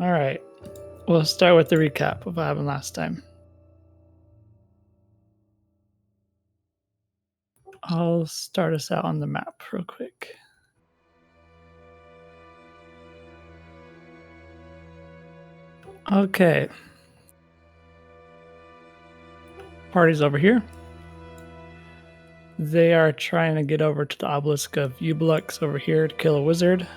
All right. We'll start with the recap of what happened last time. I'll start us out on the map real quick. Okay. Party's over here. They are trying to get over to the obelisk of Ublux over here to kill a wizard.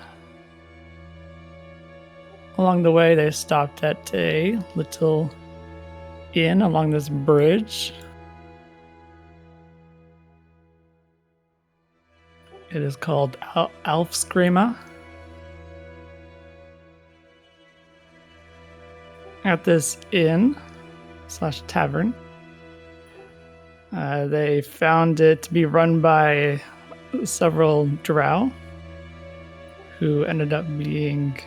Along the way, they stopped at a little inn along this bridge. It is called Alfskrima. At this inn / tavern, they found it to be run by several drow who ended up being,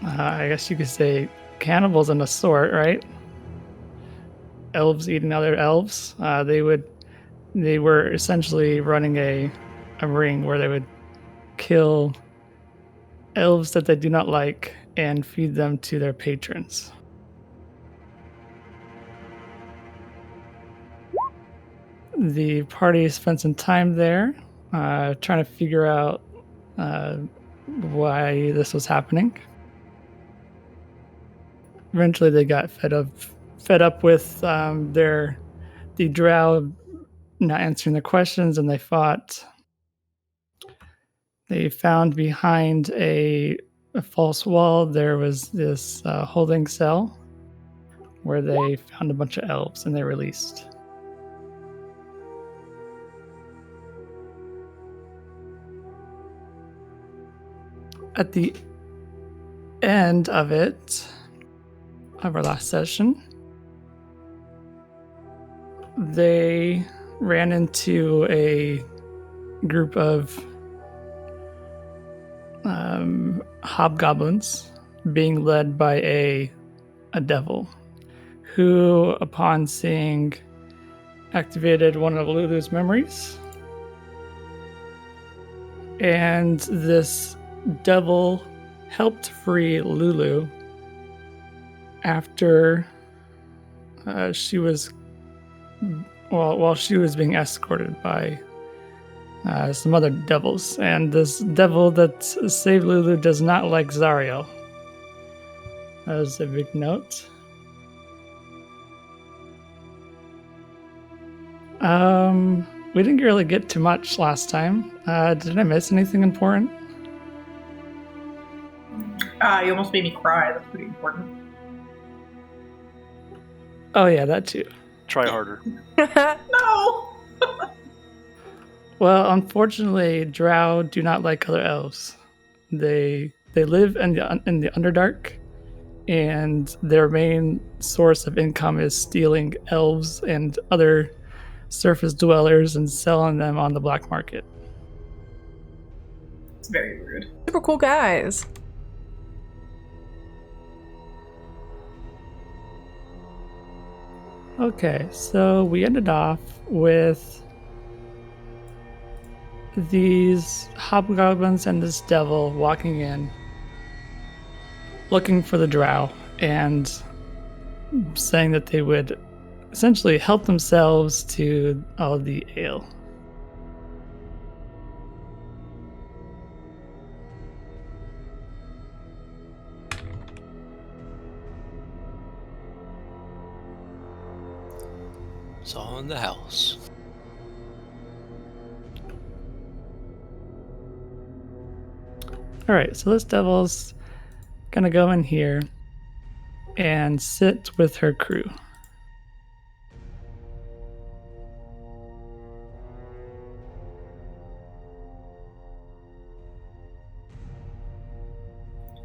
I guess you could say, cannibals in a sort, right? Elves eating other elves. They were essentially running a ring where they would kill elves that they do not like and feed them to their patrons. The party spent some time there trying to figure out why this was happening. Eventually, they got fed up with the drow not answering their questions, and they fought. They found behind a false wall there was this holding cell where they found a bunch of elves and they released. At the end of our last session, they ran into a group of hobgoblins being led by a devil who, upon seeing, activated one of Lulu's memories. And this devil helped free Lulu after while she was being escorted by some other devils. And this devil that saved Lulu does not like Zariel. That was a big note. We didn't really get too much last time. Did I miss anything important? You almost made me cry. That's pretty important. Oh yeah, that too. Try harder. No! Well, unfortunately, drow do not like other elves. They live in the Underdark, and their main source of income is stealing elves and other surface dwellers and selling them on the black market. It's very rude. Super cool guys. Okay, so we ended off with these hobgoblins and this devil walking in, looking for the drow, and saying that they would essentially help themselves to all the ale. It's all in the house. All right, so this devil's gonna go in here and sit with her crew.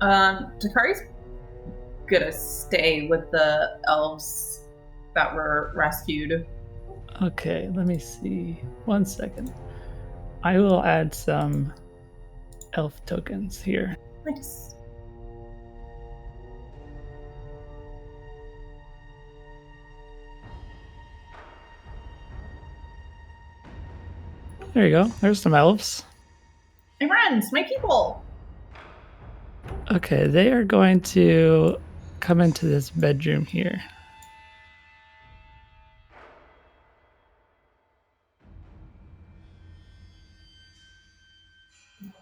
Takari's gonna stay with the elves that were rescued. Okay, let me see. 1 second. I will add some elf tokens here. Nice. There you go. There's some elves. My friends, my people. Okay, they are going to come into this bedroom here.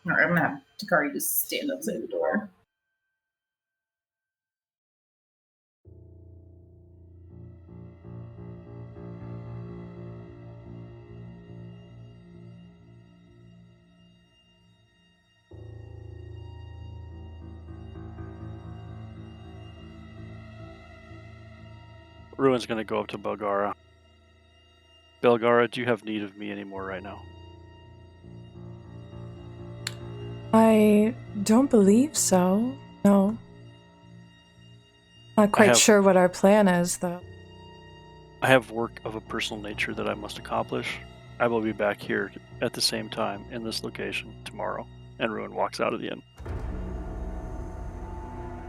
Alright, I'm gonna have Takari just stand outside the door. Ruin's gonna go up to Belgara. Belgara, do you have need of me anymore right now? I don't believe so. No. Not quite sure what our plan is, though. I have work of a personal nature that I must accomplish. I will be back here at the same time in this location tomorrow. And Ruin walks out of the inn.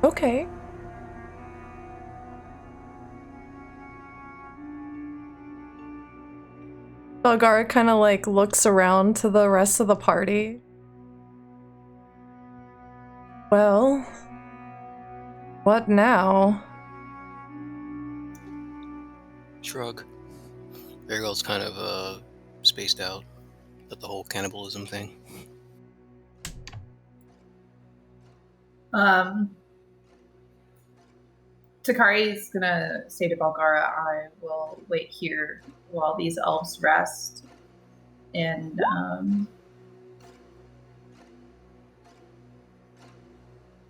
Okay. Belgara kind of like looks around to the rest of the party. Well, what now? Shrug. Varigol's kind of spaced out at the whole cannibalism thing. Takari's gonna say to Balgara, I will wait here while these elves rest. And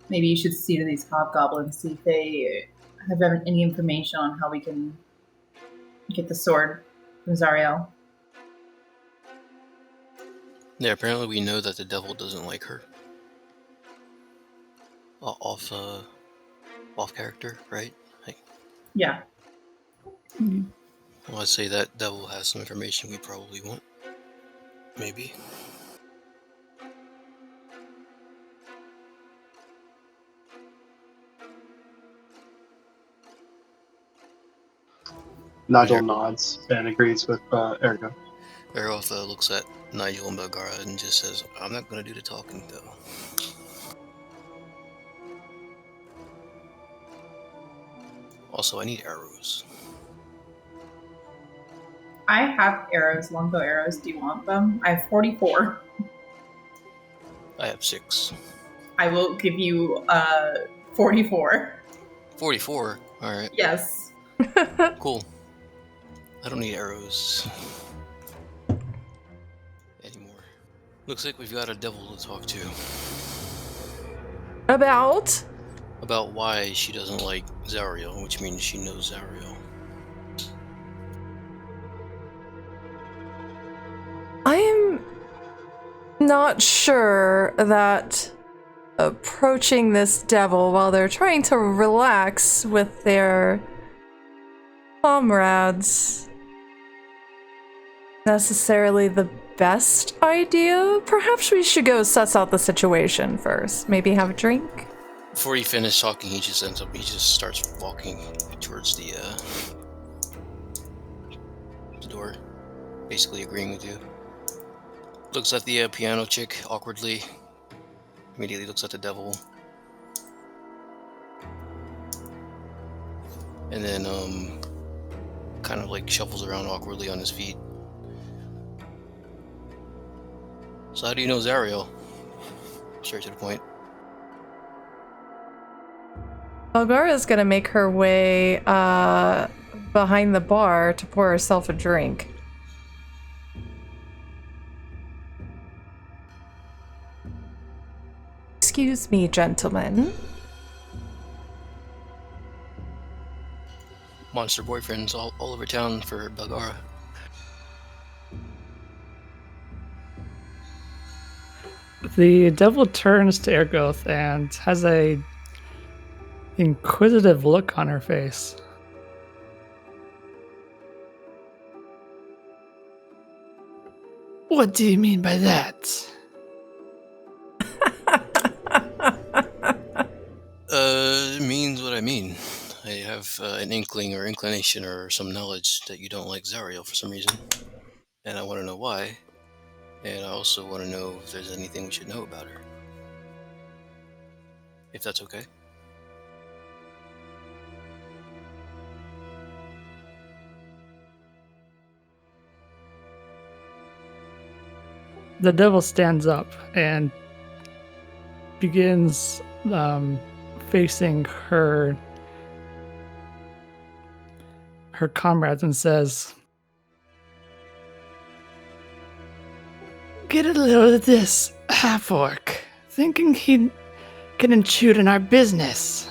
maybe you should see to these hobgoblins, see if they have any information on how we can get the sword from Zariel. Yeah, apparently we know that the devil doesn't like her. Off character, right? Like, yeah. Well, I'd say that devil has some information we probably want. Maybe. Nigel nods and agrees with Ergo. Ergo looks at Nigel and Belgara and just says, I'm not going to do the talking, though. Also, I need arrows. I have arrows, longbow arrows. Do you want them? I have 44. I have 6. I will give you 44. 44? Alright. Yes. Cool. I don't need arrows anymore. Looks like we've got a devil to talk to. About why she doesn't like Zariel, which means she knows Zariel. I'm not sure that approaching this devil while they're trying to relax with their comrades necessarily the best idea. Perhaps we should go suss out the situation first. Maybe have a drink. Before he finished talking, he just starts walking towards the door, basically agreeing with you. Looks at the piano chick awkwardly, immediately looks at the devil, and then kind of like shuffles around awkwardly on his feet. So how do you know Zariel? Straight to the point. Belgara is gonna make her way behind the bar to pour herself a drink. Excuse me, gentlemen. Monster boyfriends all over town for Belgara. The devil turns to Ergoth and has a inquisitive look on her face. What do you mean by that? It means what I mean. I have an inkling or inclination or some knowledge that you don't like Zariel for some reason. And I want to know why. And I also want to know if there's anything we should know about her. if that's okay. The devil stands up and begins facing her comrades and says, "Get a little of this, half-orc, thinking he can intrude in our business."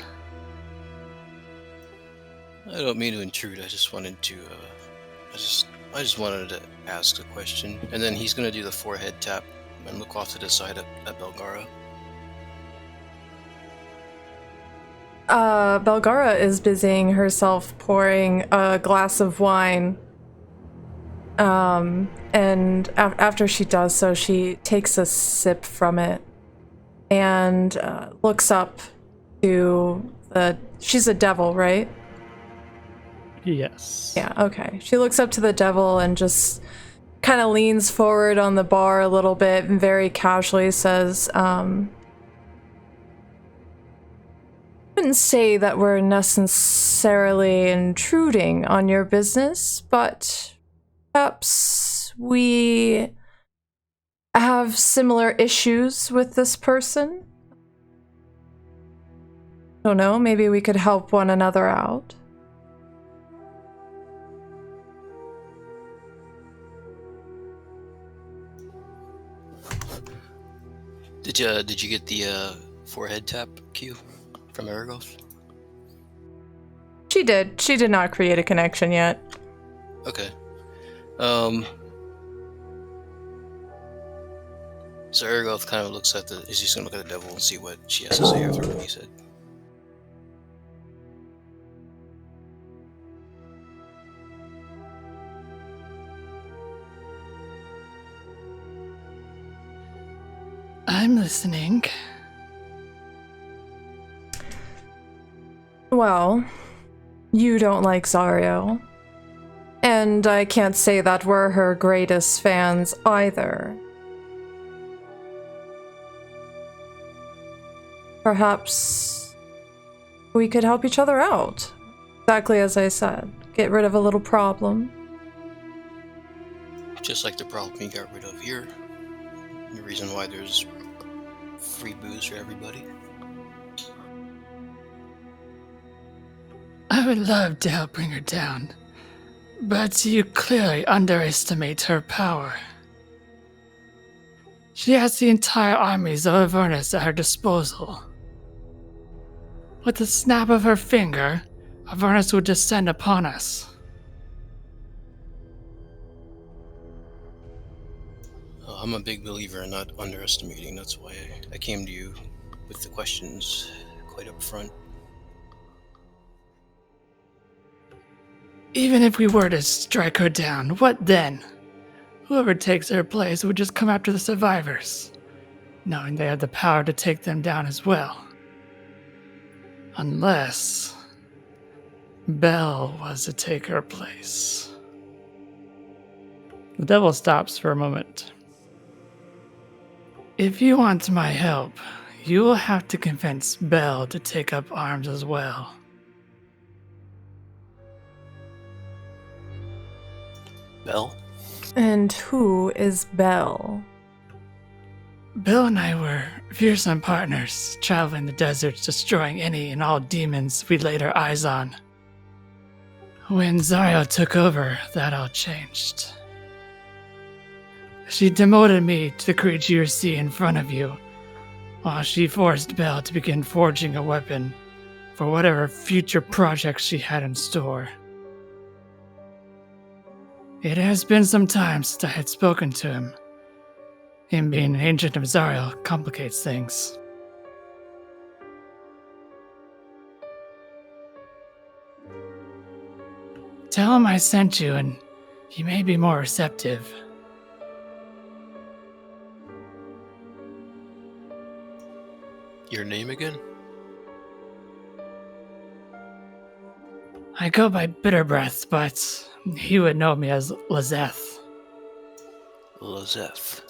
I don't mean to intrude. I just wanted to. I just wanted to ask a question, and then he's gonna do the forehead tap and look off to the side at Belgara. Belgara is busying herself pouring a glass of wine. And after she does so, she takes a sip from it and looks up to the... She's a devil, right? Yes. Yeah, okay. She looks up to the devil and just kind of leans forward on the bar a little bit and very casually says, I wouldn't say that we're necessarily intruding on your business, but perhaps we have similar issues with this person. Don't know, maybe we could help one another out. Did you get the forehead tap cue from Aragoth? She did. She did not create a connection yet. Okay. So Aragoth kind of looks at is just gonna look at the devil and see what she has to say after what he said. I'm listening. Well, you don't like Zariel. And I can't say that we're her greatest fans either. Perhaps we could help each other out. Exactly as I said. Get rid of a little problem. Just like the problem we got rid of here. The reason why there's free booze for everybody. I would love to help bring her down, but you clearly underestimate her power. She has the entire armies of AVERNUS at her disposal. With the snap of her finger, AVERNUS would descend upon us. I'm a big believer in not underestimating. That's why I came to you with the questions quite up front. Even if we were to strike her down, what then? Whoever takes her place would just come after the survivors, knowing they have the power to take them down as well. Unless Belle was to take her place. The devil stops for a moment. If you want my help, you will have to convince Belle to take up arms as well. Belle? And who is Belle? Belle and I were fearsome partners, traveling the deserts, destroying any and all demons we laid our eyes on. When Zariel took over, that all changed. She demoted me to the creature you see in front of you, while she forced Belle to begin forging a weapon for whatever future projects she had in store. It has been some time since I had spoken to him. Him being an agent of Zariel complicates things. Tell him I sent you and he may be more receptive. Your name again? I go by Bitter Breath, but he would know me as Lazeth. Lazeth.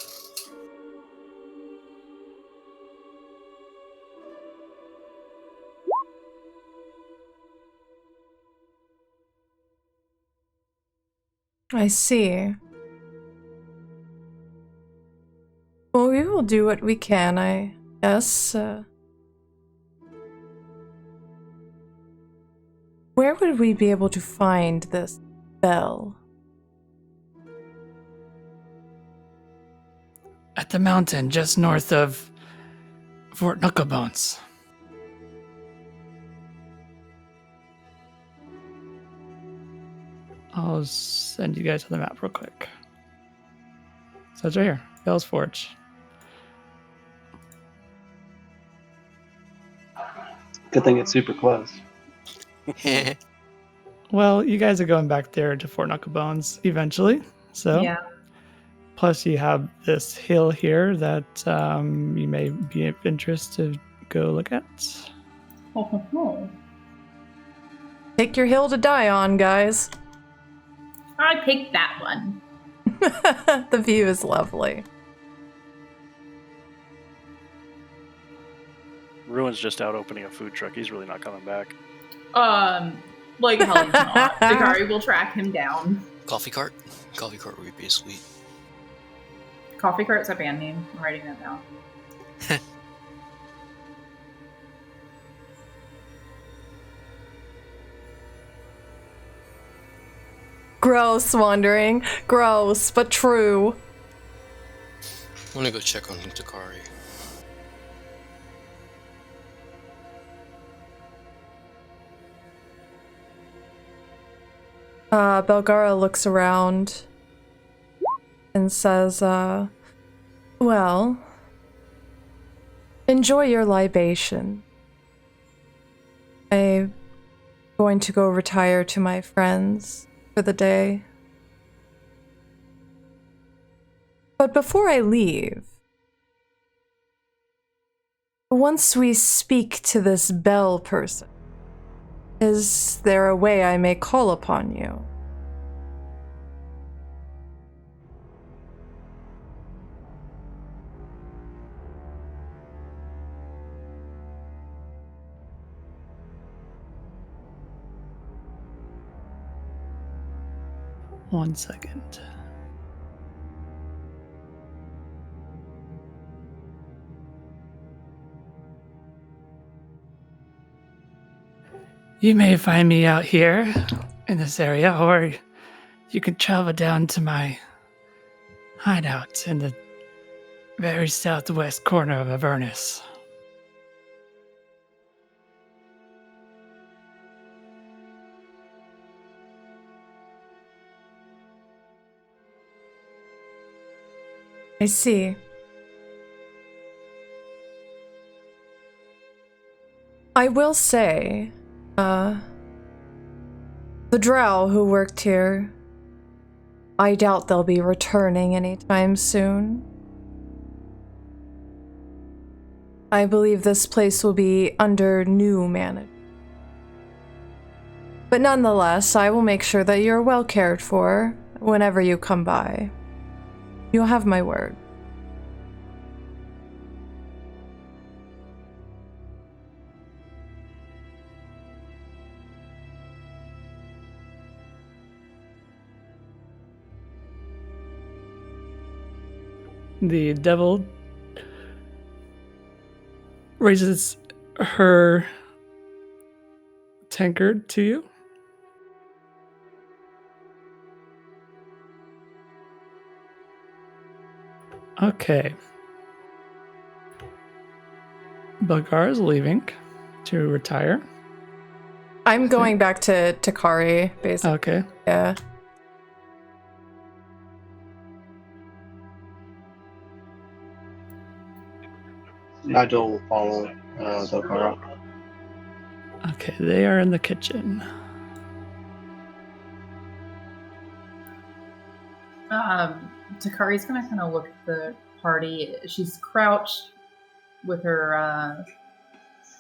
I see. Well, we will do what we can, I guess. Where would we be able to find this bell? At the mountain just north of Fort Knucklebones. I'll send you guys to the map real quick. So it's right here, Bell's Forge. Good thing it's super close. Well, you guys are going back there to Fort Knucklebones eventually. So Yeah. plus you have this hill here that you may be of interest to go look at. Oh. Pick your hill to die on, guys. I picked that one. The view is lovely. Ruin's just out opening a food truck. He's really not coming back. Like hell he's not. Dakari will track him down. Coffee cart? Coffee cart would be sweet. Coffee cart's a band name. I'm writing that down. Gross wandering. Gross, but true. I'm gonna go check on Takari. Belgara looks around and says, well, enjoy your libation. I'm going to go retire to my friends for the day. But before I leave, once we speak to this Bell person, is there a way I may call upon you? One second. You may find me out here in this area, or you can travel down to my hideout in the very southwest corner of AVERNUS. I see. I will say, the drow who worked here, I doubt they'll be returning anytime soon. I believe this place will be under new management. But nonetheless, I will make sure that you're well cared for whenever you come by. You'll have my word. The devil raises her tankard to you. Okay. Belgar is leaving to retire. I'm going back to Takari, basically. Okay. Yeah. Nigel will follow Belgara. Okay, they are in the kitchen. Takari's gonna kind of look at the party. She's crouched with her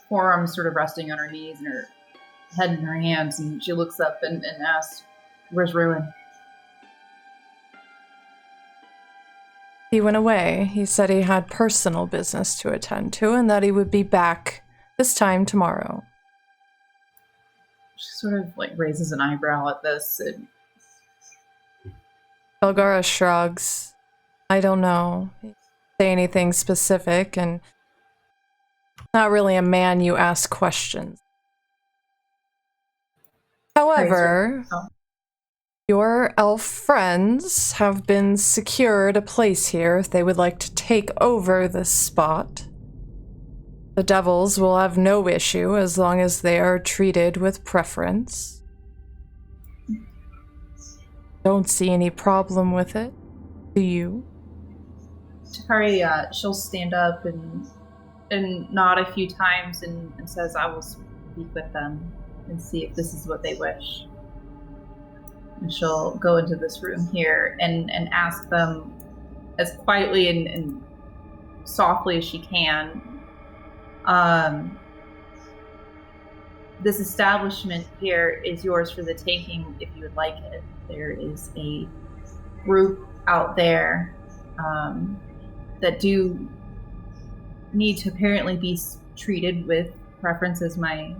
forearms sort of resting on her knees and her head in her hands, and she looks up and asks, "Where's Ruin?" He went away. He said he had personal business to attend to and that he would be back this time tomorrow. She sort of like raises an eyebrow at this. Belgara shrugs. I don't know. Say anything specific, and not really a man you ask questions. However, Oh. your elf friends have been secured a place here if they would like to take over this spot. The devils will have no issue as long as they are treated with preference. Don't see any problem with it, do you? Takari, she'll stand up and nod a few times and says, I will speak with them and see if this is what they wish. And she'll go into this room here and ask them as quietly and softly as she can. This establishment here is yours for the taking if you would like it. There is a group out there that do need to apparently be treated with preference, as my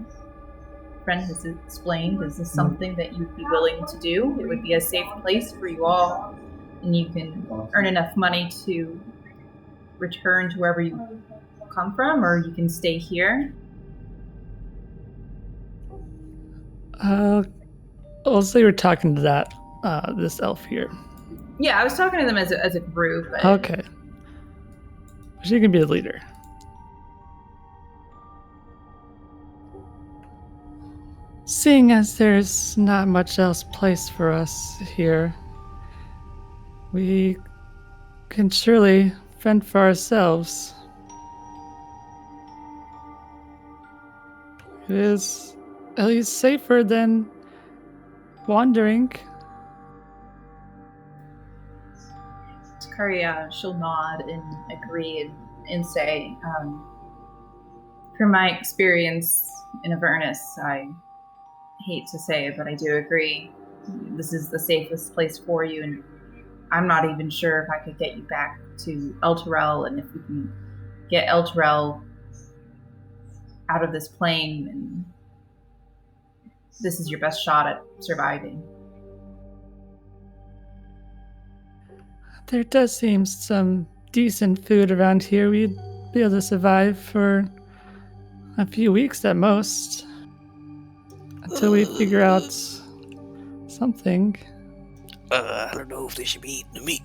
friend has explained. Is this something that you'd be willing to do? It would be a safe place for you all, and you can earn enough money to return to wherever you come from, or you can stay here. I'll say we're talking to that this elf here. Yeah, I was talking to them as a group. But Okay. She can be the leader. Seeing as there's not much else place for us here, we can surely fend for ourselves. It is at least safer than wandering. Takari, she'll nod and agree and say, from my experience in Avernus, I hate to say it, but I do agree. This is the safest place for you, and I'm not even sure if I could get you back to Elturel, and if we can get Elturel out of this plane, and this is your best shot at surviving. There does seem some decent food around here. We'd be able to survive for a few weeks at most. Until we figure out something. I don't know if they should be eating the meat.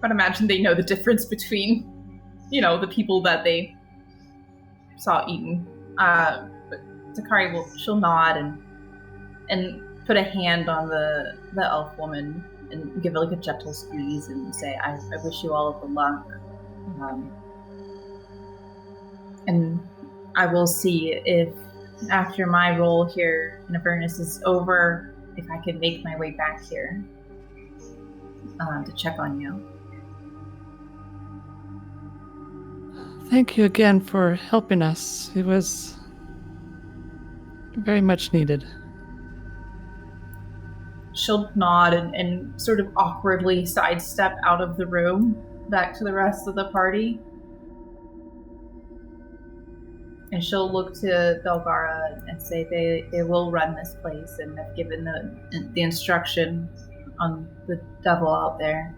I'd imagine they know the difference between, the people that they saw eaten. But Takari she'll nod and put a hand on the elf woman and give her like a gentle squeeze and say, I wish you all of the luck. And I will see if after my role here in Avernus is over, if I can make my way back here to check on you. Thank you again for helping us. It was very much needed. She'll nod and sort of awkwardly sidestep out of the room back to the rest of the party. And she'll look to Belgara and say they will run this place and have given the instruction on the devil out there.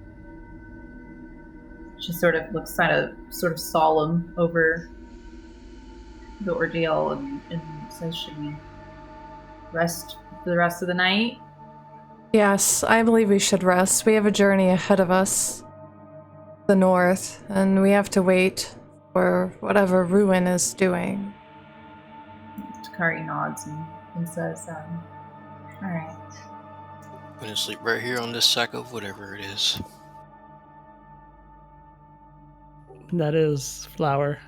She sort of looks sort of solemn over the ordeal and says, should we rest for the rest of the night? Yes, I believe we should rest. We have a journey ahead of us. The north, and we have to wait for whatever Ruin is doing. Takari nods and says, alright. I'm gonna sleep right here on this sack of whatever it is. That is flour.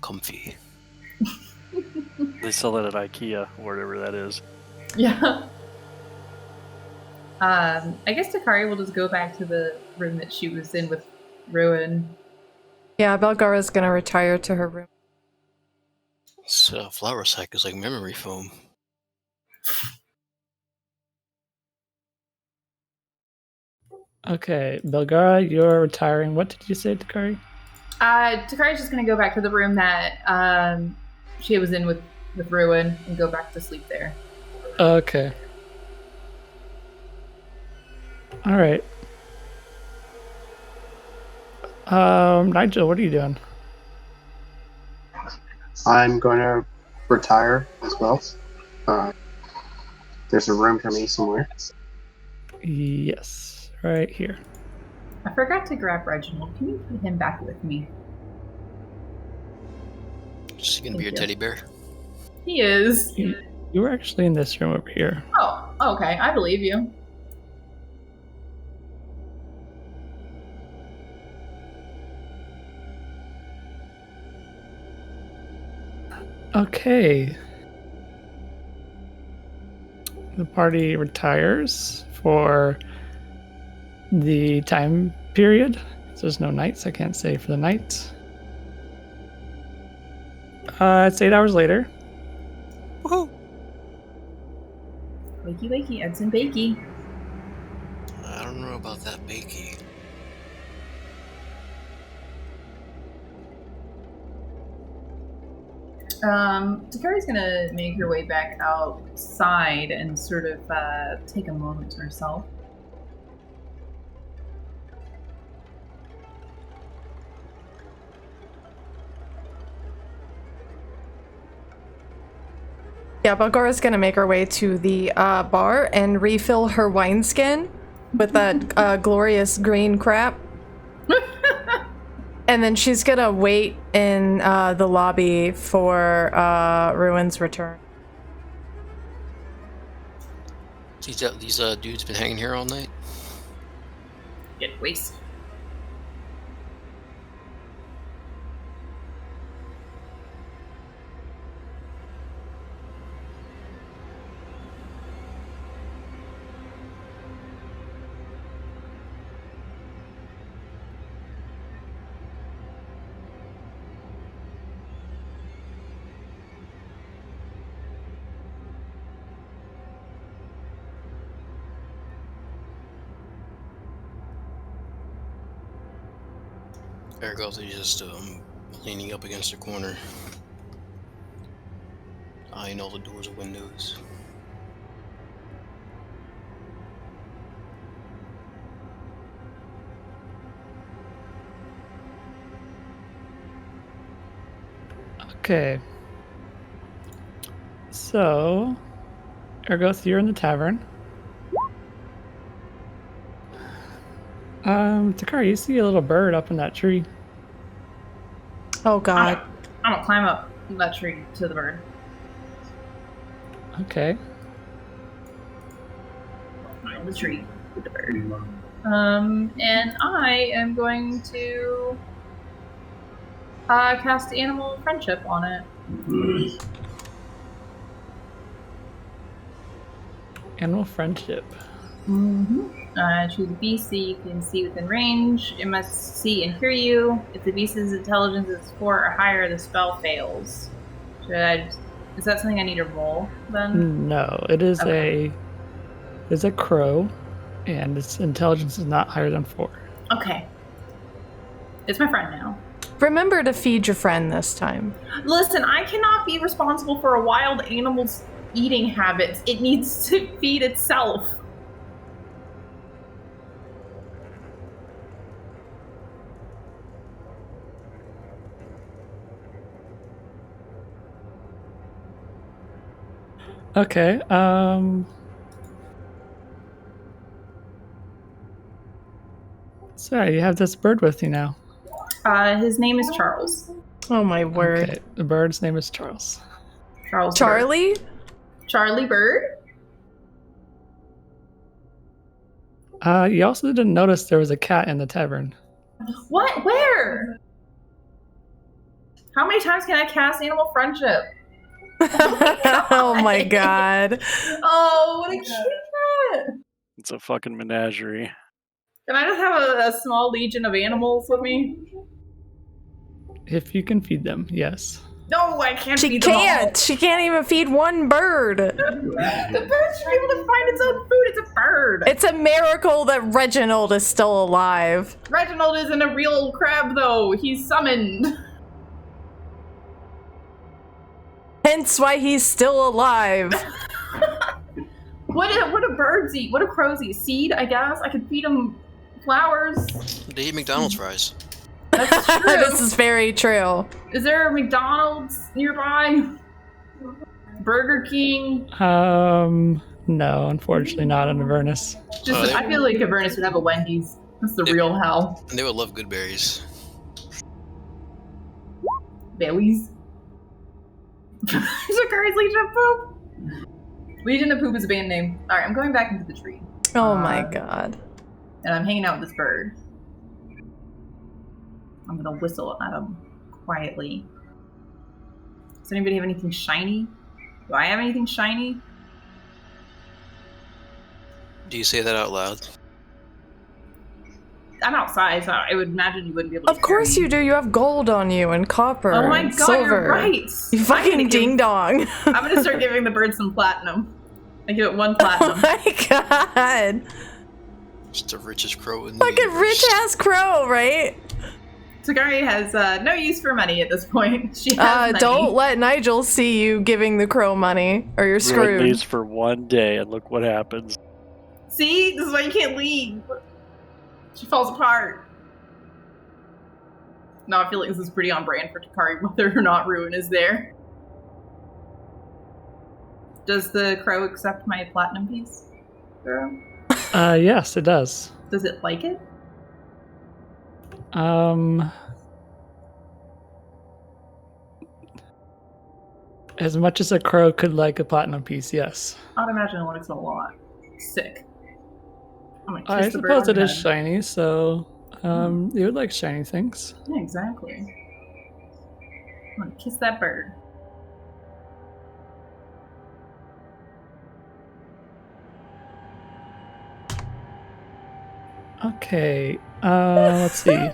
Comfy. They sell it at IKEA, or whatever that is. Yeah. I guess Takari will just go back to the room that she was in with Ruin. Yeah, Belgara's gonna retire to her room. This flour sack is like memory foam. Okay, Belgara, you're retiring. What did you say, Takari? Takari's just going to go back to the room that she was in with Ruin and go back to sleep there. Okay. All right. Nigel, what are you doing? I'm going to retire as well. There's a room for me somewhere. Yes, right here. I forgot to grab Reginald. Can you put him back with me? Is he gonna be Thank your you. teddy bear? He is. You were actually in this room over here. Oh, okay. I believe you. Okay. The party retires for the time period. So there's no nights. I can't say for the night. It's 8 hours later. Woohoo! Wakey, wakey, eggs and bakey. I don't know about that bakey. Takari's gonna make her way back outside and sort of take a moment to herself. Yeah, Balgora's gonna make her way to the bar and refill her wineskin with that glorious green crap. And then she's gonna wait in the lobby for Ruin's return. These dudes been hanging here all night? Get wasted. Argos is just leaning up against the corner, eyeing all the doors and windows. Okay. So, Ergoth, you're in the tavern. Takari, you see a little bird up in that tree. Oh god. I don't climb up that tree to the bird. Okay. Climb the tree with the bird. And I am going to cast Animal Friendship on it. Animal friendship. Choose a beast that you can see within range. It must see and hear you. If the beast's intelligence is 4 or higher, the spell fails. Is that something I need to roll then? No, it is a crow, and its intelligence is not higher than 4. Okay. It's my friend now. Remember to feed your friend this time. Listen, I cannot be responsible for a wild animal's eating habits. It needs to feed itself. Okay, so you have this bird with you now. His name is Charles. Oh my word. Okay, the bird's name is Charles. Charles Charlie? Bird. Charlie Bird? You also didn't notice there was a cat in the tavern. What? Where? How many times can I cast Animal Friendship? Oh my god. Oh, what a cute cat! It's a fucking menagerie. Can I just have a small legion of animals with me? If you can feed them, yes. No, I can't She feed them all. can't. She can't even feed one bird. The bird should be able to find its own food. It's a bird. It's a miracle that Reginald is still alive. Reginald isn't a real crab, though. He's summoned. Hence why he's still alive. What do birds eat? What do crows eat? Seed, I guess. I could feed them flowers. They eat McDonald's fries. That's true. This is very true. Is there a McDonald's nearby? Burger King? No, unfortunately not in Avernus. Just, I feel like Avernus would have a Wendy's. That's the real hell. They would love good berries. Berries. Shikari's Legion of Poop. Legion of Poop is a band name. Alright, I'm going back into the tree. Oh my god. And I'm hanging out with this bird. I'm gonna whistle at him quietly. Does anybody have anything shiny? Do I have anything shiny? Do you say that out loud? I'm outside, so I would imagine you wouldn't be able to. Of course you do. You have gold on you and copper. Oh my and god, silver. you're right. You fucking ding dong. I'm gonna start giving the bird some platinum. I give it 1 platinum. Oh my god. It's the richest crow in the Fucking universe. rich ass crow, right? Takari has no use for money at this point. She has money. Don't let Nigel see you giving the crow money, or you're Ruin screwed. leaves for 1 day, and look what happens. See? This is why you can't leave. She falls apart. No, I feel like this is pretty on brand for Takari, whether or not Ruin is there. Does the crow accept my platinum piece? Girl? Yes, it does. Does it like it? As much as a crow could like a platinum piece, yes. I'd imagine it likes it a lot. Sick. I'm gonna I kiss the bird suppose on it the is head. shiny, so you would like shiny things. Yeah, exactly. I'm gonna kiss that bird. Okay, let's see.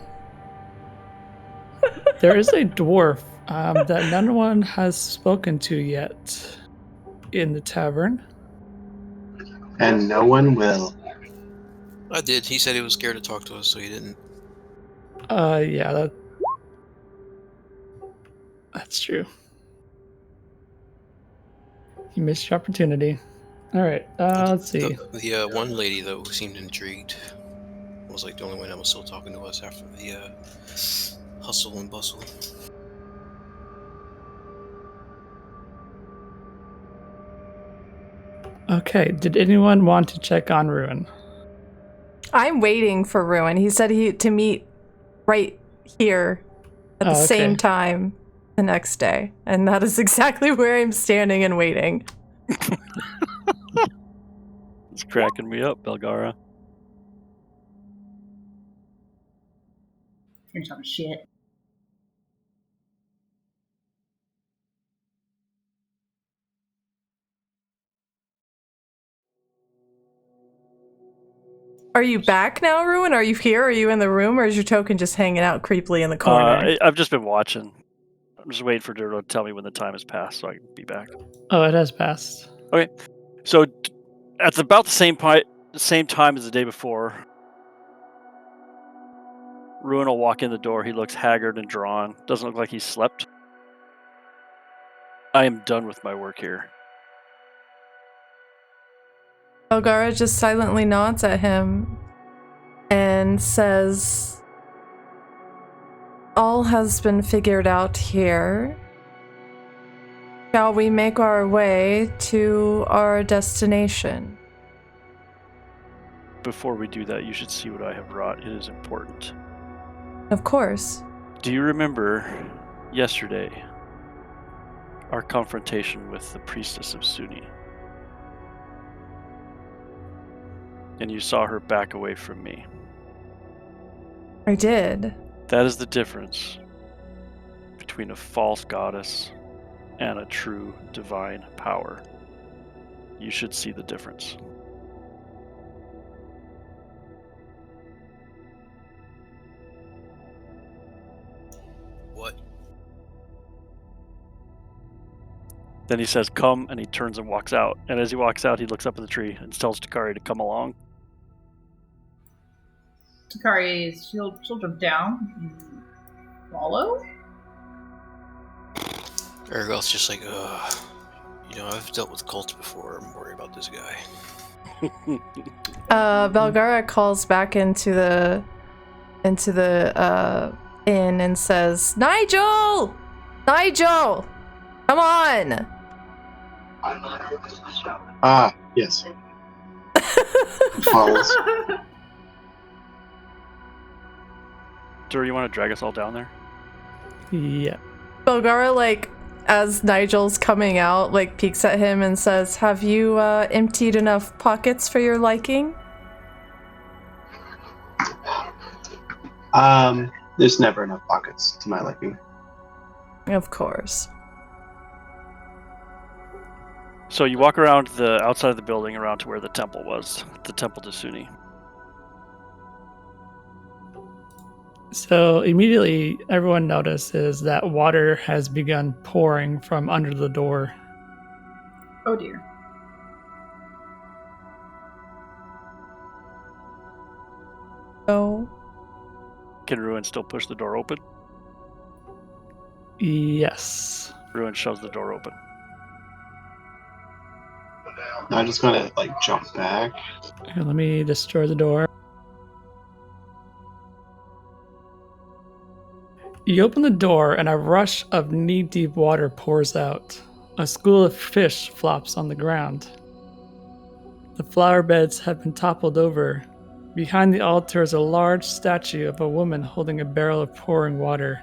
There is a dwarf that no one has spoken to yet in the tavern. And no one will. I did. He said he was scared to talk to us, so he didn't. Yeah, that's true. You missed your opportunity. All right, let's see. The one lady, though, who seemed intrigued, was like the only one that was still talking to us after the hustle and bustle. Okay, did anyone want to check on Ruin? I'm waiting for Ruin. He said to meet right here at the same okay. time the next day. And that is exactly where I'm standing and waiting. It's cracking me up, Belgara. You're talking shit. Are you back now, Ruin? Are you here? Are you in the room? Or is your token just hanging out creepily in the corner? I've just been watching. I'm just waiting for Duro to tell me when the time has passed so I can be back. Oh, it has passed. Okay. So at about the same time as the day before, Ruin will walk in the door. He looks haggard and drawn. Doesn't look like he slept. I am done with my work here. Belgara just silently nods at him and says, "All has been figured out here. Shall we make our way to our destination?" Before we do that, you should see what I have wrought. It is important. Of course. Do you remember yesterday our confrontation with the priestess of Suni? And you saw her back away from me. I did. That is the difference between a false goddess and a true divine power. You should see the difference. What? Then he says, "Come," and he turns and walks out. And as he walks out, he looks up at the tree and tells Takari to come along. Takari, she'll jump down and follow. Ergol's just like, ugh. I've dealt with cults before. I'm worried about this guy. Belgara calls back into the inn and says, Nigel! Nigel! Come on! Ah, yes. Follows. Dur, you want to drag us all down there? Yeah. Belgara, like, as Nigel's coming out, like, peeks at him and says, have you emptied enough pockets for your liking? There's never enough pockets to my liking. Of course. So you walk around the outside of the building around to where the temple was, the temple to Suni. So immediately, everyone notices that water has begun pouring from under the door. Oh dear. Oh. Can Ruin still push the door open? Yes. Ruin shoves the door open. I'm just gonna jump back. Here, let me destroy the door. You open the door, and a rush of knee-deep water pours out. A school of fish flops on the ground. The flower beds have been toppled over. Behind the altar is a large statue of a woman holding a barrel of pouring water.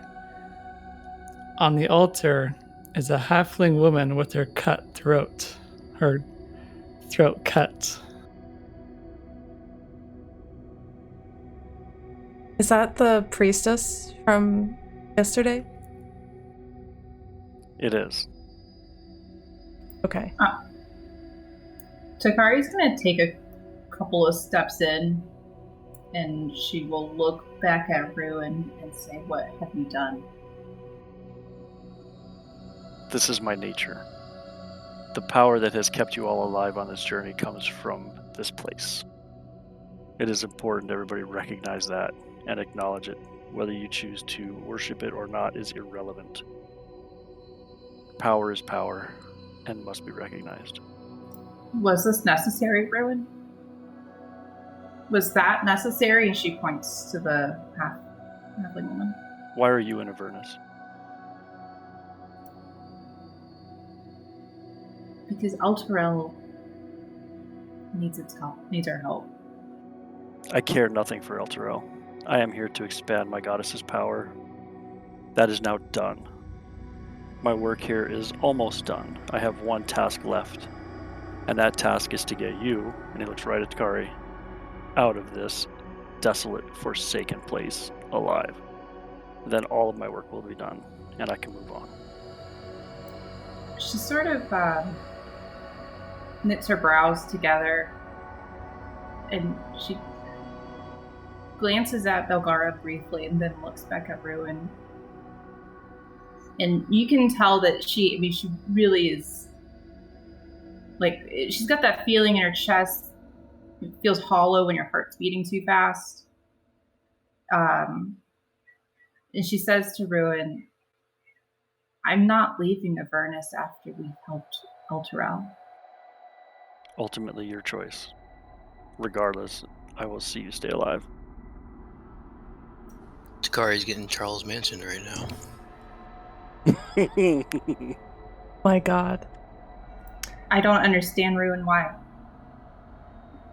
On the altar is a halfling woman with her throat cut. Is that the priestess from yesterday? It is. Okay. Takari's going to take a couple of steps in, and she will look back at Ruin and say, what have you done? This is my nature. The power that has kept you all alive on this journey comes from this place. It is important everybody recognize that and acknowledge it. Whether you choose to worship it or not is irrelevant. Power is power and must be recognized. Was this necessary, Ruin? Was that necessary? And she points to the halfling woman. Why are you in Avernus? Because Elturel needs our help. I care nothing for Elturel. I am here to expand my goddess's power. That is now done. My work here is almost done. I have one task left. And that task is to get you, and he looks right at Takari, out of this desolate, forsaken place alive. Then all of my work will be done, and I can move on. She sort of knits her brows together, and she glances at Belgara briefly and then looks back at Ruin. And you can tell that she really is, she's got that feeling in her chest. It feels hollow when your heart's beating too fast. And she says to Ruin, I'm not leaving Avernus after we've helped Elturel. Ultimately, your choice. Regardless, I will see you stay alive. Takari's getting Charles Manson right now. My God. I don't understand, Ruin, why.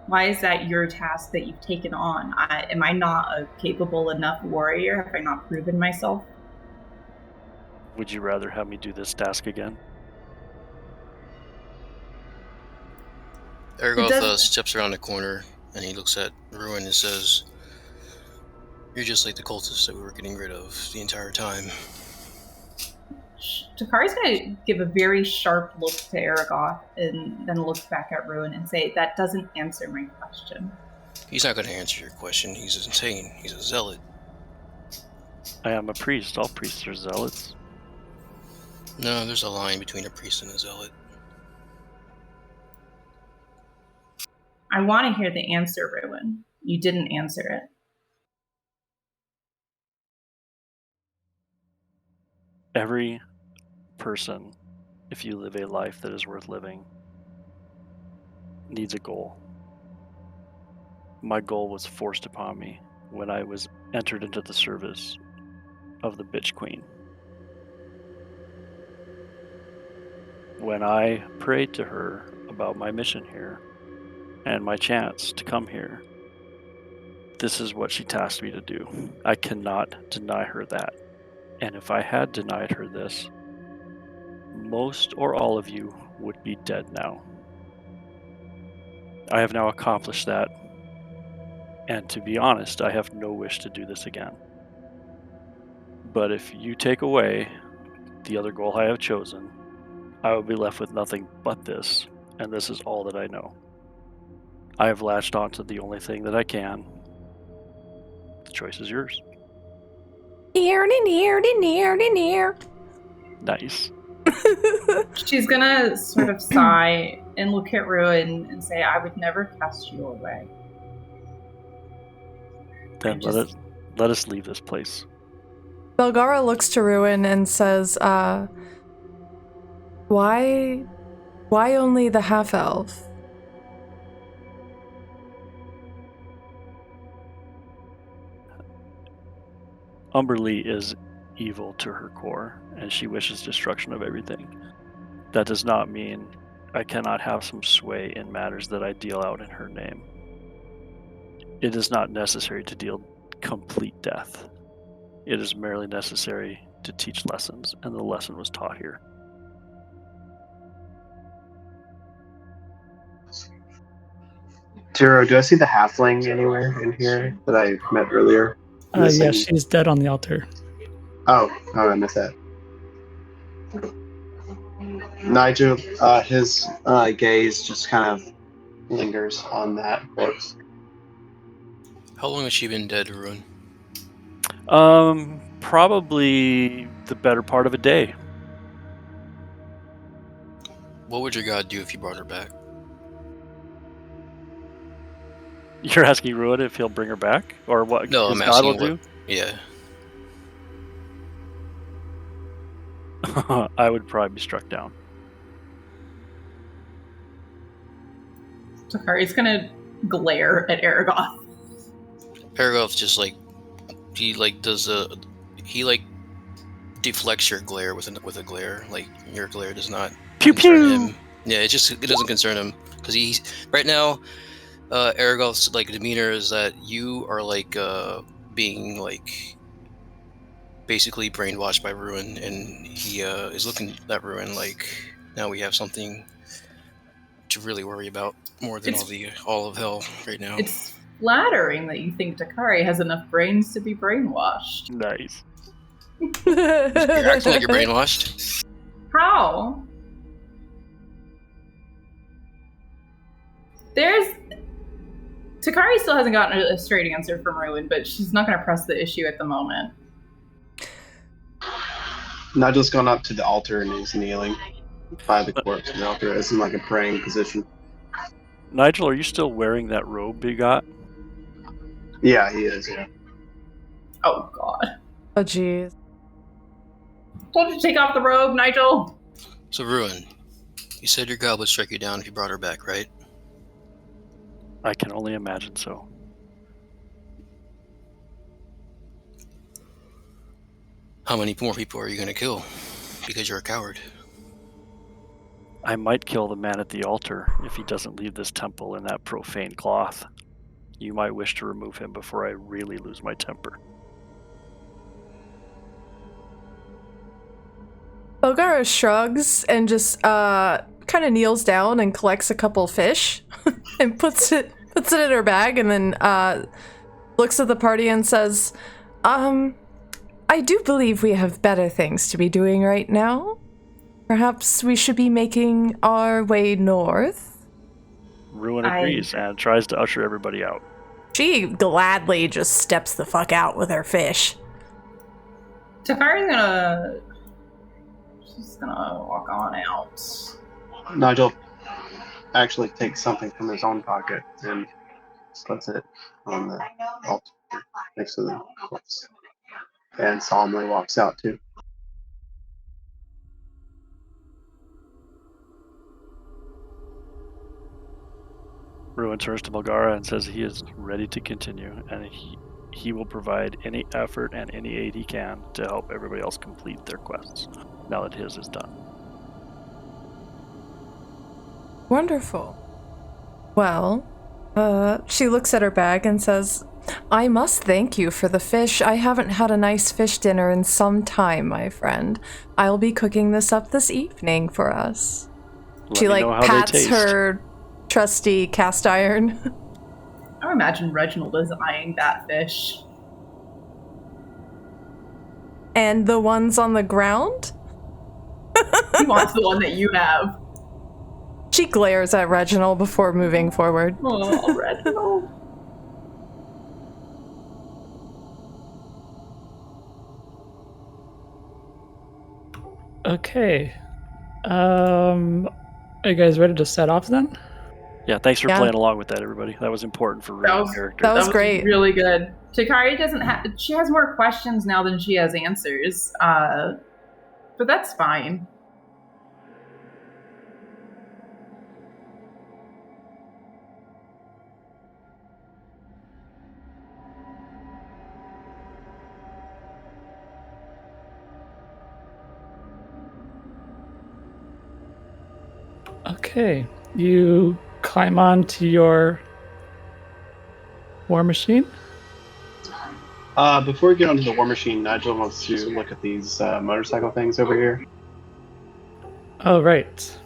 Why is that your task that you've taken on? Am I not a capable enough warrior? Have I not proven myself? Would you rather have me do this task again? Ergoth steps around the corner and he looks at Ruin and says, you're just like the cultists that we were getting rid of the entire time. Takari's going to give a very sharp look to Aragoth and then look back at Ruin and say, that doesn't answer my question. He's not going to answer your question. He's insane. He's a zealot. I am a priest. All priests are zealots. No, there's a line between a priest and a zealot. I want to hear the answer, Ruin. You didn't answer it. Every person if you live a life that is worth living, needs a goal. My goal was forced upon me when I was entered into the service of the Bitch Queen. When I prayed to her about my mission here and my chance to come here, this is what she tasked me to do. I cannot deny her that. And if I had denied her this, most or all of you would be dead now. I have now accomplished that, and to be honest, I have no wish to do this again. But if you take away the other goal I have chosen, I will be left with nothing but this, and this is all that I know. I have latched onto the only thing that I can. The choice is yours. Near. Nice. She's gonna sort of sigh and look at Ruin and say, I would never cast you away. Then let us leave this place. Belgara looks to Ruin and says, why only the half-elf? Umberlee is evil to her core, and she wishes destruction of everything. That does not mean I cannot have some sway in matters that I deal out in her name. It is not necessary to deal complete death. It is merely necessary to teach lessons, and the lesson was taught here. Tiro, do I see the halfling anywhere in here that I met earlier? Yeah, she's dead on the altar. Oh, I missed that. Nigel, his gaze just kind of lingers on that corpse. How long has she been dead, Ruin? Probably the better part of a day. What would your god do if you brought her back? You're asking Ruin if he'll bring her back? Or what No, his I'm god will asking do? Yeah. I would probably be struck down. Takari's gonna glare at Aragoth. Paragoth's just like he deflects your glare with a glare. Like your glare does not Pew concern pew. him. Yeah, it doesn't concern him because he's right now. Aragoth's like demeanor is that you are like being like basically brainwashed by Ruin, and he is looking at Ruin like now we have something to really worry about more than all of hell right now. It's flattering that you think Takari has enough brains to be brainwashed. Nice. You're acting like you're brainwashed. How? Takari still hasn't gotten a straight answer from Ruin, but she's not going to press the issue at the moment. Nigel's gone up to the altar and he's kneeling by the corpse of the altar as in like a praying position. Nigel, are you still wearing that robe you got? Yeah, he is, yeah. Oh, God. Oh, jeez. Told you to take off the robe, Nigel. So, Ruin, you said your god would strike you down if you brought her back, right? I can only imagine so. How many more people are you going to kill? Because you're a coward. I might kill the man at the altar if he doesn't leave this temple in that profane cloth. You might wish to remove him before I really lose my temper. Belgara shrugs and just kind of kneels down and collects a couple fish and puts it in her bag, and then looks at the party and says, I do believe we have better things to be doing right now. Perhaps we should be making our way north. Ruin agrees and tries to usher everybody out. She gladly just steps the fuck out with her fish. Takari's she's gonna walk on out. Nigel actually takes something from his own pocket and puts it on the altar next to the corpse. And solemnly walks out too. Ruin turns to Bulgara and says he is ready to continue, and he will provide any effort and any aid he can to help everybody else complete their quests, now that his is done. Wonderful. Well, she looks at her bag and says, I must thank you for the fish. I haven't had a nice fish dinner in some time, my friend. I'll be cooking this up this evening for us. She pats her trusty cast iron. I imagine Reginald is eyeing that fish. And the ones on the ground? He wants the one that you have. She glares at Reginald before moving forward. Oh, Reginald. Okay. Are you guys ready to set off then? Yeah, thanks for playing along with that, everybody. That was important for Ruin's character. That was great. Really good. Takari doesn't have. She has more questions now than she has answers. But that's fine. Okay. You climb onto your war machine. Before we get onto the war machine, Nigel wants to look at these motorcycle things over here. Oh, right.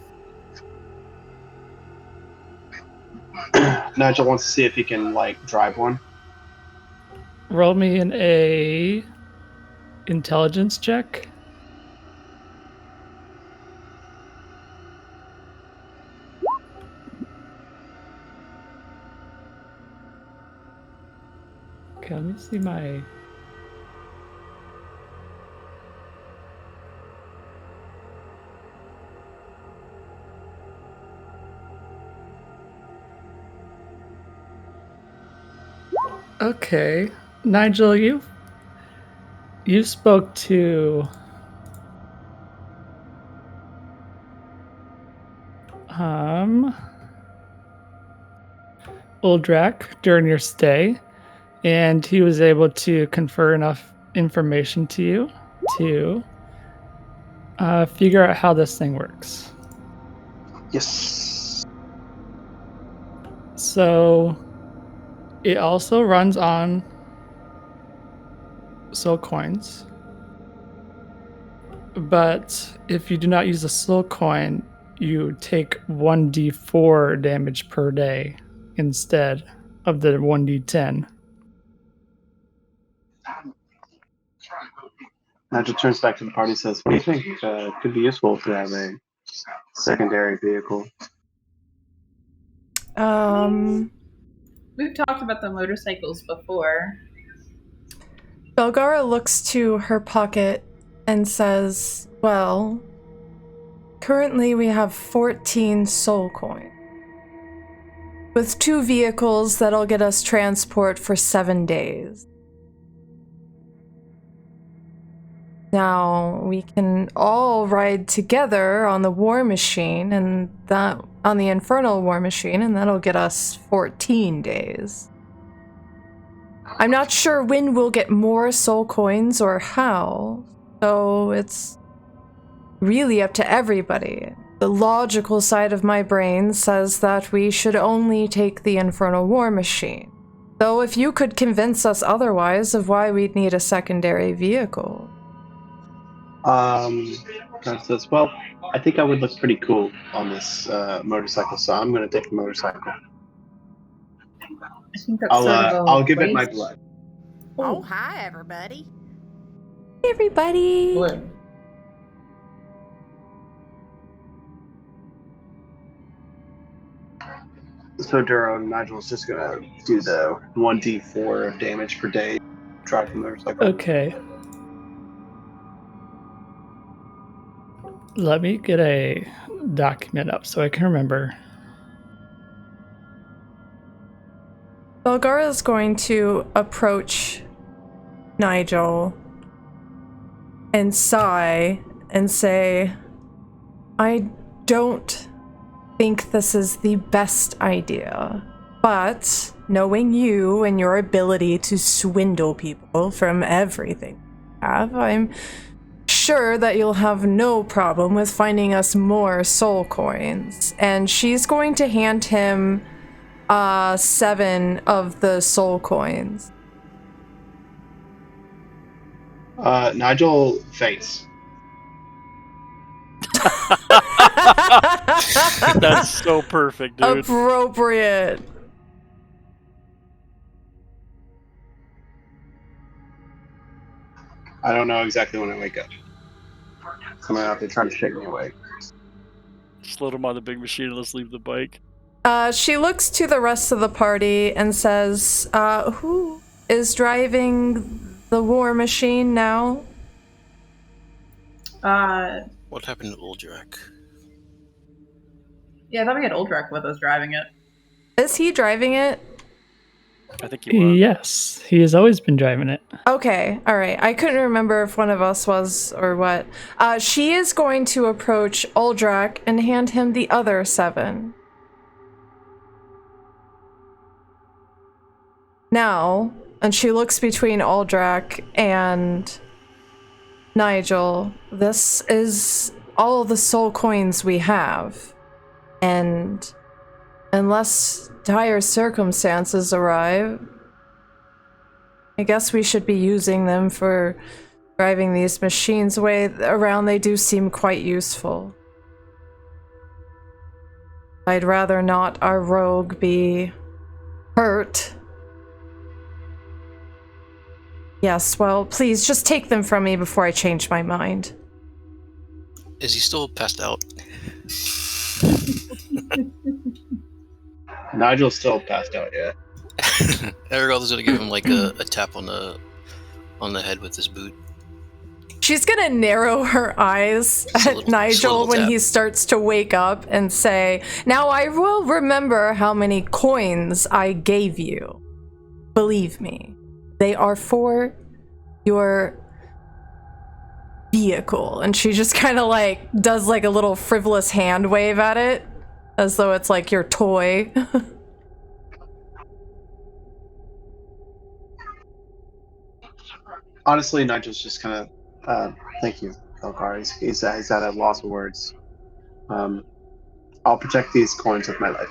Nigel wants to see if he can, drive one. Roll me a intelligence check. Okay, let me see my... Okay, Nigel, you spoke to Uldrak during your stay, and he was able to confer enough information to you to figure out how this thing works. Yes. So it also runs on soul coins, but if you do not use a soul coin, you take 1d4 damage per day instead of the 1d10. Nigel turns back to the party and says, what do you think? It could be useful to have a secondary vehicle. We've talked about the motorcycles before. Belgara looks to her pocket and says, well, currently we have 14 soul coins. With 2 vehicles, that'll get us transport for 7 days. Now, we can all ride together on the war machine and that on the infernal war machine, and that'll get us 14 days. I'm not sure when we'll get more soul coins or how, so it's really up to everybody. The logical side of my brain says that we should only take the infernal war machine. Though if you could convince us otherwise of why we'd need a secondary vehicle. Says, well, I think I would look pretty cool on this motorcycle, so I'm going to take the motorcycle. I think that's I'll give it my blood. Oh, hi, everybody. Hey, everybody. Blood. So Duro, Nigel's just going to do the 1d4 of damage per day. Drive the motorcycle. Okay. Let me get a document up so I can remember. Belgara is going to approach Nigel and sigh and say, I don't think this is the best idea. But knowing you and your ability to swindle people from everything you have, I'm sure that you'll have no problem with finding us more soul coins. And she's going to hand him 7 of the soul coins. Nigel faints. That's so perfect, dude. Appropriate. I don't know exactly when I wake up. Someone out there trying to shake me awake. Just load him on the big machine and let's leave the bike. She looks to the rest of the party and says, who is driving the war machine now? What happened to Uldrak? Yeah, I thought we had Uldrak with us driving it. Is he driving it? I think he was. Yes, he has always been driving it. Okay, all right. I couldn't remember if one of us was or what. She is going to approach Uldrak and hand him the other 7. Now, and she looks between Uldrak and Nigel. This is all the soul coins we have. And unless dire circumstances arrive, I guess we should be using them for driving these machines away around. They do seem quite useful. I'd rather not our rogue be hurt. Yes, well, please just take them from me before I change my mind. Is he still passed out? Nigel's still passed out, yeah. Aragorn is gonna give him like a tap on the head with his boot. She's gonna narrow her eyes at Nigel when he starts to wake up and say, "Now I will remember how many coins I gave you. Believe me, they are for your vehicle." And she just kind of like does like a little frivolous hand wave at it, as though it's like your toy. Honestly, Nigel's just kind of, thank you, Elgar. He's at a loss of words. I'll protect these coins with my life.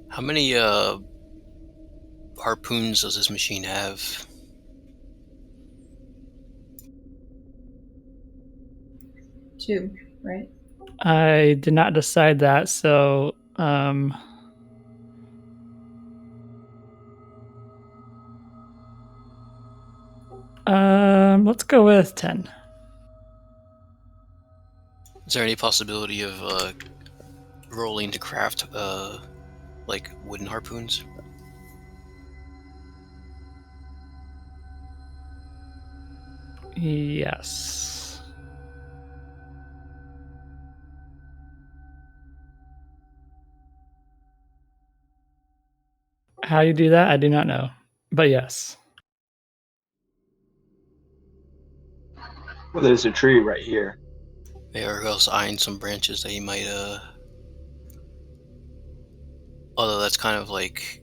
How many harpoons does this machine have? Two, right? I did not decide that, so let's go with 10. Is there any possibility of rolling to craft like wooden harpoons? Yes. How you do that, I do not know. But yes. Well, there's a tree right here. Aragorn's eyeing some branches that he might although that's kind of like,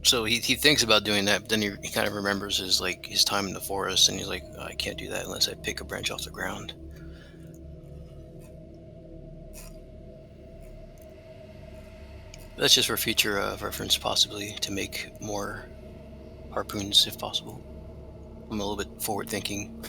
so he thinks about doing that, but then he kind of remembers his time in the forest, and he's like, oh, I can't do that unless I pick a branch off the ground. That's just for future reference, possibly, to make more harpoons if possible. I'm a little bit forward thinking.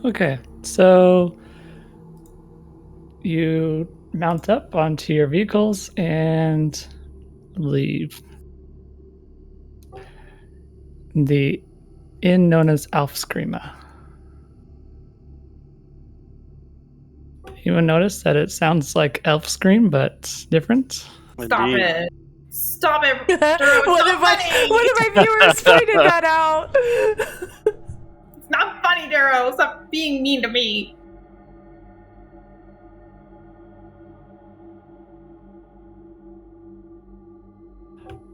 Okay, so you mount up onto your vehicles and leave. The inn known as Alfskrima. Anyone notice that it sounds like elf scream, but different? Stop Indeed. it. Stop it. Drew, what, it's if not funny. what if my viewers pointed that out? It's not funny, Darrow. Stop being mean to me.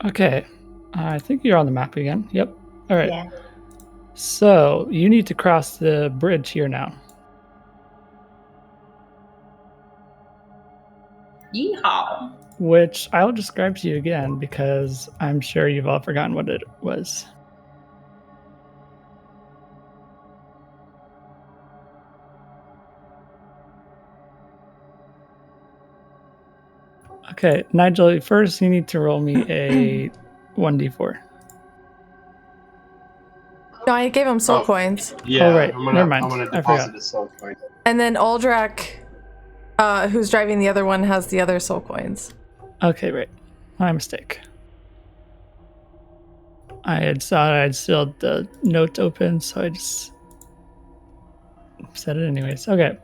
Okay. I think you're on the map again. Yep. All right. Yeah. So you need to cross the bridge here now. Yeehaw. Which I'll describe to you again because I'm sure you've all forgotten what it was. Okay, Nigel, first you need to roll me a 1d4. No, I gave him soul Oh. coins. Yeah, Oh, right. I'm Never mind. gonna I deposit forgot. a soul coin. And then Aldrak, who's driving the other one, has the other soul coins. Okay, right. My mistake. I had thought I'd still had the note open, so I just said it anyways. Okay.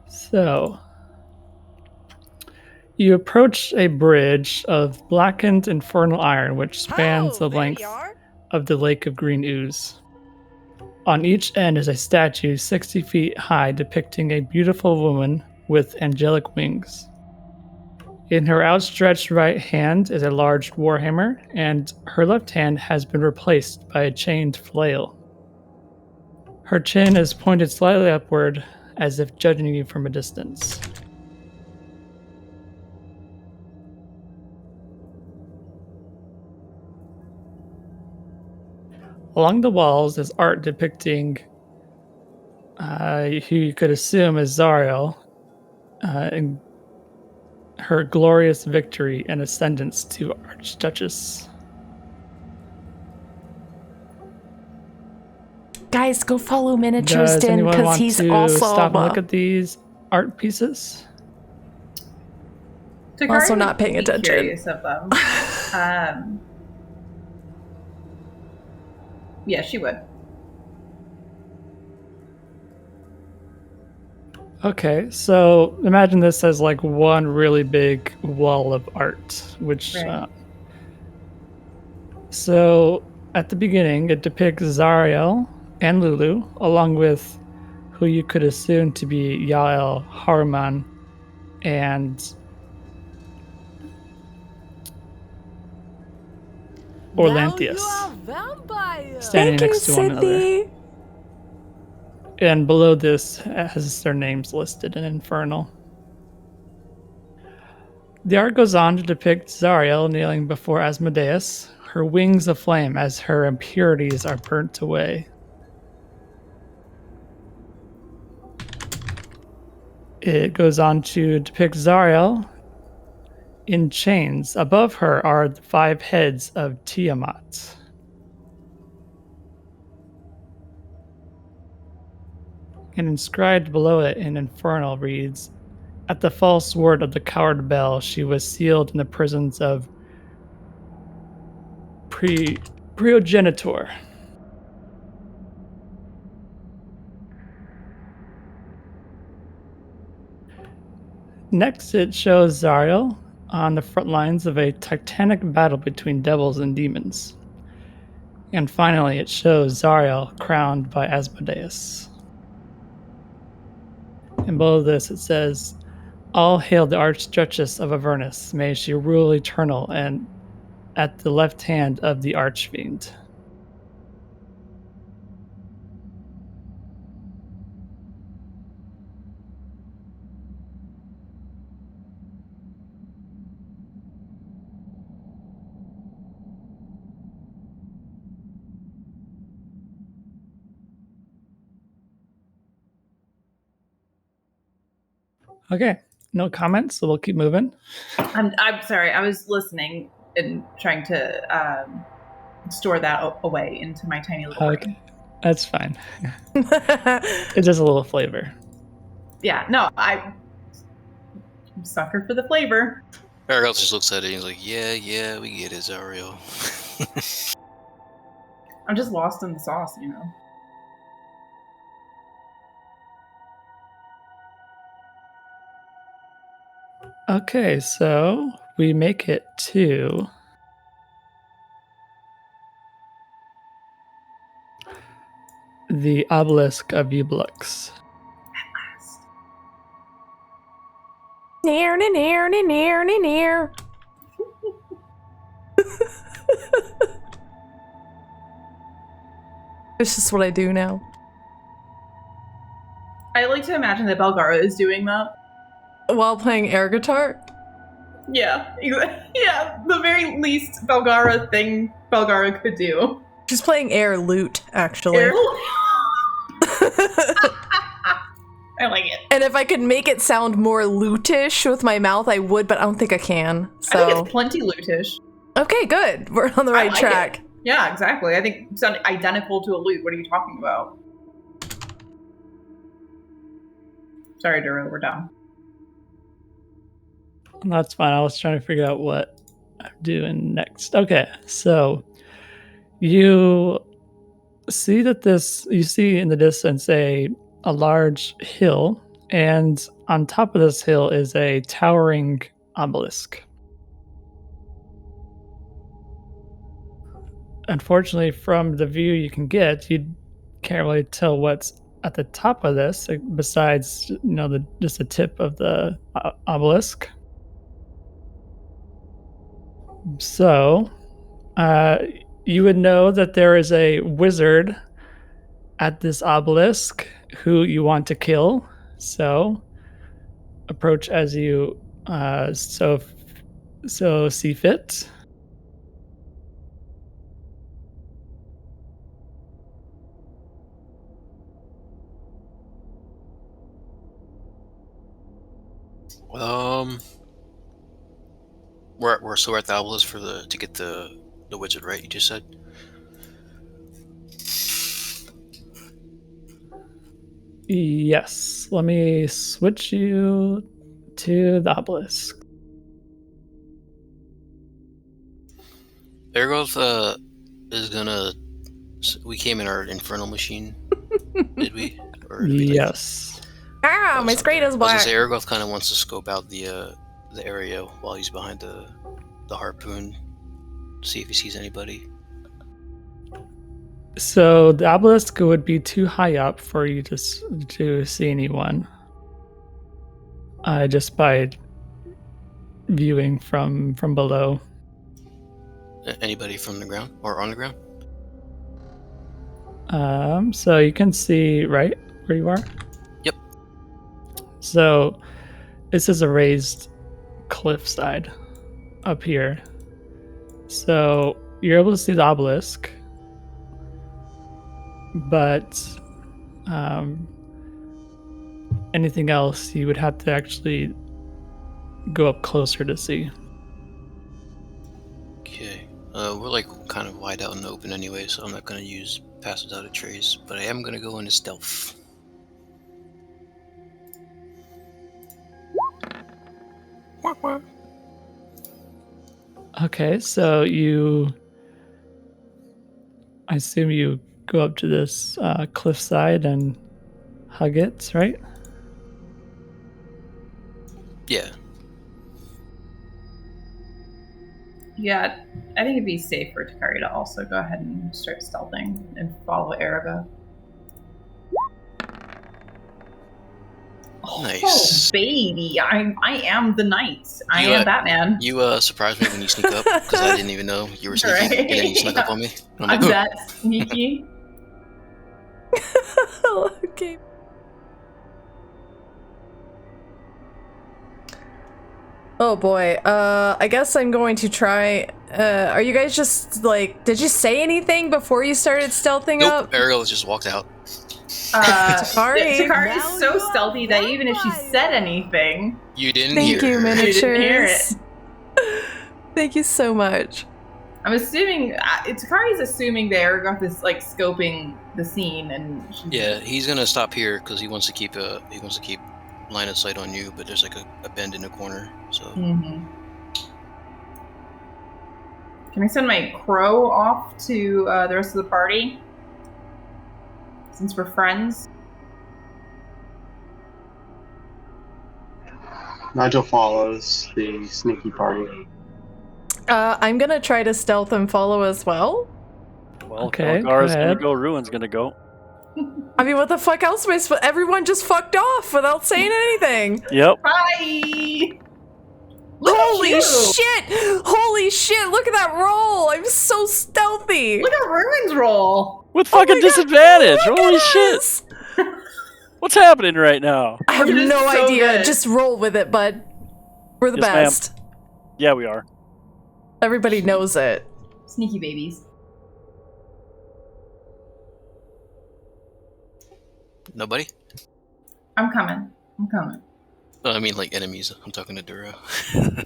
So you approach a bridge of blackened infernal iron which spans the there length you are. of the lake of green ooze. On each end is a statue 60 feet high depicting a beautiful woman with angelic wings. In her outstretched right hand is a large warhammer, and her left hand has been replaced by a chained flail. Her chin is pointed slightly upward, as if judging you from a distance. Along the walls is art depicting who you could assume is Zariel, in her glorious victory and ascendance to Archduchess. Guys, go follow Miniatures Does Den anyone because want he's to awesome. stop and look at these art pieces? Takari Also would not paying be attention. Curious of them. Yeah, she would. Okay, so imagine this as like one really big wall of art, which Right. so at the beginning it depicts Zariel and Lulu, along with who you could assume to be Yael, Haruman, and Orlanthius, Now you are vampire. standing Thank you, next to one another. Sydney. And below this has their names listed in Infernal. The art goes on to depict Zariel kneeling before Asmodeus, her wings aflame as her impurities are burnt away. It goes on to depict Zariel in chains. Above her are the 5 heads of Tiamat. And inscribed below it in Infernal reads, "At the false word of the coward Bell, she was sealed in the prisons of Priogenitor." Next, it shows Zariel on the front lines of a titanic battle between devils and demons. And finally, it shows Zariel crowned by Asmodeus. And below this, it says, "All hail the Archduchess of Avernus. May she rule eternal and at the left hand of the Archfiend." Okay, no comments, so we'll keep moving. I'm sorry. I was listening and trying to store that away into my tiny little brain. Okay, that's fine. It's just a little flavor. Yeah, no, I'm a sucker for the flavor. Argyle just looks at it and he's like, yeah, we get it, Zariel. I'm just lost in the sauce, you know. Okay, so we make it to the obelisk of Ublux. Near, near, near, near, near. It's just what I do now. I like to imagine that Belgara is doing that. While playing air guitar? Yeah, yeah. The very least Belgara thing Belgara could do. She's playing air lute, actually. Air- I like it. And if I could make it sound more lutish with my mouth, I would, but I don't think I can. So I think it's plenty lutish. okay, good. We're on the right like track. It. Yeah, exactly. I think it sounds identical to a lute. What are you talking about? Sorry, Duro, we're done. That's fine. I was trying to figure out what I'm doing next. Okay, so you see that you see in the distance a large hill, and on top of this hill is a towering obelisk. Unfortunately, from the view you can get, you can't really tell what's at the top of this, besides just the tip of the obelisk. So, you would know that there is a wizard at this obelisk who you want to kill. So, approach as you so see fit. We're at the obelisk to get the wizard, right? You just said. Yes. Let me switch you to the obelisk. Ergoth is gonna. We came in our infernal machine, did we? Or did we Yes. My screen is black. I was gonna say Ergoth kind of wants to scope out the area while he's behind the harpoon, see if he sees anybody. So the obelisk would be too high up for you to see anyone. Just by viewing from below. Anybody from the ground or on the ground? So you can see right where you are. Yep. So this is a raised cliffside up here. So you're able to see the obelisk, but anything else you would have to actually go up closer to see. Okay. We're like kind of wide out in the open anyway, so I'm not gonna use pass without a trace, but I am gonna go into stealth. Okay, so I assume you go up to this cliffside and hug it, right? Yeah. Yeah, I think it'd be safe for Takari to also go ahead and start stealthing and follow Araga. Nice. Oh, baby. I am the knight. I am Batman. You surprised me when you sneak up, because I didn't even know you were sneaking, Right? and then you snuck up on me. And I'm like, that sneaky. Okay. Oh boy. I guess I'm going to try. Are you guys just like? Did you say anything before you started stealthing nope, up? Ariel just walked out. Takari. Takari is so stealthy that even if she said anything, You didn't Thank hear you, her. miniatures. You didn't hear it. Thank you so much. I'm assuming Takari's assuming that Aragoth is like scoping the scene, and Yeah, he's gonna stop here because he wants to keep line of sight on you, but there's like a bend in the corner, so. Mm-hmm. Can I send my crow off to the rest of the party? Since we're friends. Nigel follows the sneaky party. I'm gonna try to stealth and follow as well. Well, Okay, if go Elgar's gonna ahead. go, Ruin's gonna go. I mean, what the fuck else am I supposed? Everyone just fucked off without saying anything. Yep. Bye! Look Holy at you! shit! Holy shit! Look at that roll! I'm so stealthy. Look at Ruin's roll! With Oh fucking my God, disadvantage! look Holy at shit! us! What's happening right now? I have We're just no so idea. good. Just roll with it, bud. We're the Yes, ma'am. best. Yeah, we are. Everybody knows it. Sneaky babies. Nobody? I'm coming. I'm coming. No, I mean like enemies. I'm talking to Dura.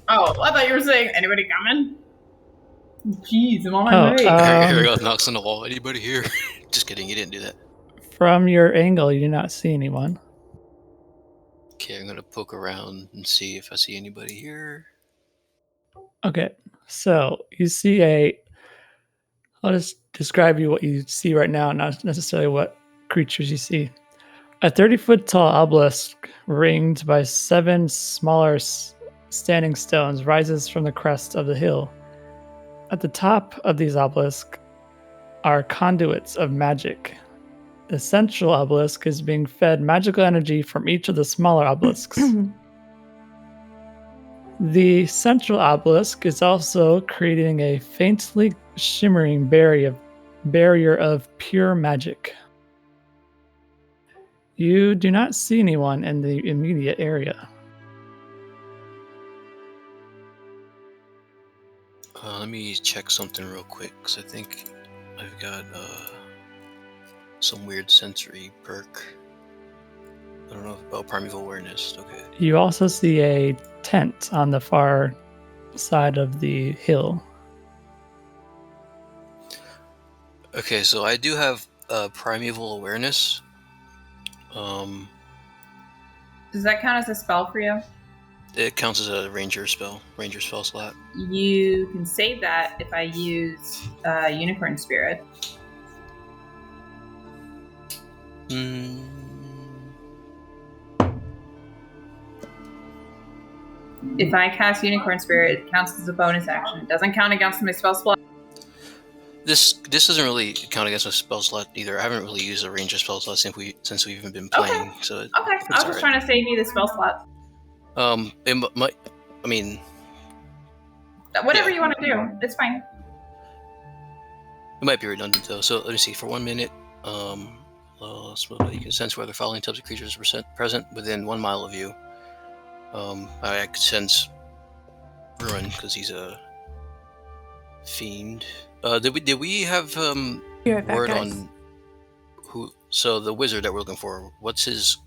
Oh, I thought you were saying, anybody coming? Jeez, I'm on Oh, my way. Here goes knocks on the wall. Anybody here? Just kidding. You didn't do that. From your angle, you do not see anyone. Okay, I'm gonna poke around and see if I see anybody here. Okay, so you see I'll just describe you what you see right now, not necessarily what creatures you see. A 30-foot tall obelisk ringed by 7 smaller standing stones rises from the crest of the hill. At the top of these obelisks are conduits of magic. The central obelisk is being fed magical energy from each of the smaller obelisks. The central obelisk is also creating a faintly shimmering barrier of pure magic. You do not see anyone in the immediate area. Let me check something real quick, because I think I've got some weird sensory perk. I don't know if, oh, primeval awareness. Okay. You also see a tent on the far side of the hill. Okay, so I do have primeval awareness. Does that count as a spell for you? It counts as a ranger spell slot. You can save that if I use Unicorn Spirit. Hmm. If I cast Unicorn Spirit, it counts as a bonus action. It doesn't count against my spell slot. This doesn't really count against a spell slot either. I haven't really used a ranger spell slot since we've even been playing. Okay. So Okay, I was just trying to save you the spell slot. it might. I mean, Whatever Yeah. you want to do, it's fine. it might be redundant though. So let me see. For 1 minute, you can sense whether following types of creatures are present within 1 mile of you. I could sense Ruin because he's a fiend. Did we have Be right back, word guys. on who? So the wizard that we're looking for, what's his?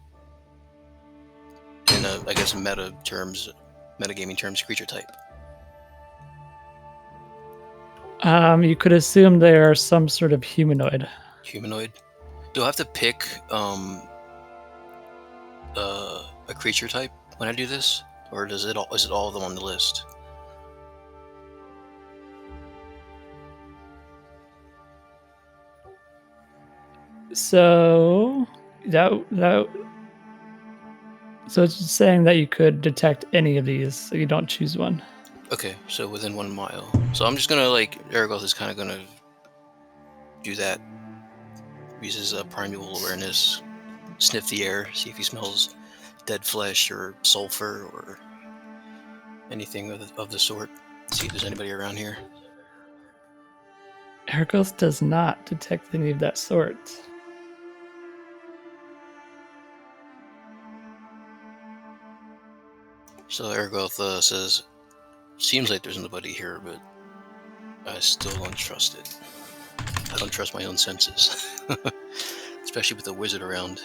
In I guess metagaming terms, creature type. You could assume they are some sort of humanoid. Humanoid. Do I have to pick a creature type when I do this, or is it all of them on the list? So so it's saying that you could detect any of these, so you don't choose one. Okay, so within 1 mile. So I'm just gonna Aragoth is kind of gonna do that. Uses a primeval awareness, sniff the air, see if he smells dead flesh or sulfur or anything of the sort. See if there's anybody around here. Hercules does not detect any of that sort. So Aragoth says, "Seems like there's nobody here, but I still don't trust it. I don't trust my own senses, especially with the wizard around."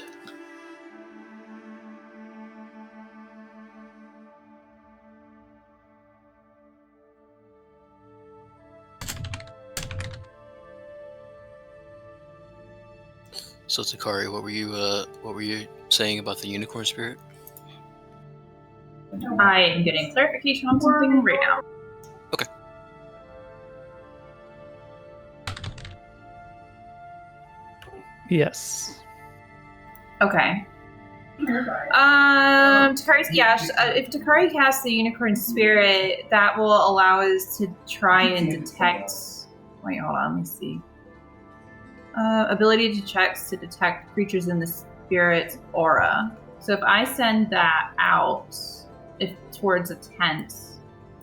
So Takari, what were you saying about the unicorn spirit? I am getting clarification on something right now. Okay. Yes. Okay. Takari's, if Takari casts the unicorn spirit, that will allow us to try and detect. Wait, hold on, let me see. Ability to checks to detect creatures in the spirit's aura. So if I send that out, if towards a tent,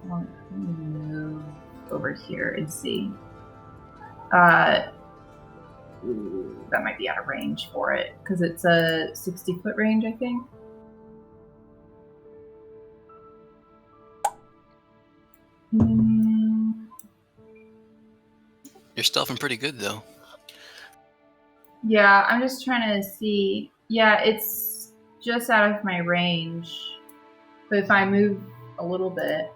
let me move over here and see. That might be out of range for it because it's a 60-foot range, I think. You're stealthing pretty good, though. Yeah, I'm just trying to see. Yeah, it's just out of my range. But if I move a little bit,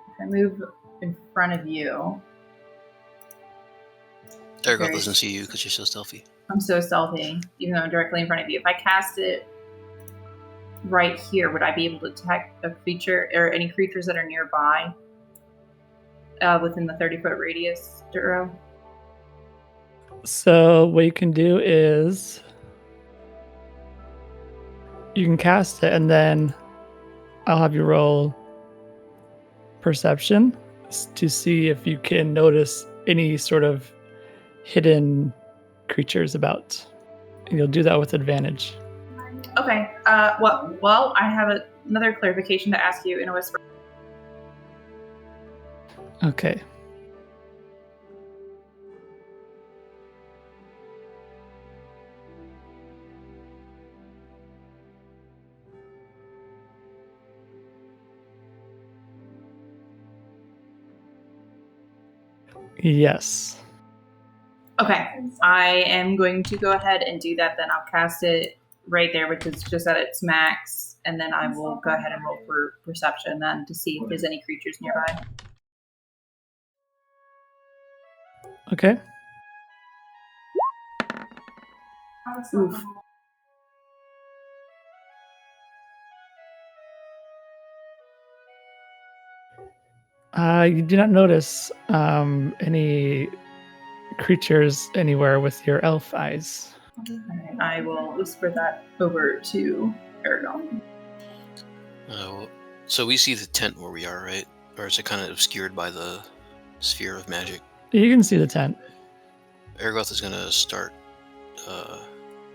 if I move in front of you. Ergoth doesn't see you because you're so stealthy. I'm so stealthy, even though I'm directly in front of you. If I cast it right here, would I be able to detect a creature or any creatures that are nearby within the 30-foot radius, Duro? So what you can do is you can cast it, and then I'll have you roll perception to see if you can notice any sort of hidden creatures about. And you'll do that with advantage. Okay. Well, I have another clarification to ask you in a whisper. Okay. Yes. Okay. I am going to go ahead and do that then. I'll cast it right there, which is just at its max, and then I will go ahead and roll for perception then to see if there's any creatures nearby. Okay. Oof. You do not notice any creatures anywhere with your elf eyes. I will whisper that over to Aragon. So we see the tent where we are, right? Or is it kind of obscured by the sphere of magic? You can see the tent. Ergoth is going to start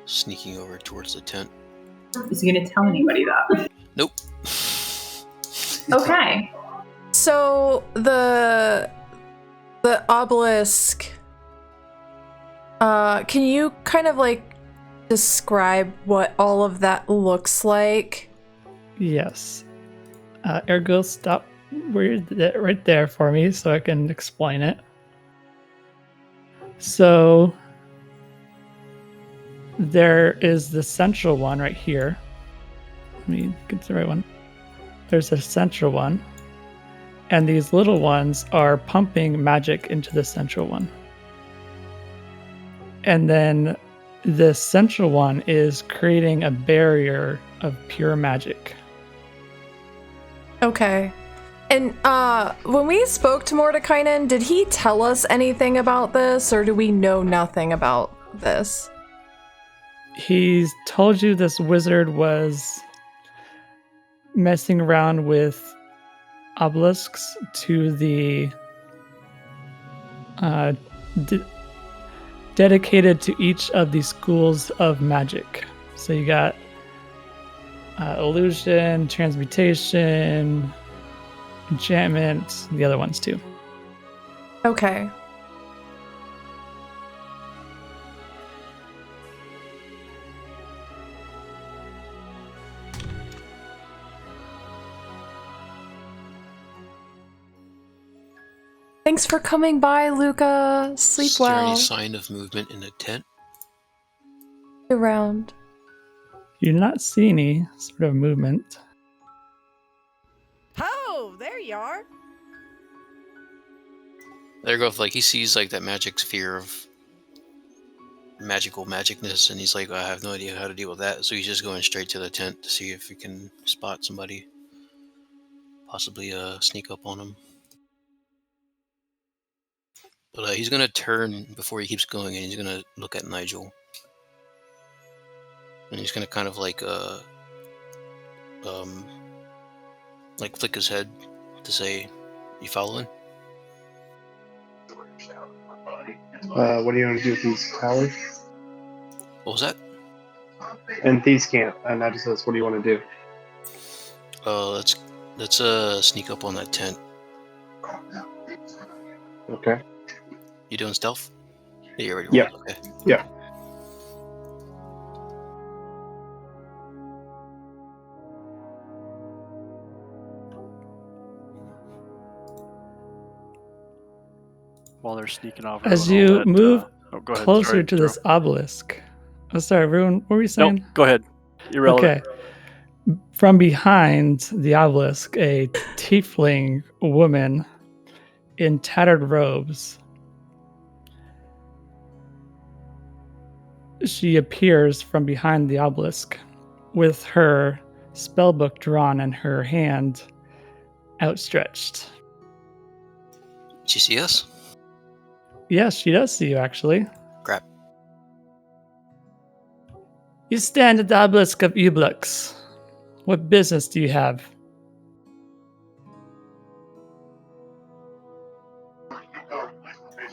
sneaking over towards the tent. Is he going to tell anybody that? Nope. Okay. So the obelisk, can you kind of like describe what all of that looks like? Yes. Ergo, stop right there for me so I can explain it. So there is the central one right here. Let me get the right one. There's a central one. And these little ones are pumping magic into the central one. And then the central one is creating a barrier of pure magic. Okay. And when we spoke to Mordekainen, did he tell us anything about this, or do we know nothing about this? He's told you this wizard was messing around with obelisks to the dedicated to each of the schools of magic. So you got illusion, transmutation, enchantment, the other ones too. Okay. Thanks for coming by, Luca. Sleep Is there well. any sign of movement in the tent? Around. You do not see any sort of movement. Oh, there you are. Ergoth, like, he sees like that magic sphere of magical magicness, and he's like, I have no idea how to deal with that. So he's just going straight to the tent to see if he can spot somebody, possibly sneak up on him. But he's gonna turn before he keeps going, and he's gonna look at Nigel. And he's gonna kind of like flick his head to say, "You following?" What do you want to do with these towers? What was that? And these can't. And that just says, what do you want to do? Let's sneak up on that tent. Okay. You doing stealth? Yeah, you already Yeah. rolled. Okay. Yeah. While they're sneaking off. As everyone roll you that, move go ahead. closer Sorry, to this obelisk. Oh, sorry, everyone. What were you saying? Nope, go ahead. Irrelevant. Okay. From behind the obelisk, a tiefling woman in tattered robes. She appears from behind the obelisk with her spellbook drawn and her hand outstretched. Did she see us? Yes, she does see you, actually. Crap. You stand at the obelisk of Ublux. What business do you have?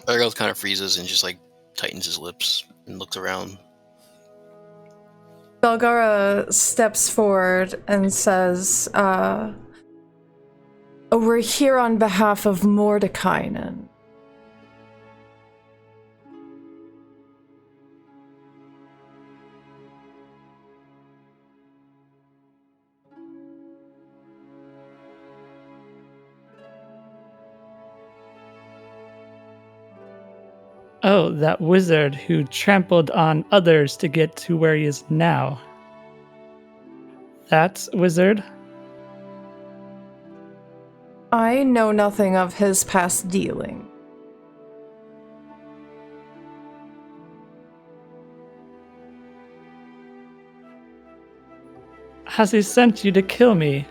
Argyle kind of freezes and just like tightens his lips and looks around. Belgara steps forward and says, we're here on behalf of Mordekainen. Oh, that wizard who trampled on others to get to where he is now. That wizard? I know nothing of his past dealing. Has he sent you to kill me?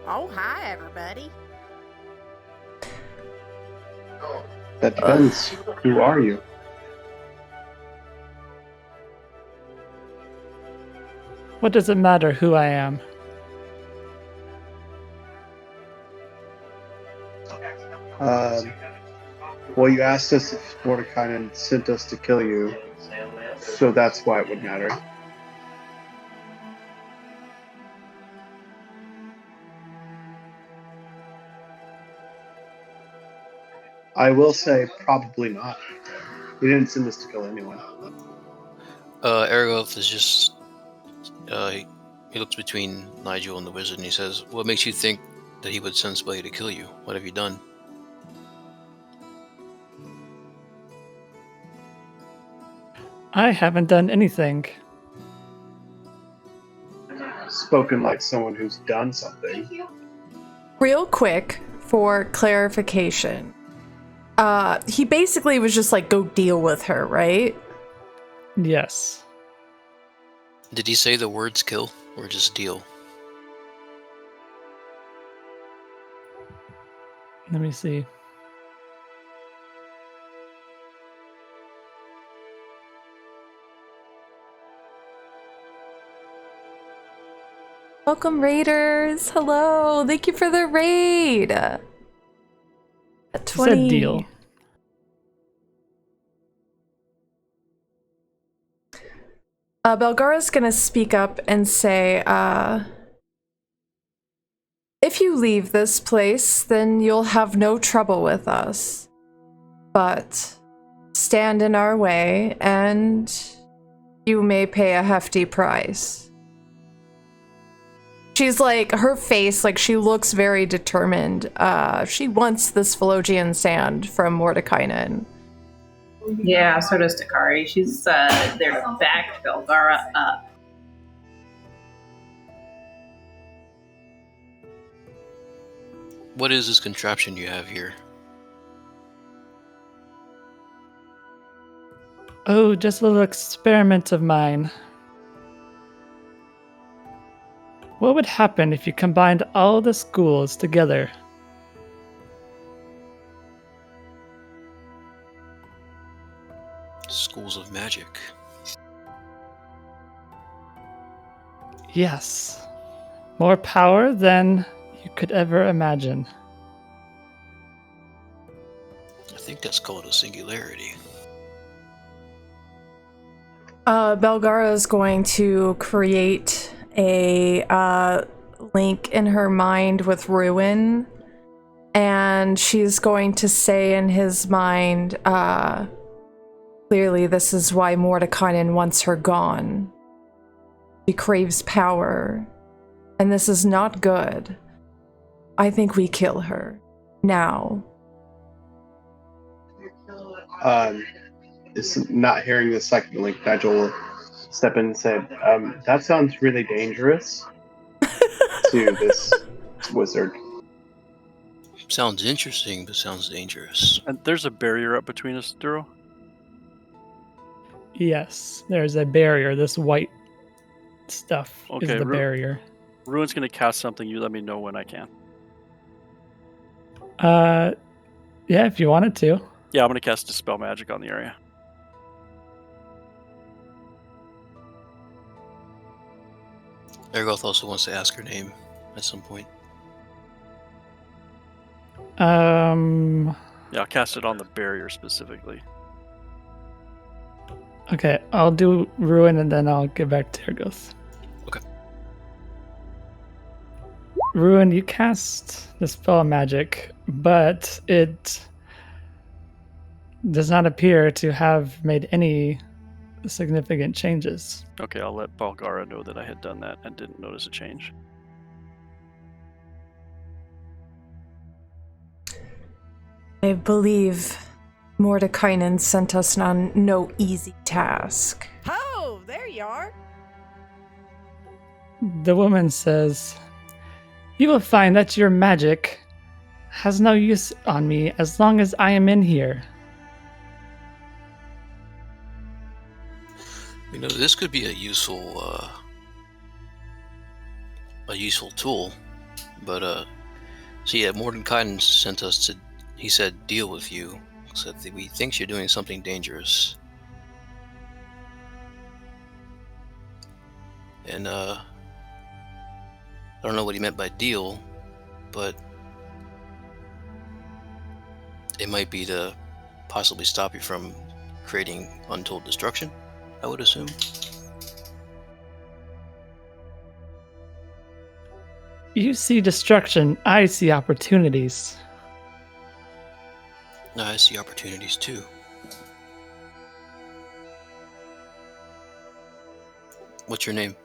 Oh, hi, everybody. That depends. Who are you? What does it matter who I am? Well, you asked us if Mordekainen sent us to kill you, so that's why it would matter. I will say, probably not. He didn't send us to kill anyone. Argyle is just he looks between Nigel and the wizard and he says, "What makes you think that he would send somebody to kill you? What have you done?" I haven't done anything. Spoken like someone who's done something. Real quick, for clarification, he basically was just like, go deal with her, right? Yes. Did he say the words "kill" or just "deal"? Let me see. Welcome, Raiders. Hello. Thank you for the raid. At He 20. said deal. Belgara's gonna speak up and say, if you leave this place, then you'll have no trouble with us. But stand in our way, and you may pay a hefty price. She's like, her face, like, she looks very determined. She wants this Phologian sand from Mordekainen. Yeah, so does Takari. She's there to back Belgara up. What is this contraption you have here? Oh, just a little experiment of mine. What would happen if you combined all the schools together? Schools of magic. Yes. More power than you could ever imagine. I think that's called a singularity. Belgara is going to create a link in her mind with Ruin, and she's going to say in his mind, clearly this is why Mordekainen wants her gone. She craves power, and this is not good. I think we kill her. Now. Is not hearing the second link, Nigel will step in and say, that sounds really dangerous to this wizard. Sounds interesting, but sounds dangerous. And there's a barrier up between us, Duro. Yes, there's a barrier. This white stuff is Okay, the barrier. Ruin's gonna cast something. You let me know when I can. Yeah, if you wanted to. Yeah, I'm gonna cast Dispel Magic on the area. Ergoth also wants to ask her name at some point. Yeah, I'll cast it on the barrier specifically. Okay, I'll do Ruin and then I'll get back to Ergoth. Okay. Ruin, you cast the spell of magic, but it does not appear to have made any significant changes. Okay, I'll let Belgara know that I had done that and didn't notice a change. I believe Mordekainen sent us on no easy task. Oh, there you are. The woman says, "You will find that your magic has no use on me as long as I am in here." You know, this could be a useful tool, but so yeah, Mordenkainen sent us to. He said, "Deal with you." Said he thinks you're doing something dangerous, and I don't know what he meant by deal, but it might be to possibly stop you from creating untold destruction, I would assume. You see destruction, I see opportunities. I see opportunities too. What's your name?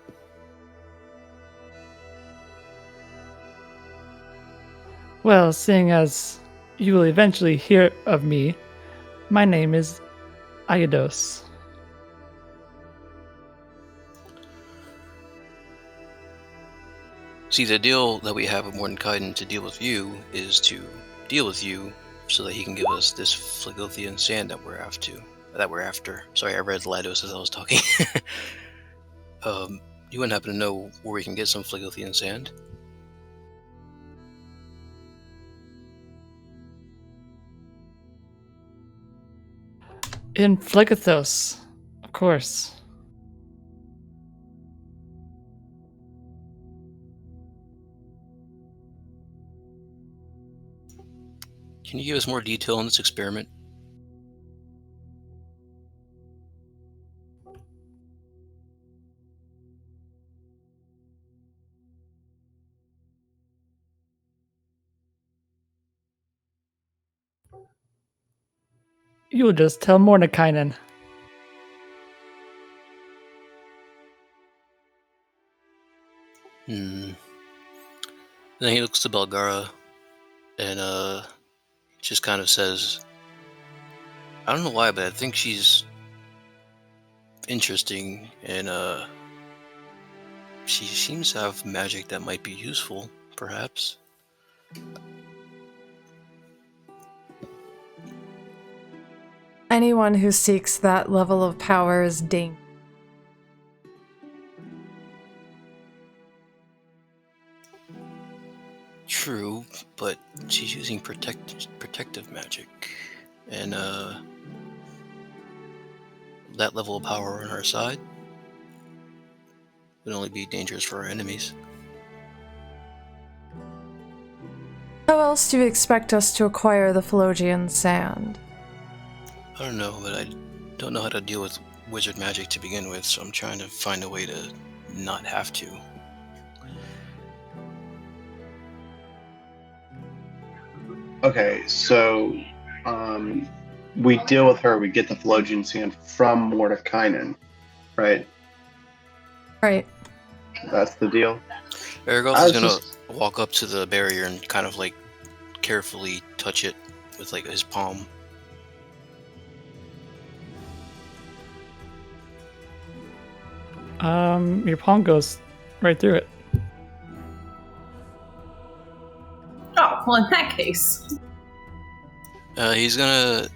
Well, seeing as you will eventually hear of me, my name is Iados. See, the deal that we have with Mordenkainen to deal with you is to deal with you so that he can give us this Phlegothian sand that we're after. Sorry, I read Lados as I was talking. You wouldn't happen to know where we can get some Phlegothian sand? In Phlegothos, of course. Can you give us more detail on this experiment? You will just tell Mordenkainen. Then he looks to Belgara and just kind of says, I don't know why, but I think she's interesting, and she seems to have magic that might be useful, perhaps. Anyone who seeks that level of power is dangerous. True, but she's using protective magic, and that level of power on her side. would only be dangerous for our enemies. How else do you expect us to acquire the Phlogian sand? I don't know, but I don't know how to deal with wizard magic to begin with, so I'm trying to find a way to not have to. Okay, so we deal with her. We get the Phlogian sand from Mordekainen, right? Right. That's the deal. Aragoth I is was gonna just- walk up to the barrier and kind of like carefully touch it with like his palm. Your palm goes right through it. Oh, well, in that case. He's gonna,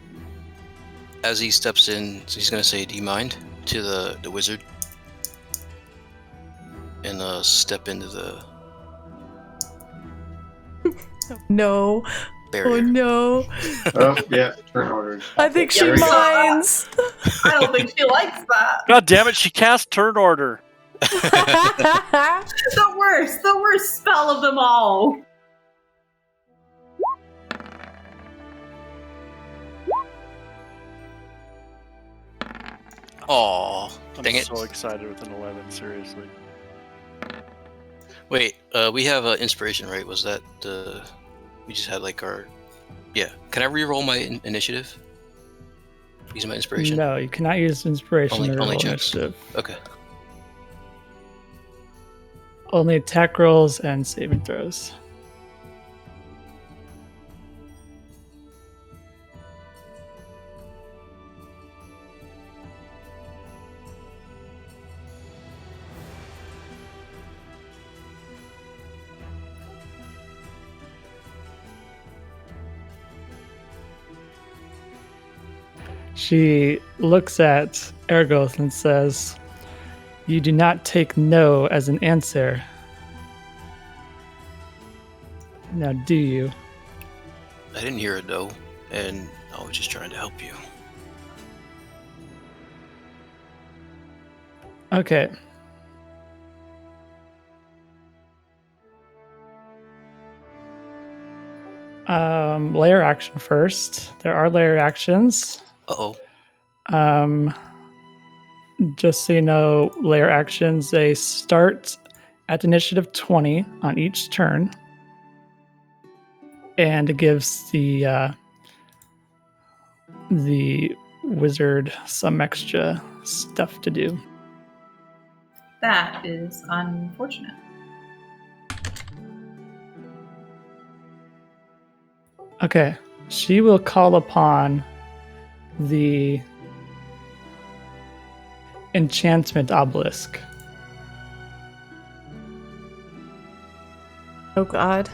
as he steps in, he's gonna say, "Do you mind?" to the wizard, and step into the No. barrier. Oh no. Oh yeah, turn orders. I think she Very- minds. I don't think she likes that. God damn it, she cast turn order. The worst spell of them all. Aw, I'm dang it. so excited with an 11, seriously. Wait, we have inspiration, right? Was that we just had like our... Yeah. Can I re-roll my initiative? Using my inspiration? No, you cannot use inspiration Only- to roll only checks. initiative. Okay. Only attack rolls and saving throws. She looks at Ergoth and says, "You do not take no as an answer. Now, do you?" I didn't hear it though, and I was just trying to help you. Okay. Layer action first. There are layer actions. Uh-oh. Just so you know, layer actions, they start at initiative 20 on each turn. And it gives the wizard some extra stuff to do. That is unfortunate. Okay. She will call upon the enchantment obelisk. Oh god.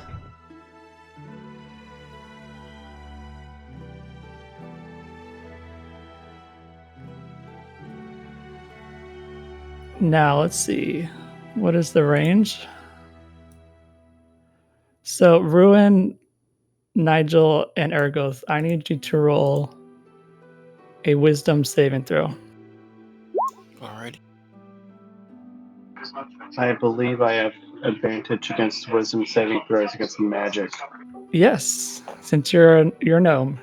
Now, let's see. What is the range? So, Ruin, Nigel, and Ergoth, I need you to roll a wisdom saving throw. Alrighty. I believe I have advantage against wisdom saving throws against magic. Yes, since you're a gnome.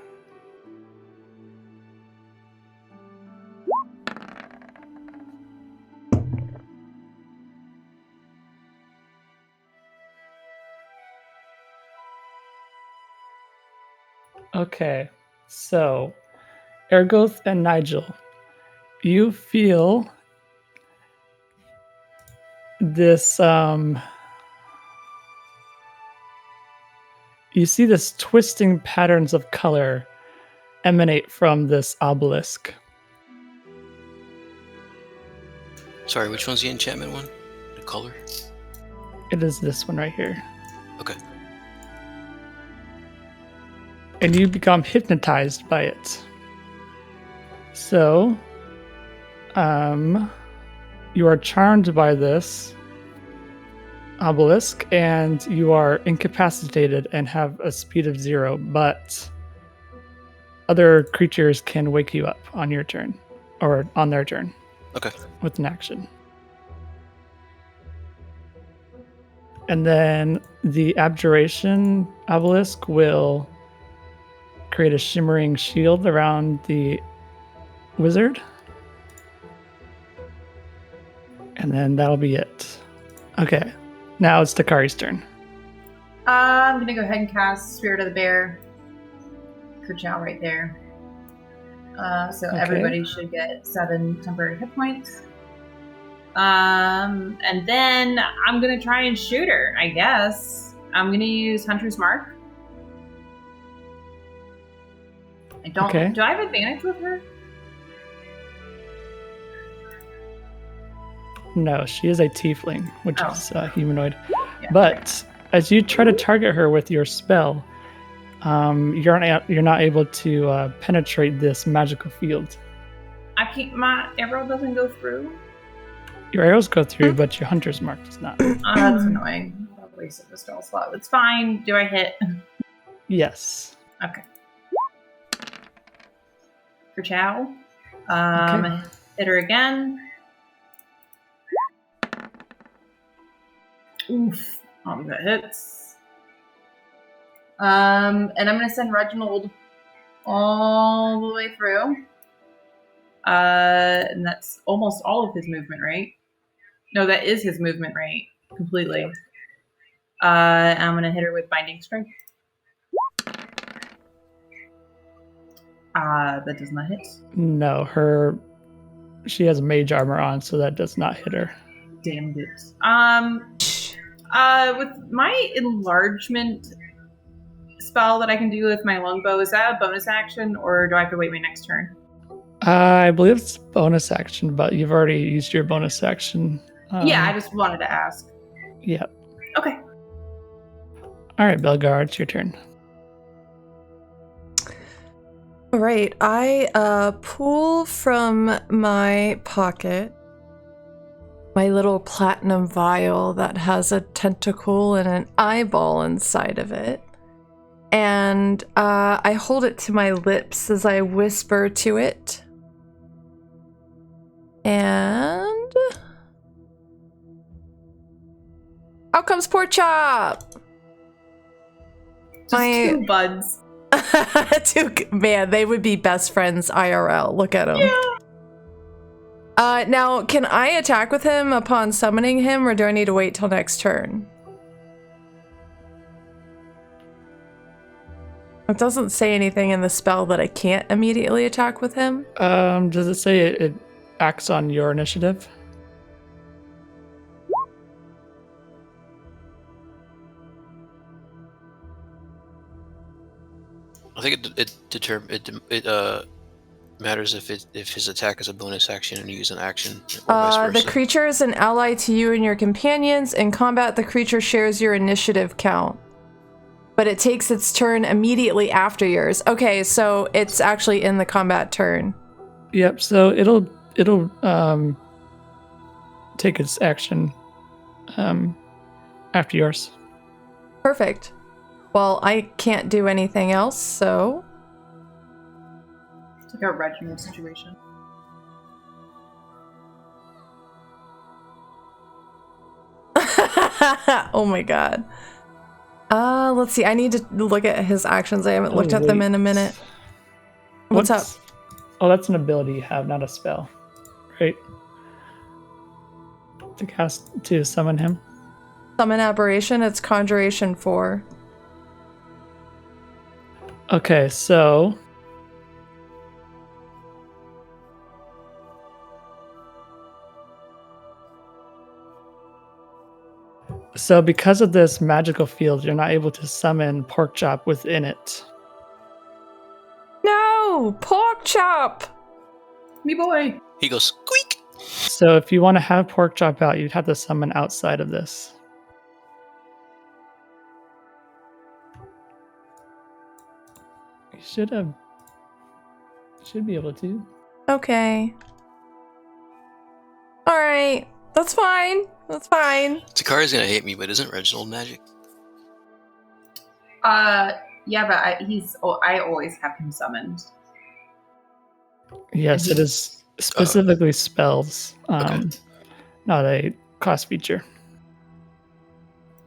Okay, so Ergoth and Nigel, you feel this you see this twisting patterns of color emanate from this obelisk. Sorry, which one's the enchantment one? The color? It is this one right here. Okay. And you become hypnotized by it. So, you are charmed by this obelisk, and you are incapacitated and have a speed of 0, but other creatures can wake you up on your turn, or on their turn. Okay. With an action. And then the abjuration obelisk will create a shimmering shield around the wizard. And then that'll be it. Okay. Now it's Takari's turn. I'm gonna go ahead and cast Spirit of the Bear. Kerchow right there. So Okay. everybody should get 7 temporary hit points. And then I'm gonna try and shoot her, I guess. I'm gonna use Hunter's Mark. I don't. Okay. Do I have advantage with her? No, she is a tiefling, which Oh. is humanoid. Yeah, But as you try to target her with your spell, you're not able to penetrate this magical field. I can't. My arrow doesn't go through. Your arrows go through, but your hunter's mark does not. Oh, that's annoying. I wasted the spell slot. It's fine. Do I hit? Yes. Okay. Kerchow. Okay. Hit her again. Oof. That hits. And I'm gonna send Reginald all the way through. And that's almost all of his movement, right? No, that is his movement, right? Completely. I'm gonna hit her with Binding Strength. That does not hit. No, she has mage armor on, so that does not hit her. Damn it. With my enlargement spell that I can do with my longbow, is that a bonus action, or do I have to wait my next turn? I believe it's bonus action, but you've already used your bonus action. Yeah, I just wanted to ask. Yeah. Okay. All right, Belgar, it's your turn. All right, I pull from my pocket my little platinum vial that has a tentacle and an eyeball inside of it. And I hold it to my lips as I whisper to it. And out comes Pork Chop! Just 2 buds. Man, they would be best friends IRL. Look at them. Yeah. Now, can I attack with him upon summoning him, or do I need to wait till next turn? It doesn't say anything in the spell that I can't immediately attack with him. Does it say it acts on your initiative? I think it matters if his attack is a bonus action and you use an action, or vice versa. The creature is an ally to you and your companions. In combat, the creature shares your initiative count, but it takes its turn immediately after yours. Okay, so it's actually in the combat turn. Yep. So it'll take its action after yours. Perfect. Well, I can't do anything else, so... It's like a Reginald situation. Oh my god. Let's see. I need to look at his actions. I haven't looked at them in a minute. What's up? Oh, that's an ability you have, not a spell. Right? To summon him. Summon Aberration, it's Conjuration 4. Okay, so... So because of this magical field, you're not able to summon Pork Chop within it. No! Pork Chop! Me boy! He goes squeak. So if you want to have Pork Chop out, you'd have to summon outside of this. You should be able to. Okay. Alright. That's fine. That's fine. Takari's gonna hate me, but isn't Reginald magic? Yeah, but I always have him summoned. Yes, it is specifically spells, Okay. not a class feature.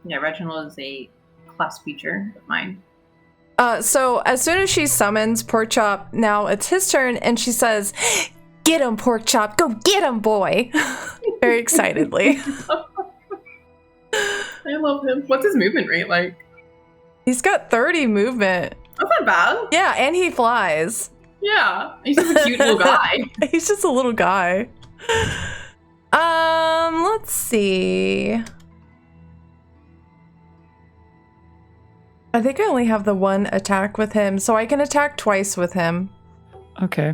Yeah, Reginald is a class feature of mine. So as soon as she summons Porkchop, now it's his turn, and she says, "Get him, Porkchop! Go get him, boy!" Very excitedly. I love him. What's his movement rate like? He's got 30 movement. That's not bad. Yeah, and he flies. Yeah, he's just a cute little guy. He's just a little guy. Let's see. I think I only have the one attack with him, so I can attack twice with him. Okay.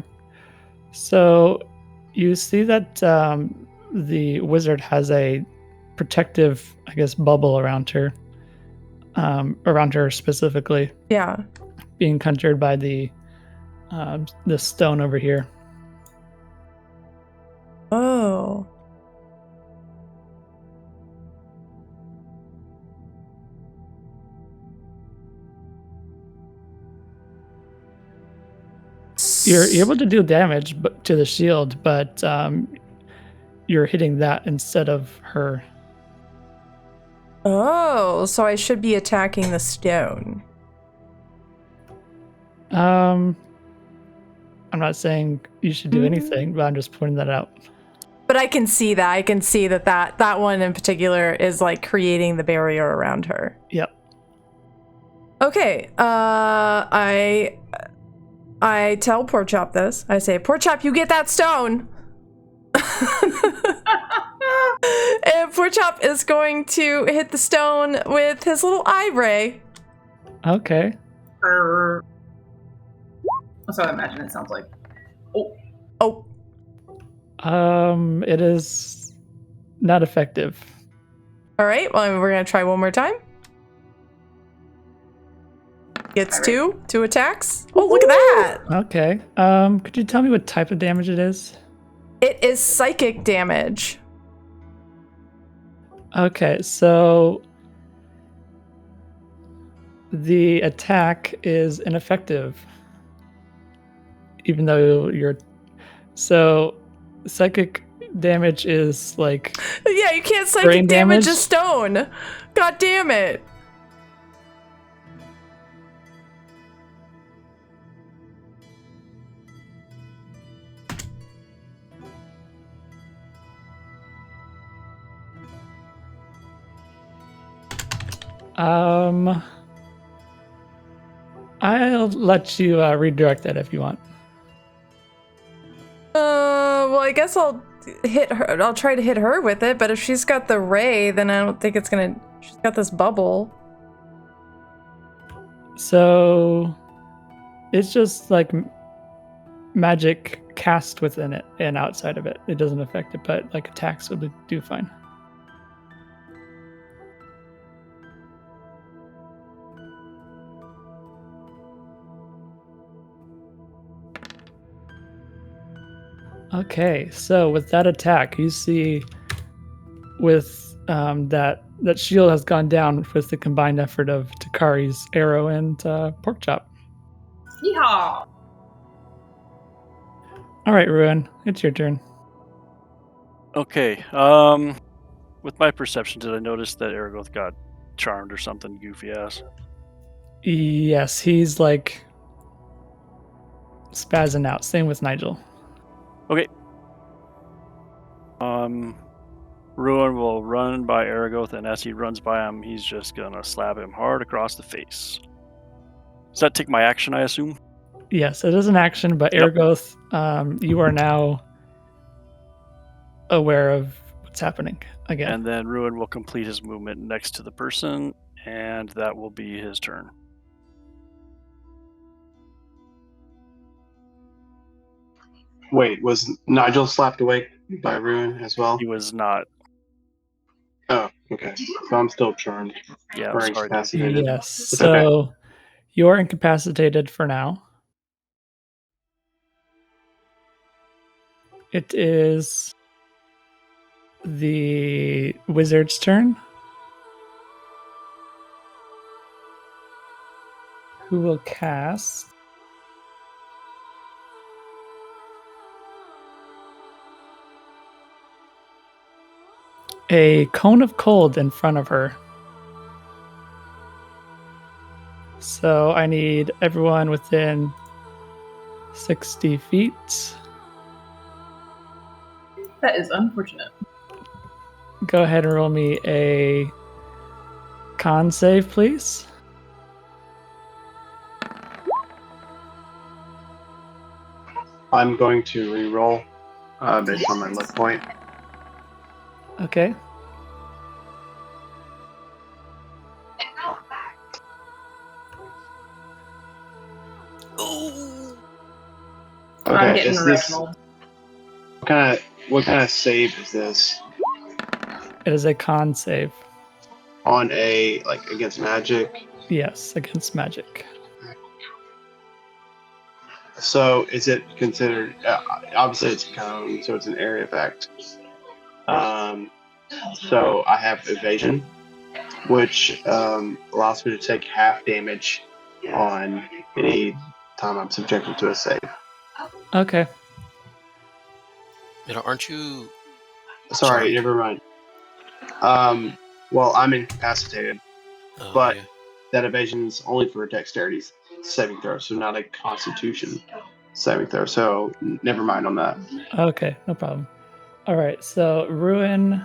So you see that the wizard has a protective, I guess, bubble around her specifically, Yeah. being conjured by the stone over here. Oh. You're able to do damage to the shield, but you're hitting that instead of her. Oh, so I should be attacking the stone. I'm not saying you should do anything, but I'm just pointing that out. But I can see that. I can see that one in particular is like creating the barrier around her. Yep. Okay. I tell Porkchop this. I say, "Porkchop, you get that stone." And Porkchop is going to hit the stone with his little eye ray. Okay. That's what I imagine it sounds like. Oh. It is not effective. All right. Well, we're going to try one more time. Gets two attacks. Oh, look at that. Okay. Could you tell me what type of damage it is? It is psychic damage. Okay, so the attack is ineffective, even though so psychic damage is like Yeah, you can't psychic brain damage a damage? stone. God damn it. I'll let you redirect that if you want. Well, I guess I'll hit her. I'll try to hit her with it, but if she's got the ray, then I don't think it's gonna. She's got this bubble. So it's just like magic cast within it and outside of it. It doesn't affect it, but like attacks would do fine. Okay, so with that attack, you see with that shield has gone down with the combined effort of Takari's arrow and Porkchop. Yeehaw! All right, Ruin, it's your turn. Okay. With my perception, did I notice that Aragoth got charmed or something goofy ass? Yes, he's like spazzing out. Same with Nigel. Okay. Ruin will run by Aragoth, and as he runs by him, he's just gonna slap him hard across the face. Does that take my action, I assume? Yes, it is an action, but Yep. Aragoth, you are now aware of what's happening again. And then Ruin will complete his movement next to the person, and that will be his turn. Wait, was Nigel slapped awake by Ruin as well? He was not. Oh, okay. So I'm still charmed. Yeah, Or I'm sorry. incapacitated. Yes, so you're incapacitated for now. It is the wizard's turn, who will cast a cone of cold in front of her. So I need everyone within 60 feet. That is unfortunate. Go ahead and roll me a con save, please. I'm going to re-roll based on my luck point. Okay. Oh, I'm Okay, getting is this Reginald. what kind of save is this? It is a con save. On a against magic? Yes, against magic. So is it considered? Obviously, it's cone, so it's an area effect. So I have evasion, which allows me to take half damage on any time I'm subjected to a save. Okay. aren't you? Sorry, Charmed? never mind. Well, I'm incapacitated, Oh, but yeah. that evasion is only for a dexterity saving throw, so not a constitution saving throw. So never mind on that. Okay, no problem. All right, so Ruin,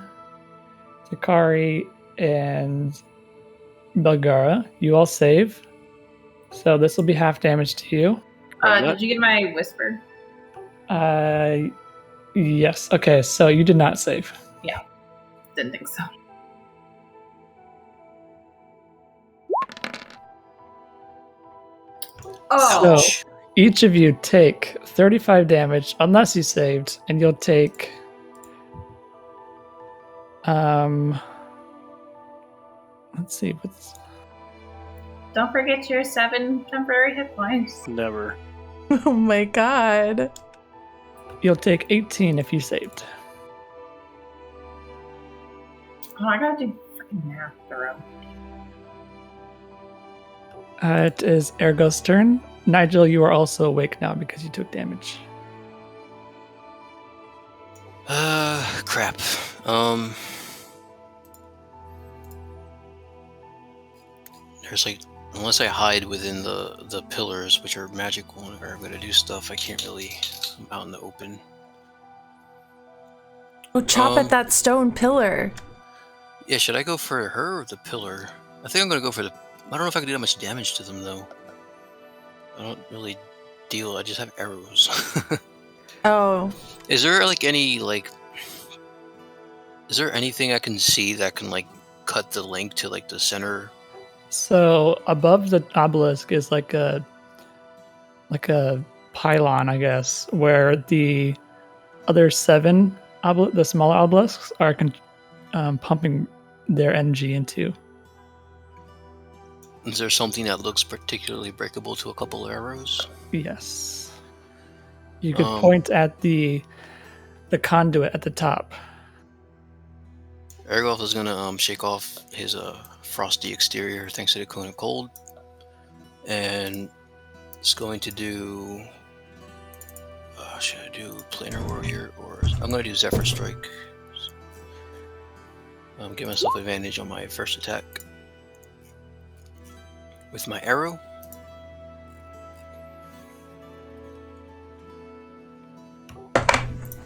Takari, and Belgara, you all save. So this will be half damage to you. Did you get my whisper? Yes. Okay, so you did not save. Didn't think so. Oh, Ouch. Each of you take 35 damage unless you saved, and you'll take let's see what's don't forget your 7 temporary hit points. Never. Oh my god. you'll take 18 if you saved. Oh, I gotta do freaking math, Thorough. It is Ergo's turn. Nigel, you are also awake now because you took damage. Crap. There's unless I hide within the pillars, which are magical and are going to do stuff, I can't really. I'm out in the open. Oh, chop at that stone pillar. Yeah, should I go for her or the pillar? I think I'm going to go for the. I don't know if I can do that much damage to them though. I don't really deal. I just have arrows. Oh. Is there any Is there anything I can see that can cut the link to the center? So above the obelisk is like a pylon, I guess, where the other 7 the smaller obelisks are pumping their energy into. Is there something that looks particularly breakable to a couple of arrows? Yes. You could point at the conduit at the top. Ergolf is gonna shake off his frosty exterior thanks to the cone of cold, and it's going to do. Should I do planar warrior or I'm gonna do Zephyr Strike? Give myself advantage on my first attack with my arrow.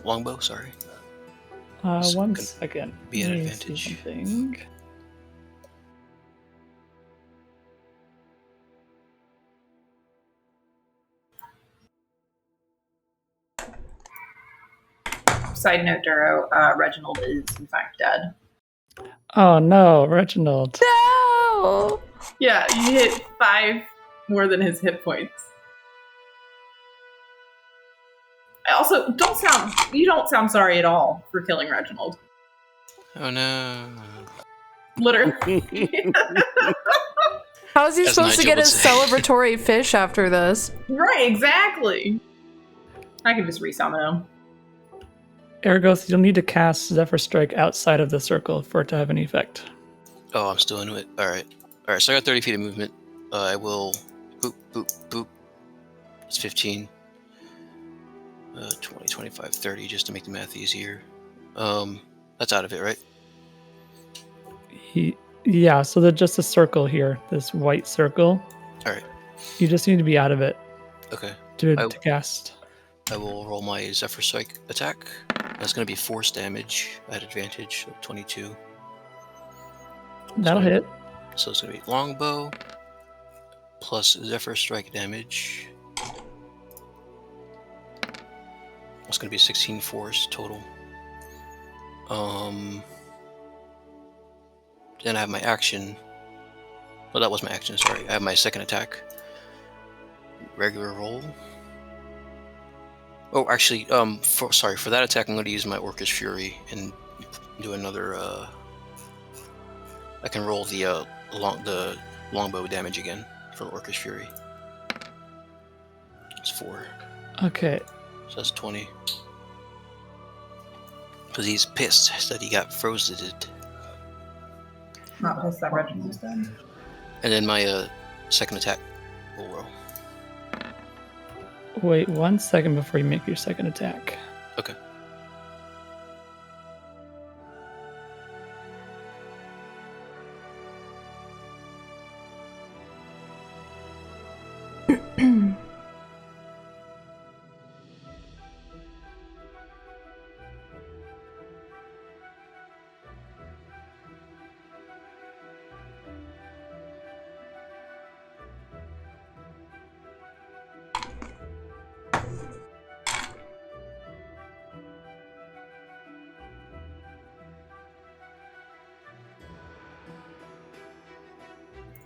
Longbow, sorry. One second. Be an Let me advantage. see something. Side note, Duro, Reginald is in fact dead. Oh no, Reginald. No! Yeah, you hit 5 more than his hit points. I also you don't sound sorry at all for killing Reginald. Oh no. Literally. How is he As supposed to Nigel get would his say. celebratory fish after this? Right, exactly. I can just resummon him. Ergoth, you'll need to cast Zephyr Strike outside of the circle for it to have any effect. Oh, I'm still into it. Alright, so I got 30 feet of movement. I will boop, boop, boop. It's 15. 20, 25, 30, just to make the math easier. That's out of it, right? Yeah, so there's just a circle here, this white circle. All right. You just need to be out of it Okay. to cast. I will roll my Zephyr Strike attack. That's going to be force damage at advantage, so 22. That'll So- hit. So it's going to be longbow plus Zephyr Strike damage. It's going to be 16 force total. Then I have my action. Well, that was my action, sorry. I have my second attack. Regular roll. Oh, actually, for that attack, I'm going to use my Orcish Fury and do another. I can roll the longbow damage again for the Orcish Fury. It's 4, Okay. so that's 20. Because he's pissed that he got frozen. Not pissed that Reginald's dead. And then my second attack will roll. Wait 1 second before you make your second attack. Okay.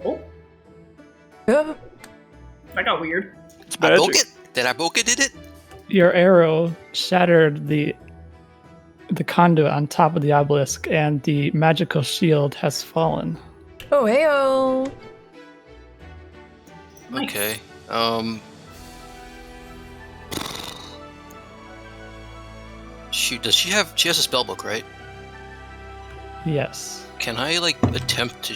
Oh, Yeah. that got weird. It's I broke magic. it? Did I broke it? Did it? Your arrow shattered the conduit on top of the obelisk, and the magical shield has fallen. Oh, heyo. Nice. Okay. Shoot, she has a spell book, right? Yes. Can I attempt to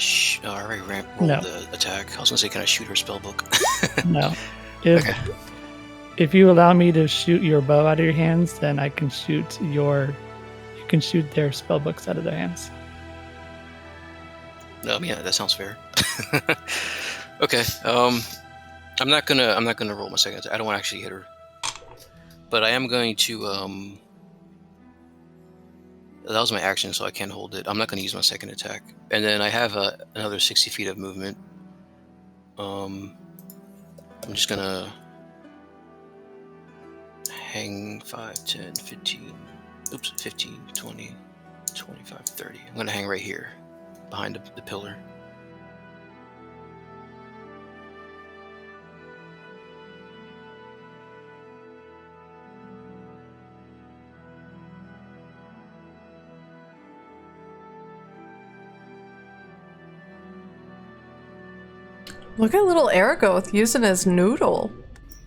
I already rolled No. the attack. I was gonna say, can I shoot her spell book? No. If Okay. if you allow me to shoot your bow out of your hands, then I can shoot you can shoot their spell books out of their hands. No, yeah, that sounds fair. Okay. I'm not gonna roll my second attack. I don't want to actually hit her, but I am going to That was my action, so I can't hold it. I'm not going to use my second attack. And then I have another 60 feet of movement. I'm just going to hang 5, 10, 15, 15, 20, 25, 30. I'm going to hang right here behind the pillar. Look at little Aragoth using his noodle.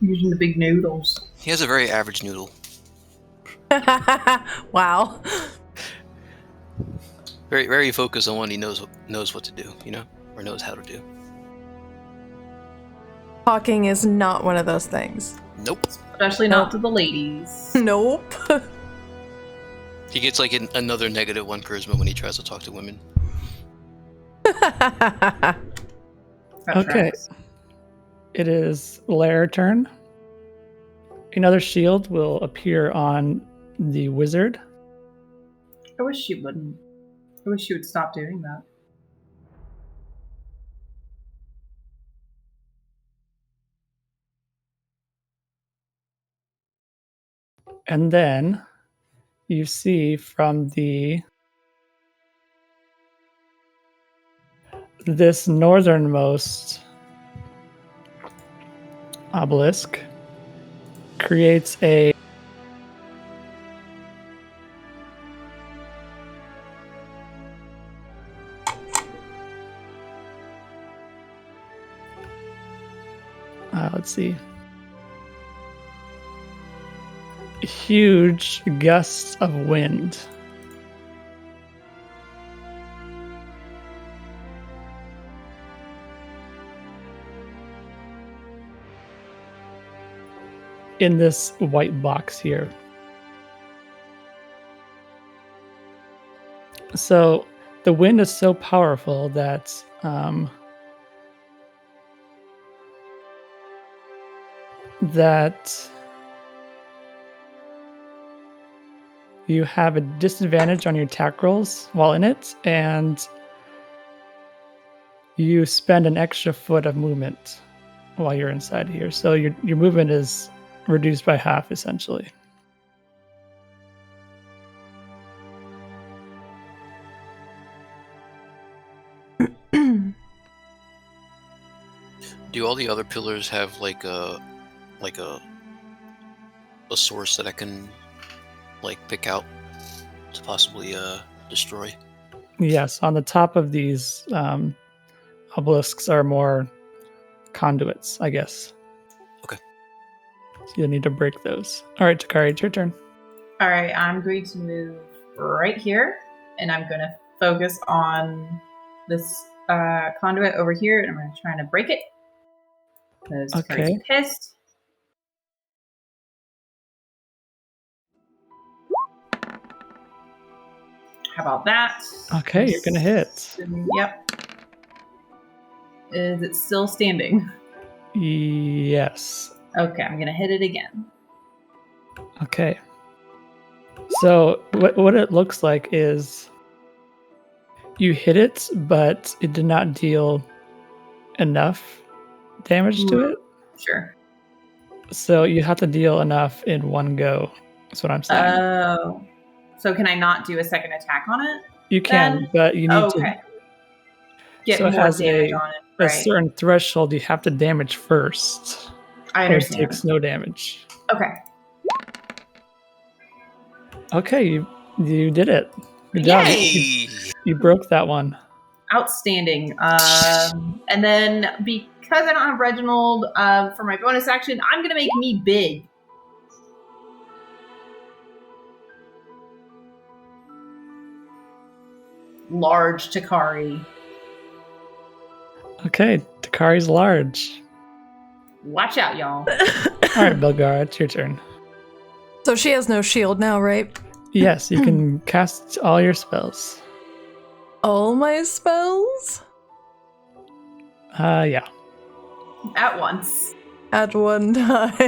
Using the big noodles. He has a very average noodle. Wow. Very, very focused on what he knows what to do, or knows how to do. Talking is not one of those things. Nope. Especially not to the ladies. Nope. He gets another -1 charisma when he tries to talk to women. That Okay. tracks. It is Lair turn. Another shield will appear on the wizard. I wish she wouldn't. I wish she would stop doing that. And then you see from this northernmost obelisk creates a let's see, huge gusts of wind. In this white box here. So the wind is so powerful that that you have a disadvantage on your attack rolls while in it, and you spend an extra foot of movement while you're inside here. So your movement is reduced by half, essentially. Do all the other pillars have like a source that I can like pick out to possibly destroy? Yes, on the top of these obelisks are more conduits, I guess. Okay. So you'll need to break those. All right, Takari, it's your turn. All right, I'm going to move right here, and I'm going to focus on this conduit over here, and I'm going to try to break it. Because Okay. Takari's pissed. How about that? Okay, you're gonna hit. Yep. Is it still standing? Yes. Okay, I'm gonna hit it again. Okay. So what it looks like is you hit it, but it did not deal enough damage to it. Sure. So you have to deal enough in one go. That's what I'm saying. Oh. So can I not do a second attack on it? You can, then- but you need Okay. Get So it more has damage a- on it. to a Right. certain threshold. You have to damage first, I or it understand. takes no damage. Okay. Okay, you did it. Good job. Yay! You broke that one. Outstanding. And then because I don't have Reginald for my bonus action, I'm gonna make me big. Large Takari. Okay, Takari's large. Watch out, y'all. All right, Belgar, it's your turn. So she has no shield now, right? Yes, you can cast all your spells. All my spells? Yeah. At once. At one time.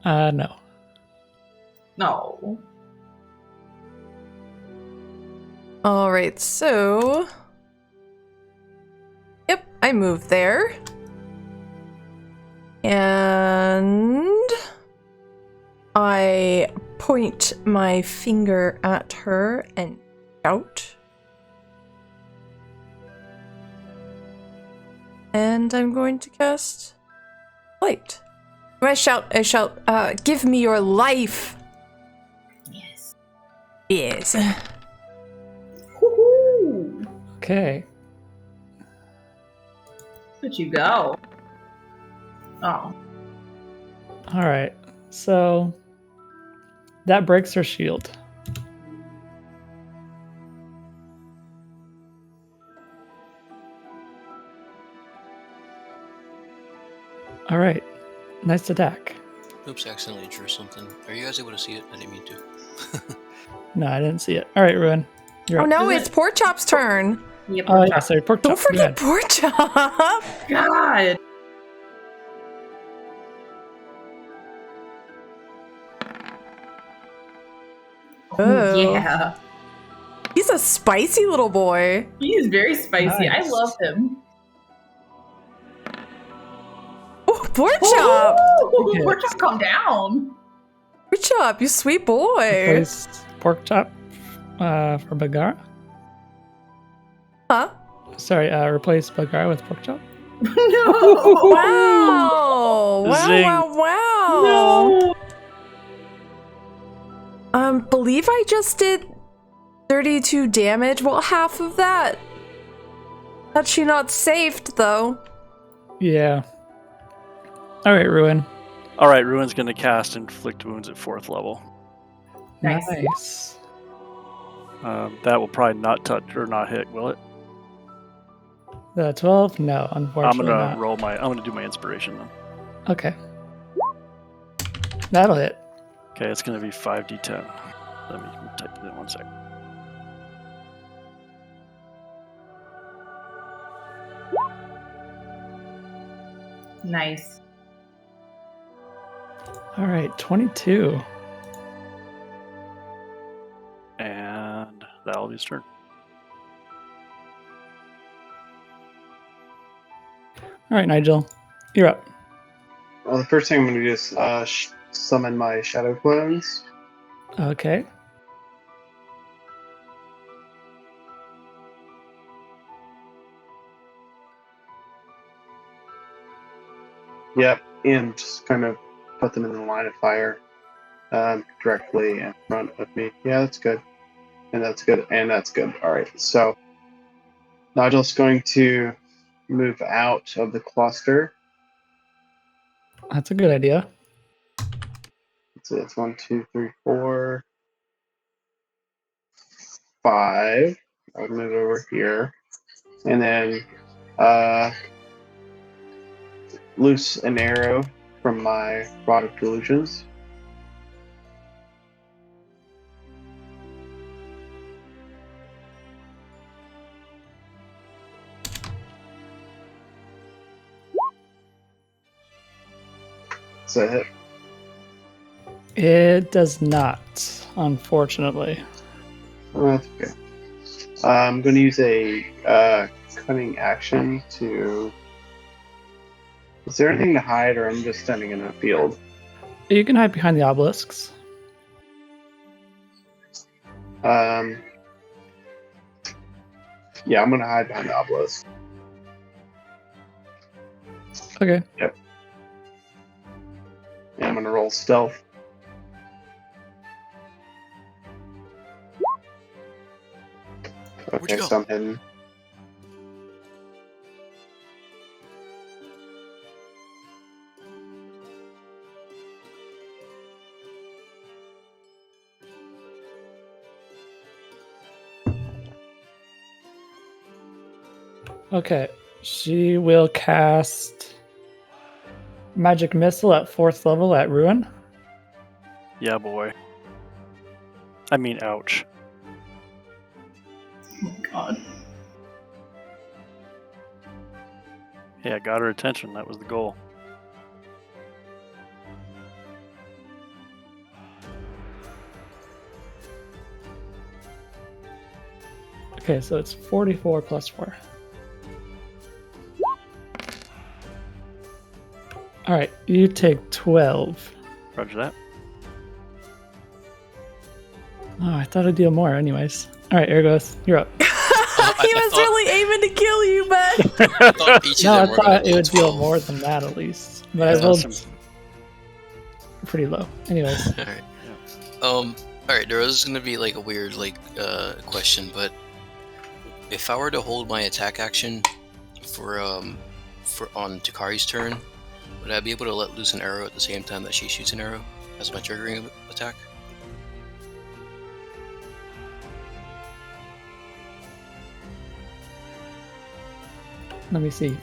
No. No. Alright, so... Yep, I moved there. And... I point my finger at her and shout. And I'm going to cast light. When I shout, give me your life! Yes. Yes. Woohoo! Okay. Let you go. Oh. All right. So that breaks her shield. All right. Nice attack. Oops, I accidentally drew something. Are you guys able to see it? I didn't mean to. No, I didn't see it. All right, Ruin. You're Oh up. no, it's Pork Chop's turn. Yep. Oh, yeah, sorry. Pork Don't chop. Go ahead. forget Pork Chop. God. Oh. Yeah. He's a spicy little boy. He is very spicy. I Nice. love him. Oh, Pork Chop! Yes. Pork chop, calm down. Pork Chop, you sweet boy. Replace pork chop for Bagara. Huh? Sorry, replace Bagara with pork chop. No. Wow! Wow, Zing. wow, wow! Believe I just did 32 damage. Well, half of that. That she not saved, though. Yeah. All right, Ruin. All right, Ruin's going to cast Inflict Wounds at 4th level. Nice. Nice. That will probably not touch or not hit, will it? The 12? No, I'm unfortunately gonna not. roll my. I'm gonna do my inspiration then. Okay. That'll hit. Okay, it's gonna be 5d10. Let me type it in 1 sec. Nice. All right, 22. And that'll be his turn. All right, Nigel, you're up. Well, the first thing I'm going to do is summon my shadow clones. Okay. Yep, and just kind of put them in the line of fire directly in front of me. Yeah, that's good. And that's good. And that's good. All right, so Nigel's going to move out of the cluster. That's a good idea. So it's 1, 2, 3, 4, 5. I would move over here. And then loose an arrow from my Rod of Delusions. Does that hit? It does not, unfortunately. Oh, that's okay. I'm going to use a cunning action to... Is there anything to hide, or I'm just standing in a field? You can hide behind the obelisks. Yeah, I'm going to hide behind the obelisk. Okay. Yep. And I'm going to roll stealth. Where'd you Okay, go? so I'm hidden. Okay. She will cast Magic Missile at 4th level at Ruin. Yeah, boy. I mean, ouch. Oh my god. Hey, I got her attention. That was the goal. Okay, so it's 44 plus 4. All right, you take 12. Roger that. Oh, I thought I'd deal more anyways. All right, Ergos, you're up. He was thought- really aiming to kill you, Ben. I thought each No, I of them were going thought to it would deal 12. more than that at least. But Yeah, I rolled some- pretty low. Anyways, Alright. Alright, there was gonna be like a weird question, but if I were to hold my attack action for on Takari's turn, would I be able to let loose an arrow at the same time that she shoots an arrow as my triggering attack? let me see.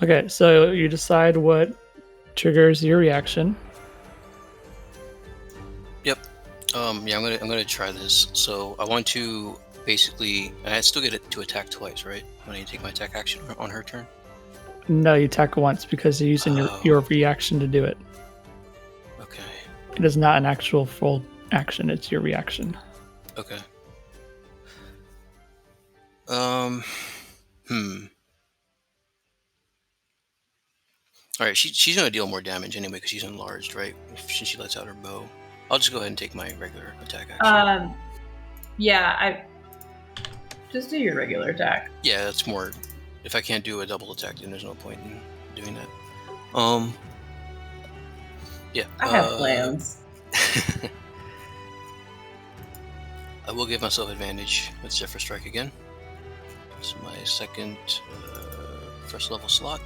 Okay, so you decide what triggers your reaction. Yep. Yeah, I'm gonna try this. So I want to basically, and I still get it to attack twice, right? When I take my attack action on her turn. No, you attack once because you're using your reaction to do it. Okay. It is not an actual full action, it's your reaction. Okay. Alright, she's gonna deal more damage anyway because she's enlarged, right? If she lets out her bow. I'll just go ahead and take my regular attack action. Yeah, I just do your regular attack. Yeah, that's more. If I can't do a double attack, then there's no point in doing that. Yeah. I have plans. I will give myself advantage with Zephyr Strike again. It's my second first level slot.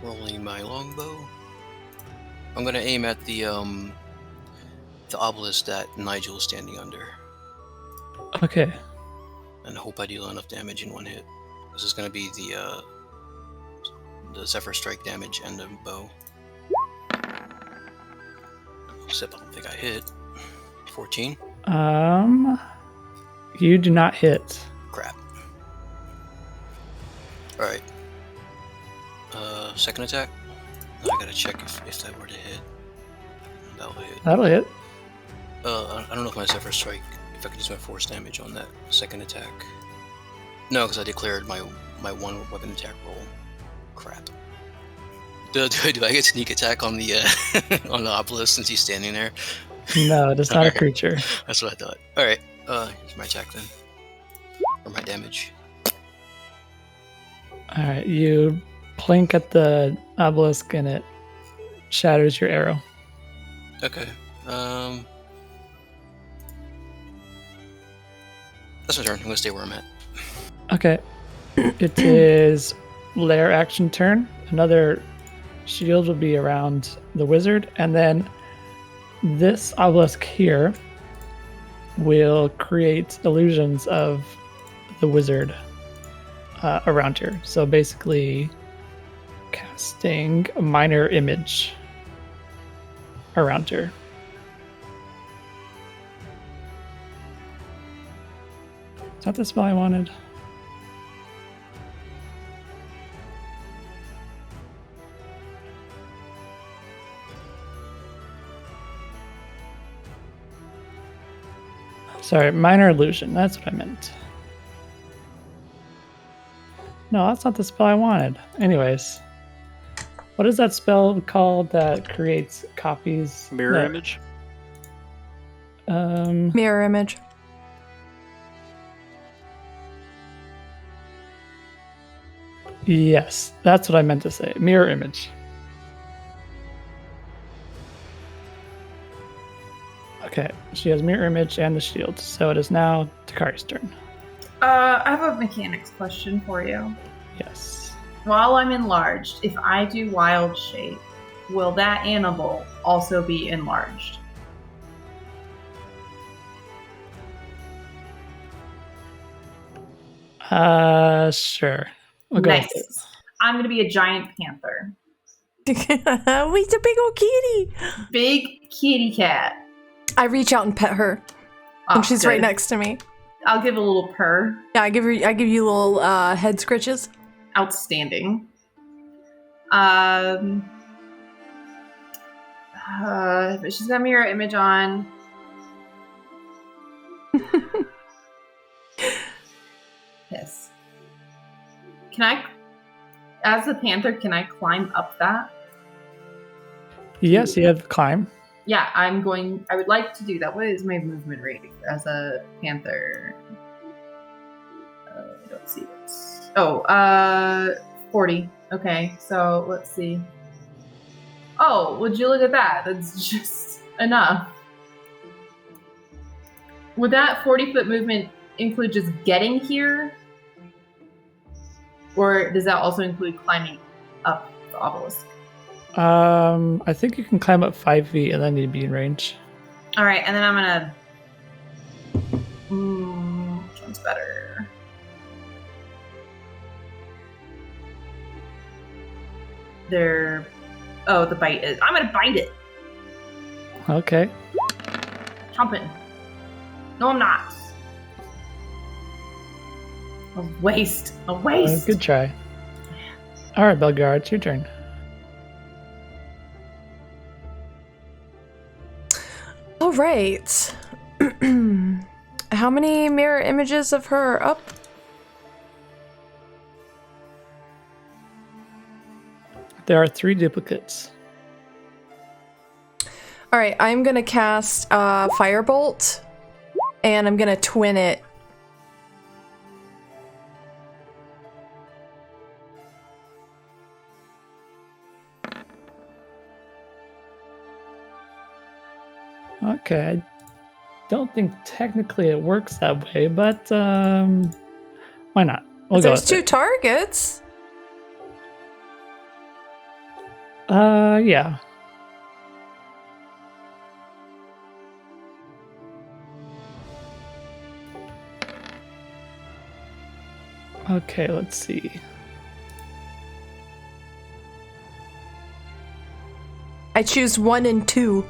Rolling my longbow. I'm gonna aim at the obelisk that Nigel is standing under. Okay. and hope I deal enough damage in one hit. This is going to be the Zephyr Strike damage and the bow. Except I don't think I hit. 14. You do not hit. Crap. Alright. Second attack. Now I gotta check if that were to hit. That'll hit. That'll hit. I don't know if my Zephyr Strike, if I could use my force damage on that second attack. No, because I declared my one weapon attack roll. Crap. Do I get sneak attack on the on the obelisk since he's standing there? No, it's not a creature. That's what I thought. Alright, here's my attack then. Or my damage. Alright, you plink at the obelisk and it shatters your arrow. Okay. That's my turn. I'm gonna stay where I'm at. Okay. It is lair action turn. Another shield will be around the wizard, and then this obelisk here will create illusions of the wizard around here. So basically casting a minor image around her. Is that the spell I wanted? Sorry, minor illusion. That's what I meant. No, that's not the spell I wanted. Anyways, what is that spell called that creates copies? Mirror image? Mirror image. Yes, that's what I meant to say. Mirror image. Okay, she has mirror image and the shield, so it is now Takari's turn. I have a mechanics question for you. Yes. While I'm enlarged, if I do wild shape, will that animal also be enlarged? Sure. We'll go with it. Nice. I'm gonna be a giant panther. He's a big old kitty. Big kitty cat. I reach out and pet her, and she's right next to me. I'll give a little purr. Yeah, I give you little head scritches. Outstanding. But she's got mirror image on. Yes. Can I, as a panther, can I climb up that? Yes, you have climb. Yeah, I would like to do that. What is my movement rate as a panther? I don't see it. Oh, 40. Okay, so let's see. Oh, would you look at that? That's just enough. Would that 40-foot movement include just getting here? Or does that also include climbing up the obelisk? I think you can climb up 5 feet and then you'd be in range. All right, and then I'm gonna. Which one's better? The bite is. I'm gonna bite it. Okay. Chomping. No, I'm not. A waste. Good try. All right, Belgar, it's your turn. All right. How many mirror images of her are up? There are 3 duplicates. All right, I'm gonna cast Firebolt, and I'm gonna twin it. Okay, I don't think technically it works that way, but why not? We'll go There's with 2 it. targets. Yeah. Okay, let's see. I choose 1 and 2.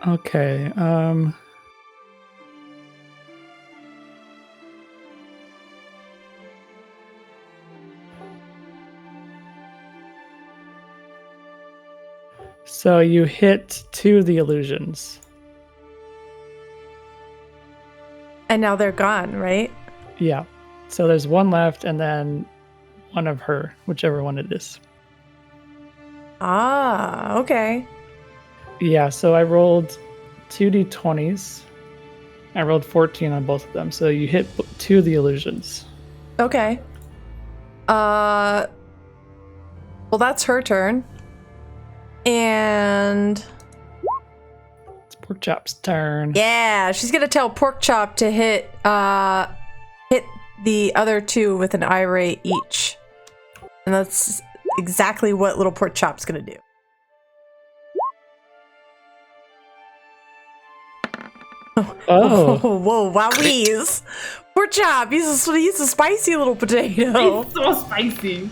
Okay, so you hit 2 of the illusions. And now they're gone, right? Yeah. So there's 1 left and then 1 of her, whichever one it is. Ah, okay. Yeah, so I rolled 2d20s. I rolled 14 on both of them. So you hit 2 of the illusions. Okay. Well, that's her turn. And It's Porkchop's turn. yeah, she's gonna tell Porkchop to hit the other 2 with an irate each. And that's exactly what little Porkchop's gonna do. Oh, Whoa, wowies. Porkchop, he's a spicy little potato. He's so spicy.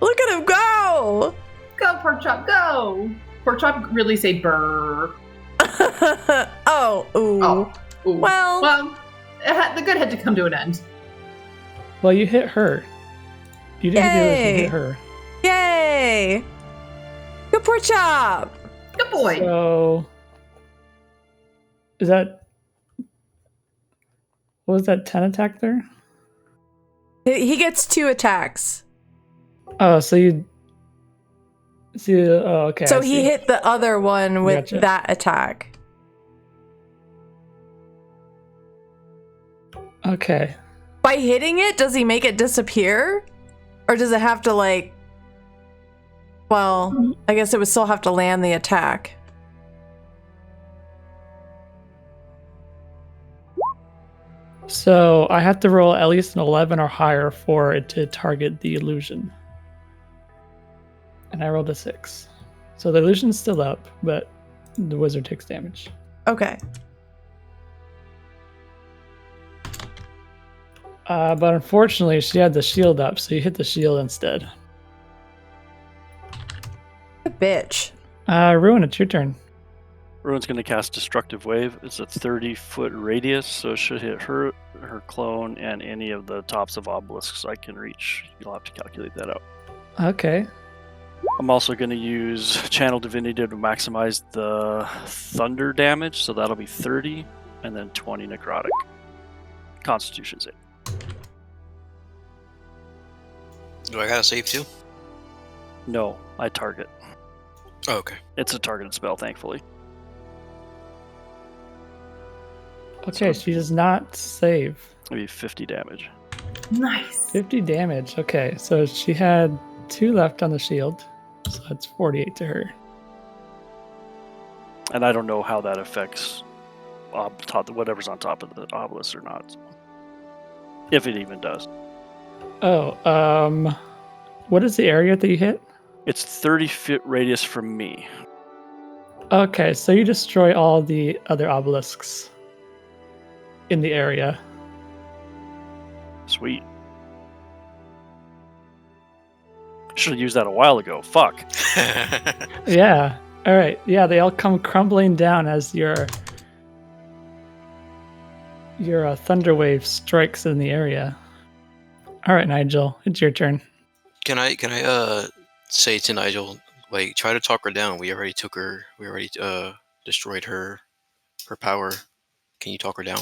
Look at him go! Go, Porkchop, go! Porkchop really say burr. Oh, ooh. Oh, ooh. Well- the good had to come to an end. well, you hit her. You didn't do this, you Yay. hit her. Yay! Good Porkchop! Good boy. So, is that, what was that, 10 attack there? He gets 2 attacks. Oh, so you see, oh, okay. So I he see. hit the other one with Gotcha. that attack. Okay. By hitting it, does he make it disappear? Or does it have to, like... Well, I guess it would still have to land the attack. So I have to roll at least an 11 or higher for it to target the illusion. And I rolled a 6. So the illusion's still up, but the wizard takes damage. Okay. But unfortunately, she had the shield up, so you hit the shield instead. Good bitch. Ruin, it's your turn. Ruin's going to cast Destructive Wave. It's a 30-foot radius, so it should hit her clone, and any of the tops of obelisks I can reach. You'll have to calculate that out. Okay. I'm also going to use Channel Divinity to maximize the thunder damage, so that'll be 30, and then 20 necrotic. Constitution save. Do I gotta save too? No, I target. Oh, okay. It's a targeted spell, thankfully. Okay, she does not save. Maybe 50 damage. Nice. 50 damage. Okay, so she had 2 left on the shield. So that's 48 to her. And I don't know how that affects whatever's on top of the obelisk or not. If it even does. Oh, what is the area that you hit? It's 30-foot radius from me. Okay, so you destroy all the other obelisks in the area. Sweet. Should have used that a while ago. Fuck. Yeah. All right. Yeah, they all come crumbling down as your thunder wave strikes in the area. All right, Nigel, it's your turn. Can I say to Nigel, like, try to talk her down? We already destroyed her power. Can you talk her down?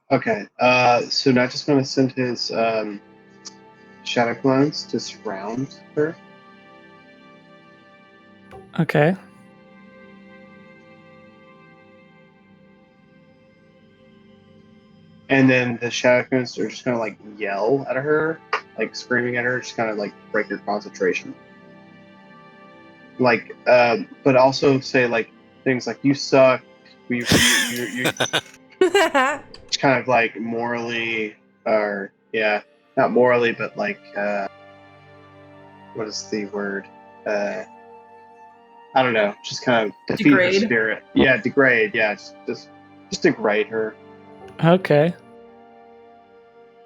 Okay, so not just going to send his shadow clones to surround her. Okay. And then the shadow clones are just going to like yell at her, like screaming at her, just kind of like break her concentration. Like, but also say like things like "you suck," It's kind of like morally, or yeah, not morally, but like what is the word? I don't know. Just kind of defeat her Degrade? spirit. Yeah, degrade. Yeah, just degrade her. Okay.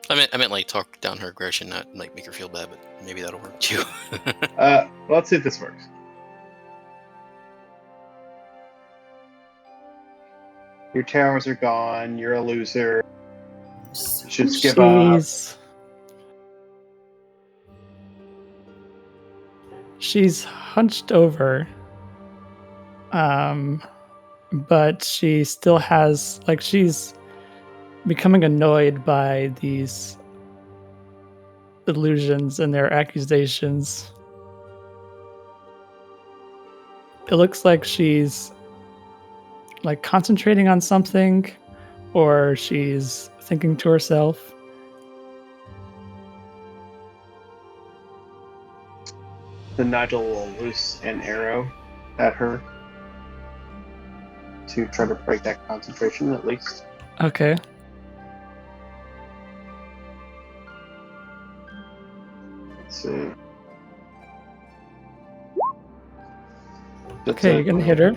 I meant like talk down her aggression, not like make her feel bad, but maybe that'll work too. Let's see if this works. Your towers are gone. You're a loser. You should skip up. She's hunched over. But she still has, like, she's becoming annoyed by these illusions and their accusations. It looks like she's like concentrating on something, or she's thinking to herself. Then Nigel will loose an arrow at her to try to break that concentration, at least. Okay. Let's see. Okay, you're gonna hit her.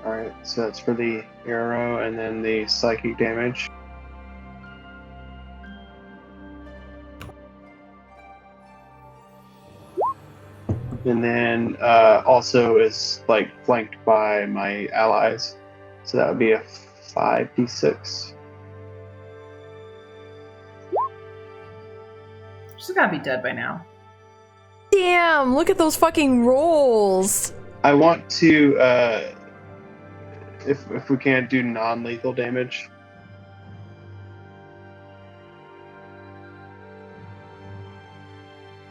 Alright, so that's for the arrow and then the psychic damage. And then also is like flanked by my allies. So that would be a 5d6. She's gotta be dead by now. Damn, look at those fucking rolls. I want to, if we can, do non-lethal damage.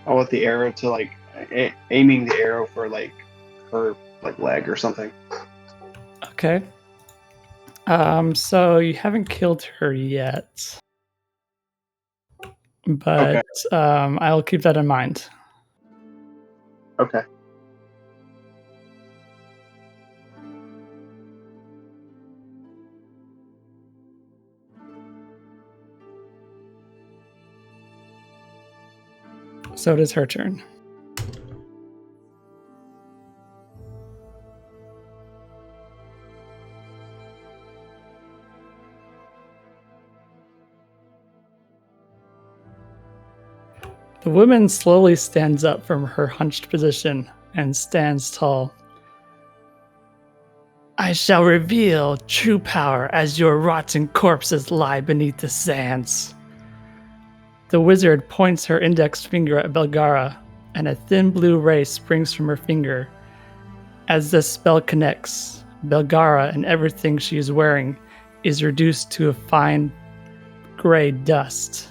I want the arrow to like aiming the arrow for like her like leg or something. Okay. So you haven't killed her yet, but Okay. I'll keep that in mind. Okay. So it is her turn. The woman slowly stands up from her hunched position and stands tall. I shall reveal true power as your rotten corpses lie beneath the sands. The wizard points her index finger at Belgara, and a thin blue ray springs from her finger. As this spell connects, Belgara and everything she is wearing is reduced to a fine gray dust.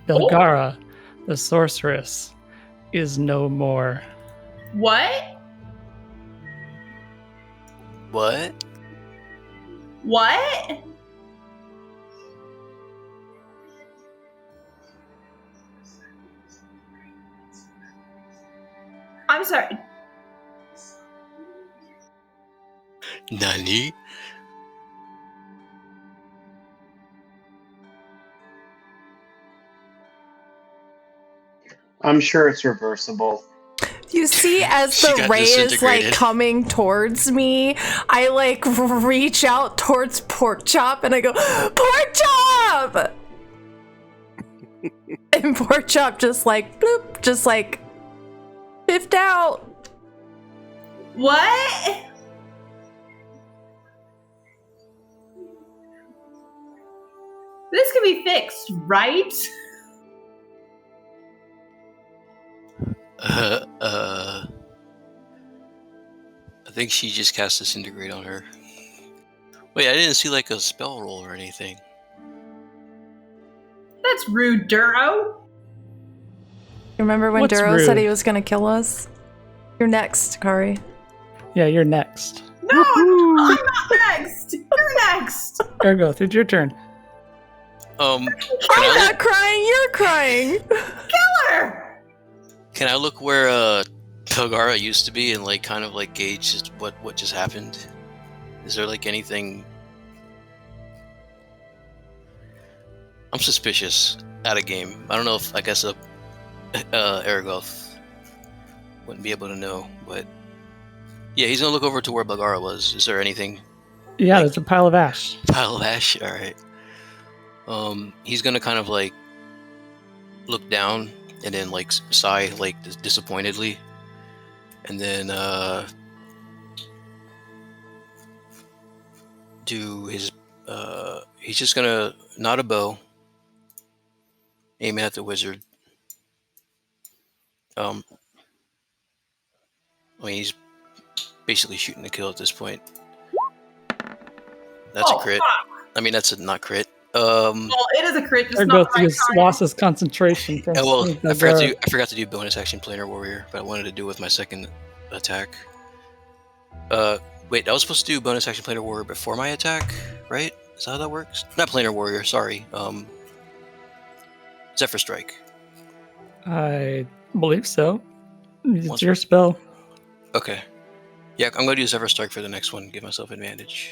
Belgara, the sorceress, is no more. What? What? What? I'm sorry. Nani? I'm sure it's reversible. You see, as She the got ray is like disintegrated. coming towards me, I like reach out towards Pork Chop and I go, Pork Chop! And Pork Chop just like, bloop, just like, biffed out. What? This can be fixed, right? I think she just cast Disintegrate on her. Wait, I didn't see like a spell roll or anything. That's rude, Duro. Remember when What's Duro said rude? he was gonna kill us? You're next, Kari. Yeah, you're next. No, I'm not next. You're next. Ergo, it's your turn. Can I'm I not crying, you're crying. Kill her. Can I look where Belgara used to be, and like kind of like gauge just what just happened? Is there like anything? I'm suspicious at a game. I don't know if I guess Aragoth wouldn't be able to know, but yeah, he's gonna look over to where Belgara was. Is there anything? Yeah, Like- there's a pile of ash. Pile of ash. All right. He's gonna kind of like look down and then like sigh like disappointedly, and then do his. He's just gonna nod a bow, aim it at the wizard. I mean, he's basically shooting to kill at this point. That's a crit. I mean, that's a not crit. Well, it is a crit, just There not goes the right his time. lost his concentration. From Well, seeing I Belgara. forgot to do bonus action planar warrior, but I wanted to do it with my second attack. Wait, I was supposed to do bonus action planar warrior before my attack, right? Is that how that works? Not planar warrior, sorry. Zephyr strike. I believe so. It's Once- your spell. Okay. Yeah, I'm gonna do Zephyr strike for the next one. Give myself advantage.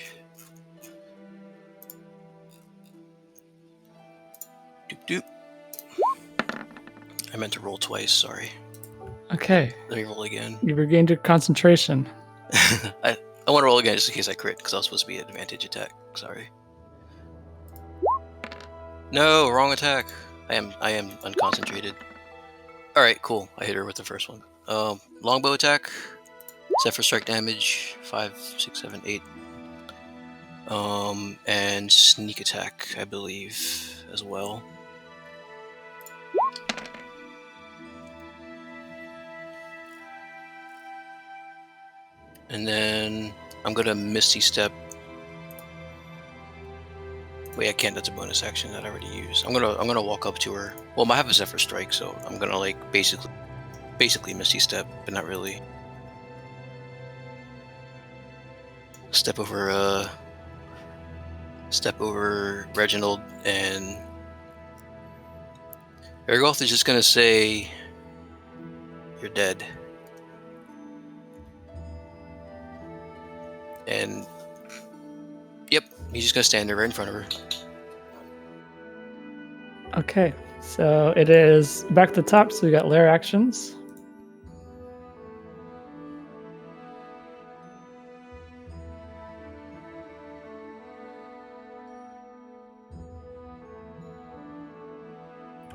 Doop doop. I meant to roll twice. Sorry. Okay, Let me roll again. you regained your concentration. I want to roll again just in case I crit, because I was supposed to be an advantage attack. Sorry. No, wrong attack. I am unconcentrated. All right, cool. I hit her with the first one. Longbow attack. Zephyr strike damage. 5, 6, 7, 8. And sneak attack, I believe, as well. And then I'm gonna Misty Step. Wait, I can't. That's a bonus action that I already used. I'm gonna walk up to her. Well, I have a Zephyr Strike, so I'm gonna like basically Misty Step, but not really. Step over Reginald, and Ergoth is just gonna say, "You're dead." And yep, he's just gonna stand there right in front of her. Okay, so it is back to the top. So we got lair actions.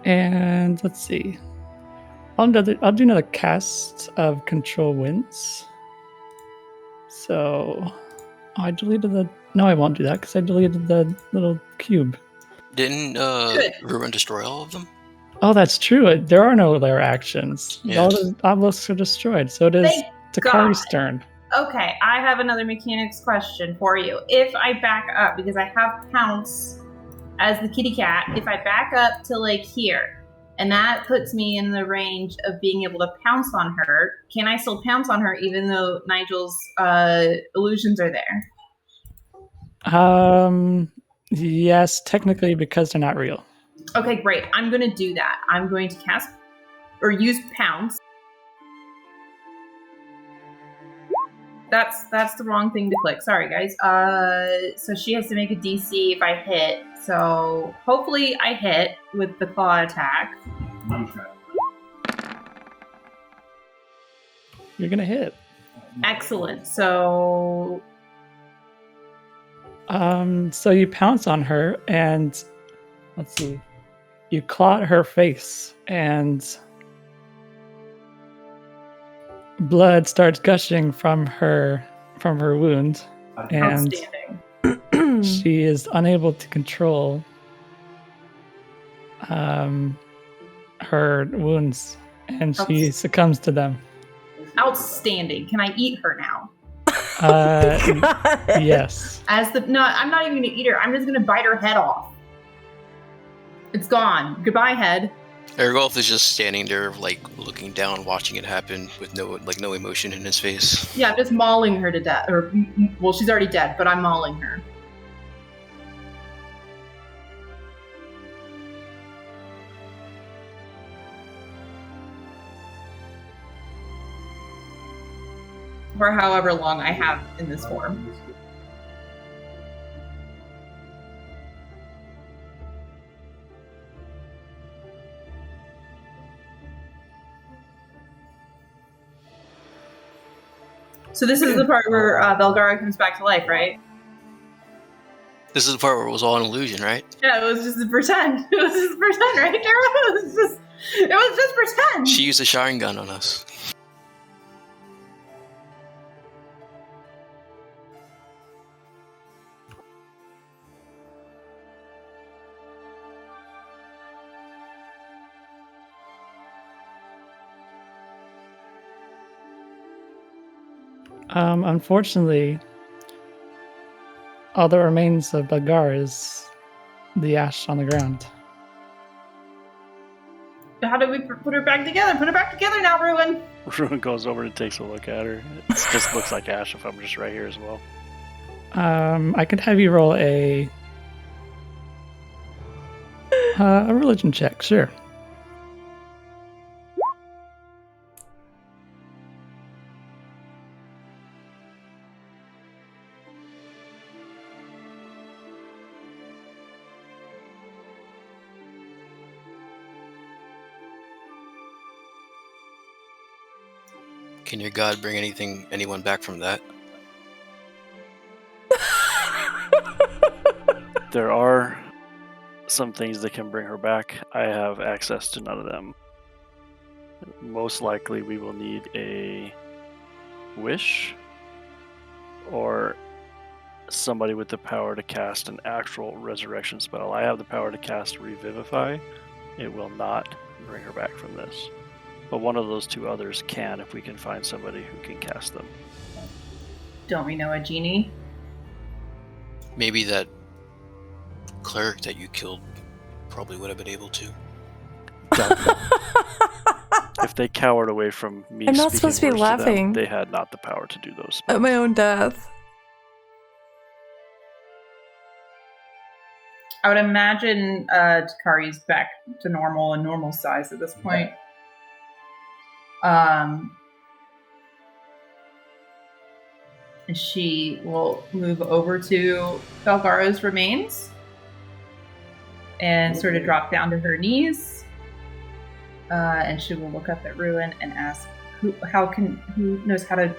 And let's see. I'll do another cast of control winds. So I deleted the. No, I won't do that because I deleted the little cube. Didn't Good. Ruin destroy all of them? Oh, that's true. There are no lair actions. Yeah. All the obelisks are destroyed. So it is Thank Takari's God. turn. Okay, I have another mechanics question for you. If I back up, because I have Pounce as the kitty cat, if I back up to like here, and that puts me in the range of being able to pounce on her, can I still pounce on her even though Nigel's illusions are there? Yes, technically because they're not real. Okay, great. I'm going to do that. I'm going to cast or use Pounce. That's the wrong thing to click. Sorry, guys. So she has to make a DC if I hit. So hopefully I hit with the claw attack. You're gonna hit. Excellent. So So you pounce on her, and let's see, you claw at her face, and blood starts gushing from her wound, and outstanding. she is unable to control her wounds, and she succumbs to them. Outstanding. Can I eat her now? Yes. I'm not even gonna eat her. I'm just gonna bite her head off. It's gone. Goodbye, head. Ergolf is just standing there, like looking down, watching it happen with no emotion in his face. Yeah, I'm just mauling her to death. Or, well, she's already dead, but I'm mauling her. for however long I have in this form. So this is the part where Belgara comes back to life, right? This is the part where it was all an illusion, right? Yeah, it was just a pretend. It was just pretend, right, Dara? It was just pretend. She used a shine gun on us. Unfortunately, all that remains of Bagar is the ash on the ground. How do we put her back together? Put her back together now, Ruin. Ruin goes over and takes a look at her. It just looks like ash if I'm just right here as well. I could have you roll a religion check, sure. Can your god bring anyone back from that? There are some things that can bring her back. I have access to none of them. Most likely we will need a wish or somebody with the power to cast an actual resurrection spell. I have the power to cast Revivify. It will not bring her back from this. But one of those two others can if we can find somebody who can cast them. Don't we know a genie? Maybe that cleric that you killed probably would have been able to. If they cowered away from me, I'm not speaking supposed to be words laughing. them, they had not the power to do those spells. At my own death. I would imagine Takari's back to normal size at this point. And she will move over to Belgara's remains and sort of drop down to her knees. And she will look up at Ruin and ask, who knows how to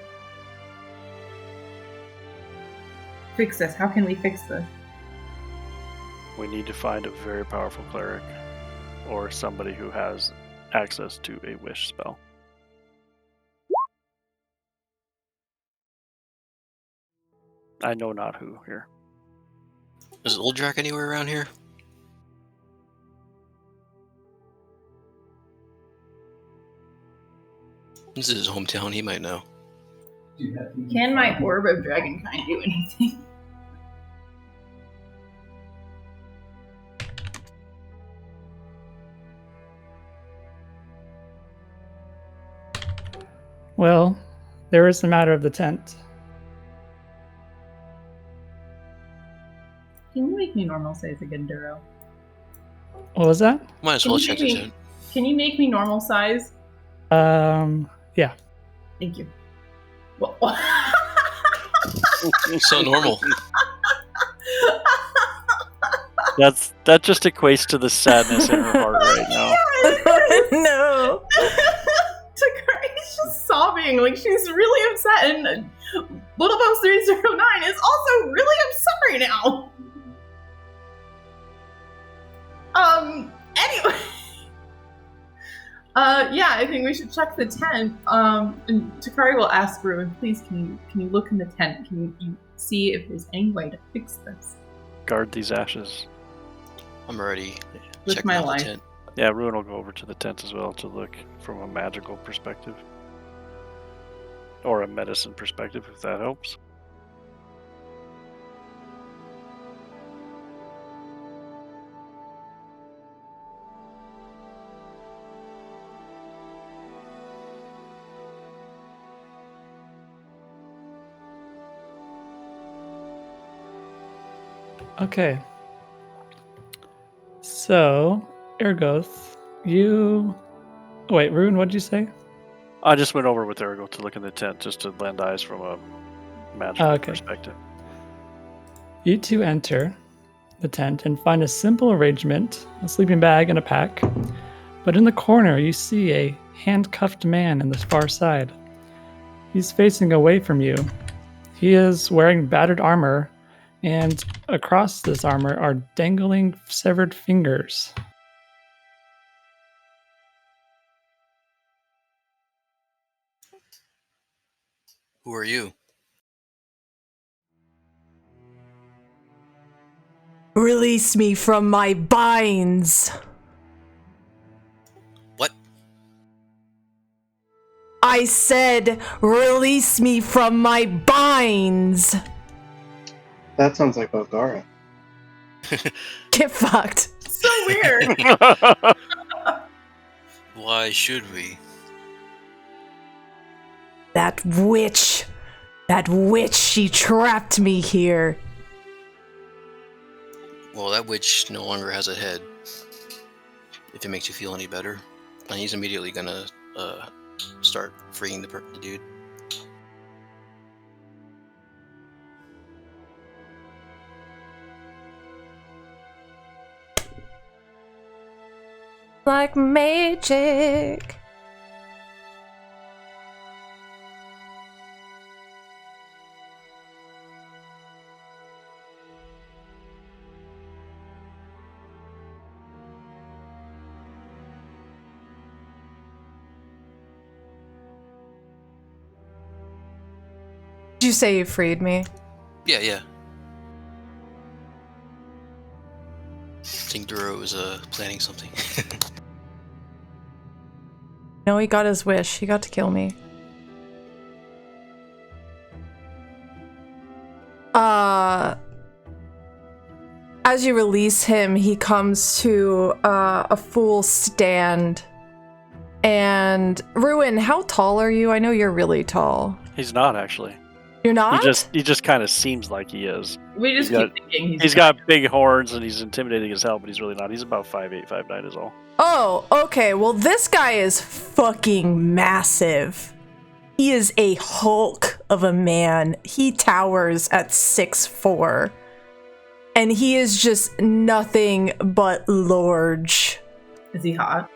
fix this? How can we fix this? We need to find a very powerful cleric or somebody who has access to a wish spell. I know not who here. Is Uldrak anywhere around here? This is his hometown, he might know. Can my Orb of Dragonkind do anything? Well, there is the matter of the tent. Can you make me normal size again, Duro? What was that? Might as Can well you check make his me- in. Can you make me normal size? Yeah. Thank you. Well, So normal. That just equates to the sadness in her heart right now. No. Takari's just sobbing, like she's really upset, and Little Bones 309 is also really upset right now. Anyway. Yeah, I think we should check the tent. And Takari will ask Ruin, please, can you look in the tent? Can you see if there's any way to fix this? Guard these ashes. I'm already With checking my out life. the tent. Yeah, Ruin will go over to the tent as well to look from a magical perspective. Or a medicine perspective, if that helps. Okay. So, Ergoth, you... Wait, Rune, what did you say? I just went over with Ergo to look in the tent just to lend eyes from a magical Okay. perspective. You two enter the tent and find a simple arrangement, a sleeping bag and a pack. But in the corner, you see a handcuffed man in the far side. He's facing away from you. He is wearing battered armor, and across this armor are dangling severed fingers. Who are you? Release me from my binds. What? I said, release me from my binds. That sounds like Belgara. Get fucked. So weird. Why should we? That witch, she trapped me here. Well, that witch no longer has a head. If it makes you feel any better. And he's immediately gonna start freeing the dude. Like magic. Did you say you freed me? Yeah. I think Duro is planning something. No, he got his wish. He got to kill me. As you release him, he comes to a full stand. And Ruin, how tall are you? I know you're really tall. He's not actually. You're not? He just kind of seems like he is. We just keep thinking He's got big horns and he's intimidating as hell, but he's really not. He's about 5'8", 5'9" is all. Oh, okay. Well, this guy is fucking massive. He is a Hulk of a man. He towers at 6'4". And he is just nothing but large. Is he hot?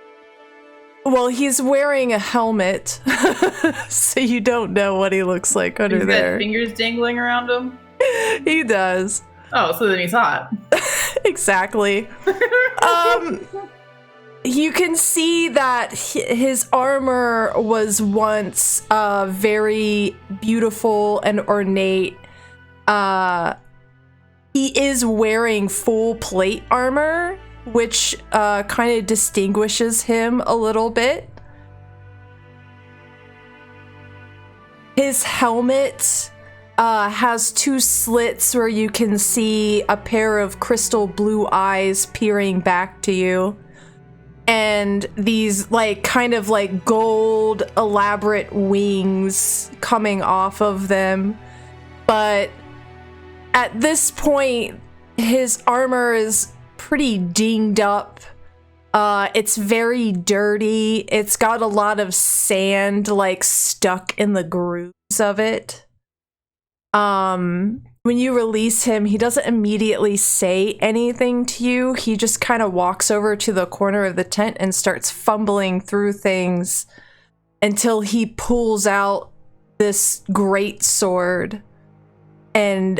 Well, he's wearing a helmet, so you don't know what he looks like under He's there. got fingers dangling around him? He does. Oh, so then he's hot. Exactly. You can see that his armor was once very beautiful and ornate. He is wearing full plate armor, which kind of distinguishes him a little bit. His helmet has two slits where you can see a pair of crystal blue eyes peering back to you. And these kind of gold elaborate wings coming off of them. But at this point, his armor is pretty dinged up. It's very dirty. It's got a lot of sand stuck in the grooves of it. When you release him, he doesn't immediately say anything to you. He just kind of walks over to the corner of the tent and starts fumbling through things until he pulls out this great sword and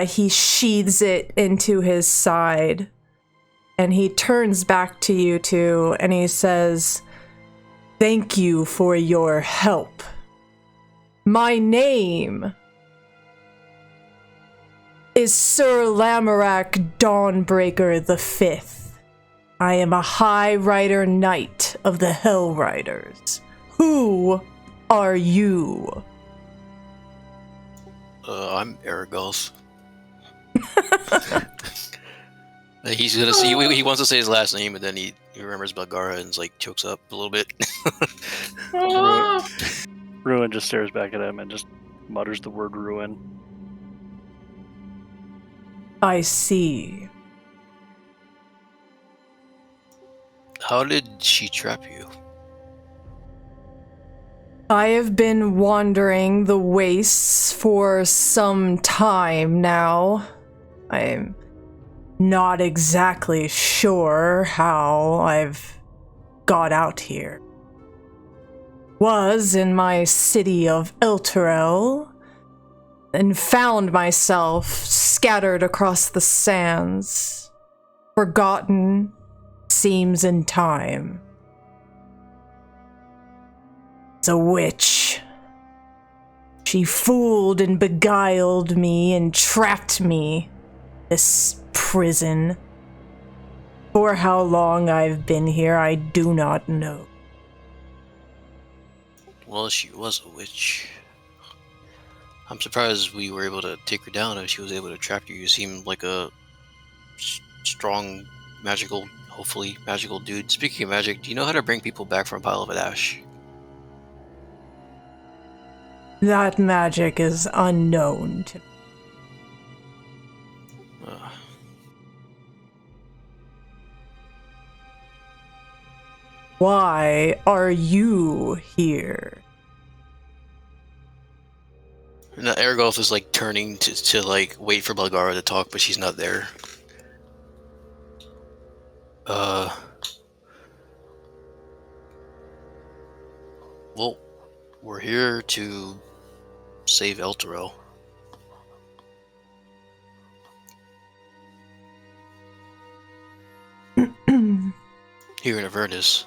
he sheathes it into his side. And he turns back to you two and he says, "Thank you for your help. My name is Sir Lamorak Dawnbreaker the Fifth. I am a High Rider Knight of the Hell Riders. Who are you?" I'm Aragos. He's gonna see. He wants to say his last name, but then he remembers Belgara and chokes up a little bit. Ruin just stares back at him and just mutters the word ruin. I see. How did she trap you? I have been wandering the wastes for some time now. I'm not exactly sure how I've got out here. Was in my city of Elturel, and found myself scattered across the sands, forgotten, seems in time. It's a witch. She fooled and beguiled me and trapped me in this prison. For how long I've been here, I do not know. Well, she was a witch. I'm surprised we were able to take her down and she was able to trap you. You seem like a strong, magical, hopefully magical dude. Speaking of magic, do you know how to bring people back from a pile of ash? That magic is unknown to me. Uh, Why are you here? now Aragolf is like turning to like wait for Belgara to talk, but she's not there. Well, we're here to save Elturel. Here in Avernus.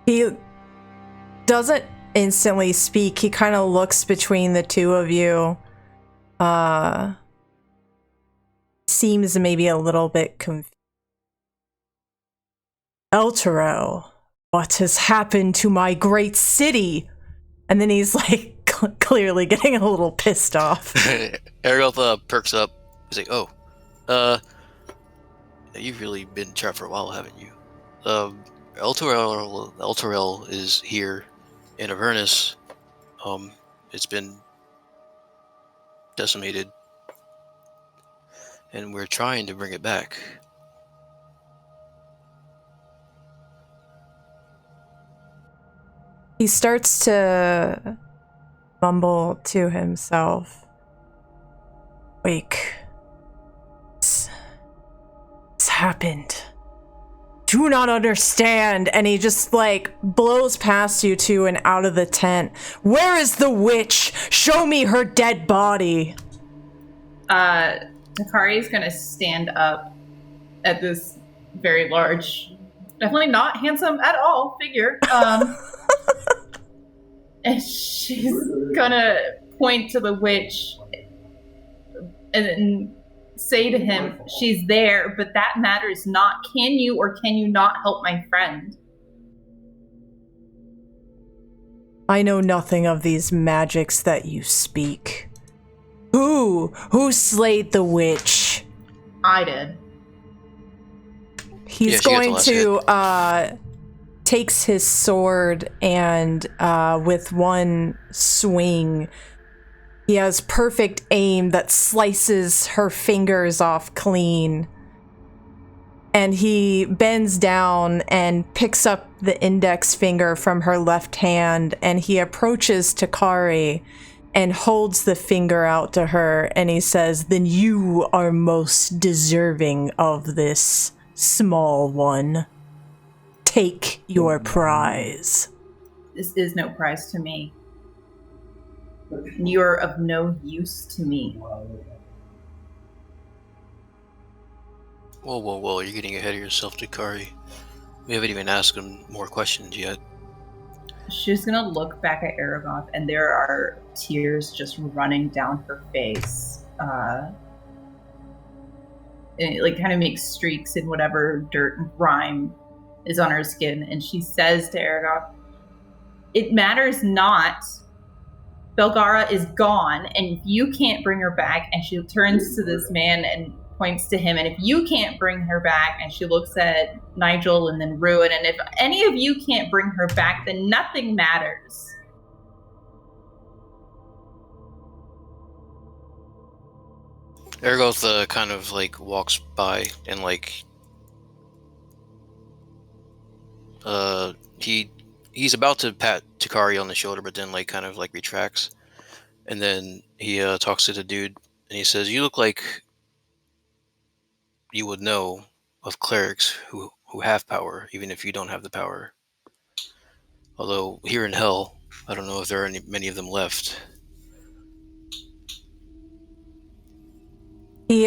He doesn't instantly speak. He kind of looks between the two of you. Seems maybe a little bit confused. Elturel, what has happened to my great city? And then he's like clearly getting a little pissed off. Aragolf perks up. He's like, oh, you've really been trapped for a while, haven't you? Elturel is here in Avernus. It's been decimated, and we're trying to bring it back. He starts to mumble to himself. Wake. This happened. Do not understand. And he just like blows past you two and out of the tent. Where is the witch? Show me her dead body. Takari's gonna stand up at this very large, definitely not handsome at all figure. And she's gonna point to the witch and then say to him, she's there, but that matters not. Can you or can you not help my friend? I know nothing of these magics that you speak. Who slayed the witch? I did. He's Yeah, she got the going last to takes his sword and with one swing he has perfect aim that slices her fingers off clean, and he bends down and picks up the index finger from her left hand, and he approaches Takari and holds the finger out to her, and he says, then you are most deserving of this, small one. Take your prize. This is no prize to me. You're of no use to me. Whoa, you're getting ahead of yourself, Dakari. We haven't even asked him more questions yet. She's gonna look back at Aragoth, and there are tears just running down her face. And it like kind of makes streaks in whatever dirt and grime is on her skin, and she says to Aragoth, it matters not. Belgara is gone, and if you can't bring her back, and she turns to this man and points to him, and if you can't bring her back, and she looks at Nigel and then Ruin, and if any of you can't bring her back, then nothing matters. Aragolf kind of like walks by and like he's about to pat Takari on the shoulder, but then like kind of like retracts, and then he talks to the dude, and he says, "You look like you would know of clerics who have power, even if you don't have the power. Although here in hell, I don't know if there are many of them left." He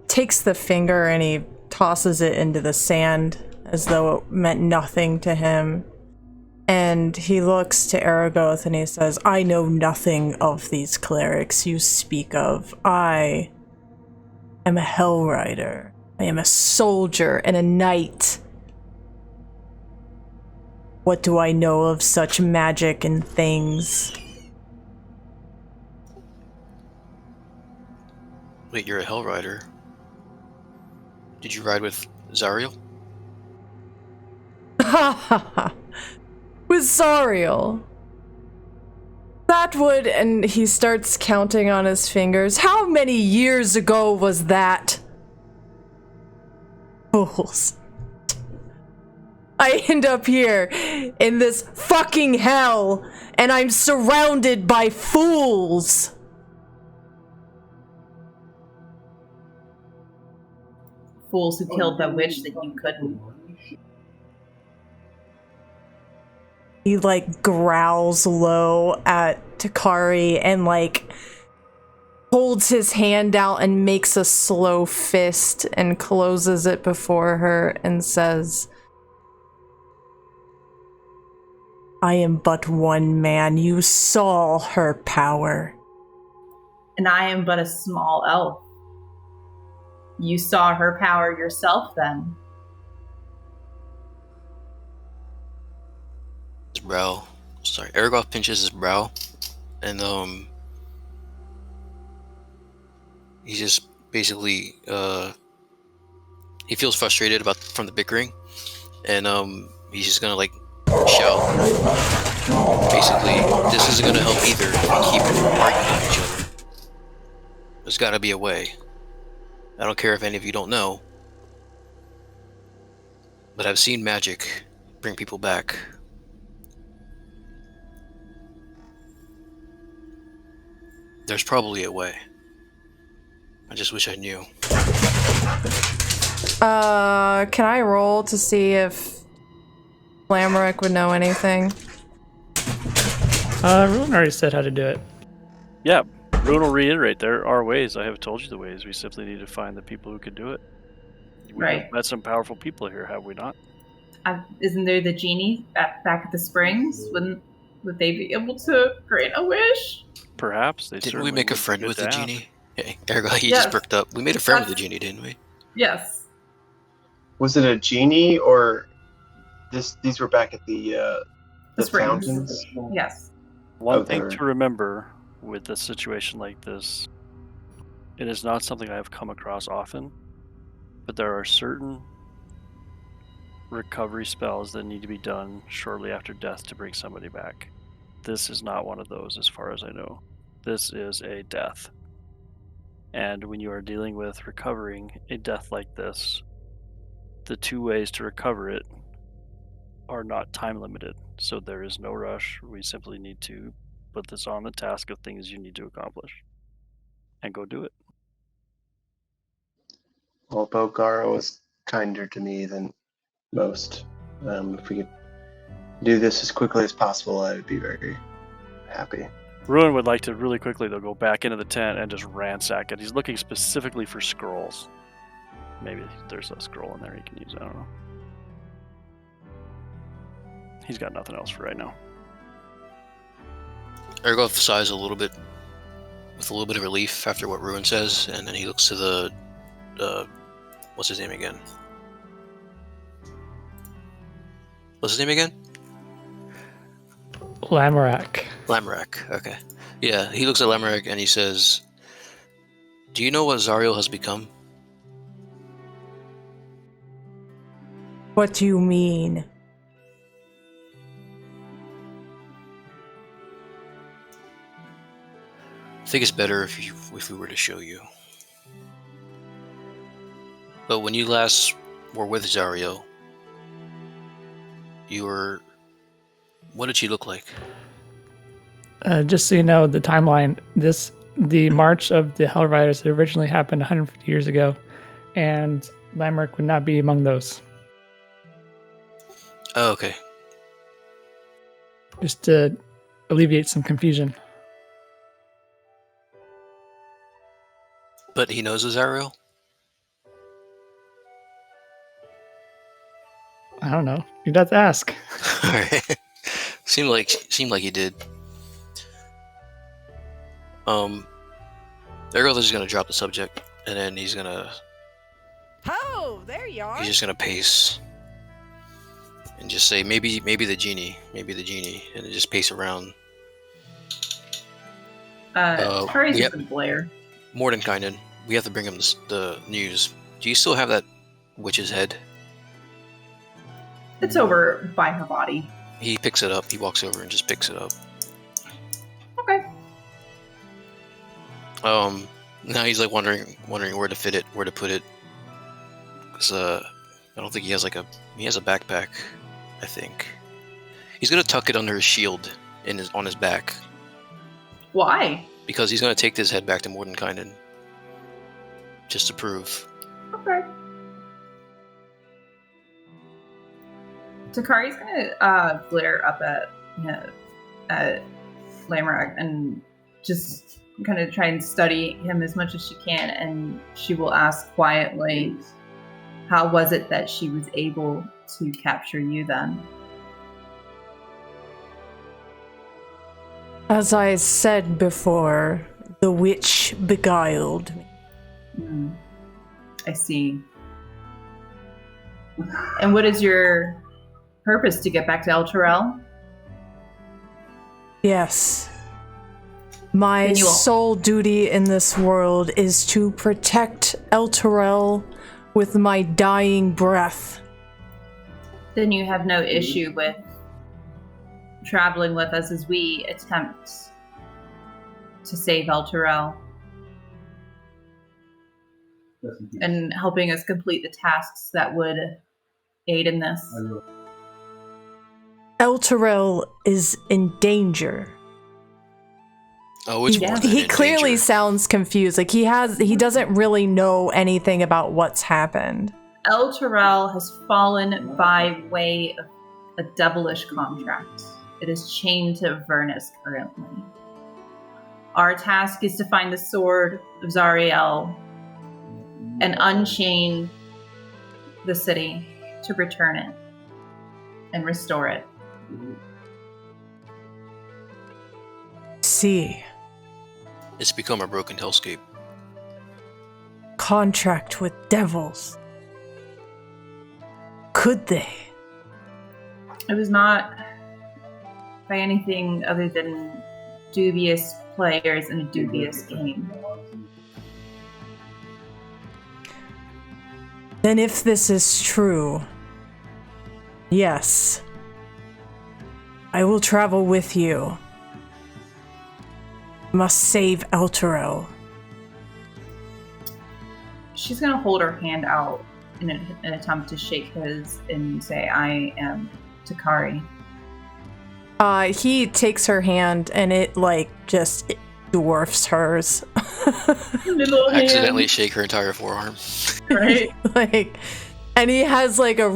takes the finger and he tosses it into the sand as though it meant nothing to him. And he looks to Aragoth and he says, I know nothing of these clerics you speak of. I am a hell rider. I am a soldier and a knight. What do I know of such magic and things? Wait, you're a hell rider. Did you ride with Zariel? Ha ha ha. With Zariel. That would, and he starts counting on his fingers. How many years ago was that? Fools. I end up here in this fucking hell, and I'm surrounded by fools. Fools who killed the witch that you couldn't. He like growls low at Takari and like holds his hand out and makes a slow fist and closes it before her and says, I am but one man. You saw her power. And I am but a small elf. You saw her power yourself then. His brow. Sorry, Aragoth pinches his brow, and he just basically he feels frustrated from the bickering, and he's just gonna like shout. Basically, this isn't gonna help either if we keep arguing with each other. There's gotta be a way. I don't care if any of you don't know, but I've seen magic bring people back. There's probably a way. I just wish I knew. Can I roll to see if Flamric would know anything? Ruin already said how to do it. Yeah, Rune will reiterate, there are ways. I have told you the ways. We simply need to find the people who can do it. We've met some powerful people here, have we not? Isn't there the genie back at the springs? Would they be able to grant a wish? Perhaps. Didn't we make a friend with the genie? Hey, Ergo, he Yes. just perked up. We made a friend with the genie, didn't we? Yes. Was it a genie or these were back at the springs. fountains? Yes. One Oh, thing there. to remember with a situation like this, it is not something I have come across often, but there are certain recovery spells that need to be done shortly after death to bring somebody back. This is not one of those as far as I know. This is a death. And when you are dealing with recovering a death like this, the two ways to recover it are not time limited. So there is no rush. We simply need to put this on the task of things you need to accomplish and go do it. Well, Bogaro is kinder to me than most. If we could do this as quickly as possible, I would be very happy. Ruin would like to really quickly, though, go back into the tent and just ransack it. He's looking specifically for scrolls. Maybe there's a scroll in there he can use. I don't know. He's got nothing else for right now. Ergoth sighs a little bit, with a little bit of relief after what Ruin says, and then he looks to the what's his name again? What's his name again? Lamorak. Lamorak. Okay. Yeah, he looks at Lamorak and he says, "Do you know what Zariel has become?" What do you mean? I think it's better if we were to show you. But when you last were with Zariel, What did she look like? Just so you know, the timeline, the March of the Hell Riders originally happened 150 years ago, and Lamerick would not be among those. Oh, okay. Just to alleviate some confusion. But he knows Azariel? I don't know. You'd have to ask. Alright. Seemed like he did. Ariel is gonna drop the subject, and then he's Oh, there you are. just gonna pace and just say maybe the genie, and then just pace around. Hurry's yep. with Blair. Mordenkainen, we have to bring him the news. Do you still have that witch's head? It's over by her body. He picks it up. He walks over and just picks it up. Okay. Now he's like wondering where to fit it, where to put it. Cause I don't think he has he has a backpack. I think he's gonna tuck it under his shield on his back. Why? Because he's gonna take this head back to Mordenkainen. Just to prove. Okay. Takari's gonna glare up at Lamerack and just kind of try and study him as much as she can, and she will ask quietly, how was it that she was able to capture you then? As I said before, the witch beguiled me. I see. And what is your purpose to get back to El Terrell? Yes. My Then you will- sole duty in this world is to protect El Terrell with my dying breath. Then you have no issue with traveling with us as we attempt to save El Terrell and helping us complete the tasks that would aid in this. El Terrell is in danger. Oh, it's more than He in clearly danger. sounds confused. Like he doesn't really know anything about what's happened. El Terrell has fallen by way of a devilish contract. It is chained to AVERNUS currently. Our task is to find the sword of Zariel and unchain the city to return it and restore it. See, It's become a broken hellscape. contract with devils. Could they? It was not by anything other than dubious players in a dubious game. Then if this is true, yes, I will travel with you. Must save El Terrell. She's going to hold her hand out in an attempt to shake his and say, I am Takari. He takes her hand and it just dwarfs hers. Little hand, Accidentally shake her entire forearm. right? And he has are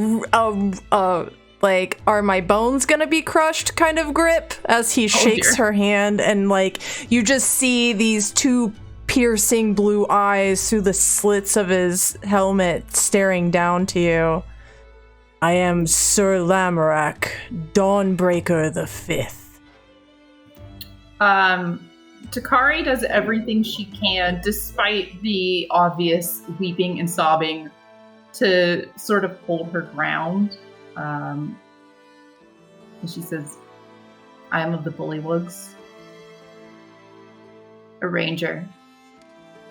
my bones gonna be crushed kind of grip as he shakes dear. her hand, and you just see these two piercing blue eyes through the slits of his helmet staring down to you. I am Sir Lamerack, Dawnbreaker the Fifth. Takari does everything she can, despite the obvious weeping and sobbing, to sort of hold her ground. And she says, I am of the Bullywugs, a ranger,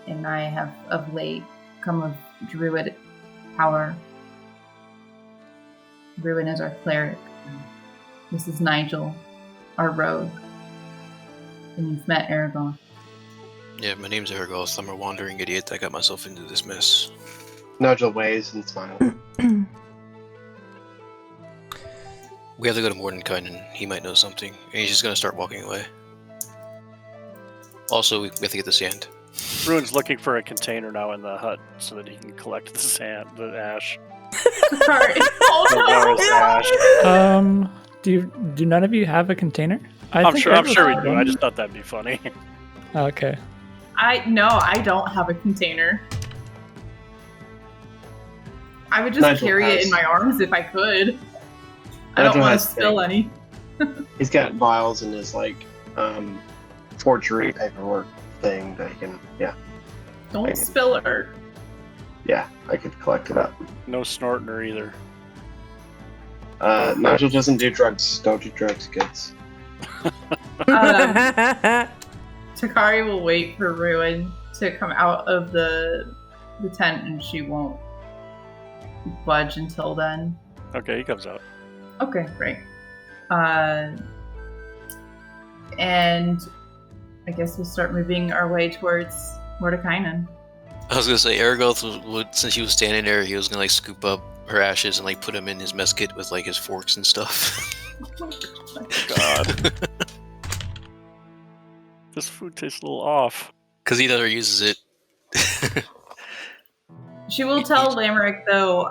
and I have of late come of druid power. Ruin is our cleric. This is Nigel, our rogue. And you've met Aragon. Yeah, my name's Ergoth. I'm a wandering idiot that got myself into this mess. Nigel waves and smiles. We have to go to Mordenkainen. He might know something. And he's just going to start walking away. Also, we have to get the sand. Ruin's looking for a container now in the hut so that he can collect the sand, the ash. Sorry. The Oh, Laura's ash. Do none of you have a container? I'm sure we Ergo's do. one. I just thought that'd be funny. Okay. I don't have a container. I would just Nigel carry it has. in my arms if I could. I don't Nigel want to has spill thing. any. He's got vials in his forgery paperwork thing that he can. Yeah, Don't spill her. yeah, I could collect it up. No snorting her either. Nigel doesn't do drugs. Don't do drugs, kids. Takari will wait for Ruin to come out of the tent, and she won't budge until then. Okay, he comes out. Okay, great. And I guess we'll start moving our way towards Mordekainen. I was gonna say, Aragoth would, since he was standing there, he was gonna like scoop up her ashes and like put them in his mess kit with like his forks and stuff. God. This food tastes a little off. Because he never uses it. She will tell Lamerick, though,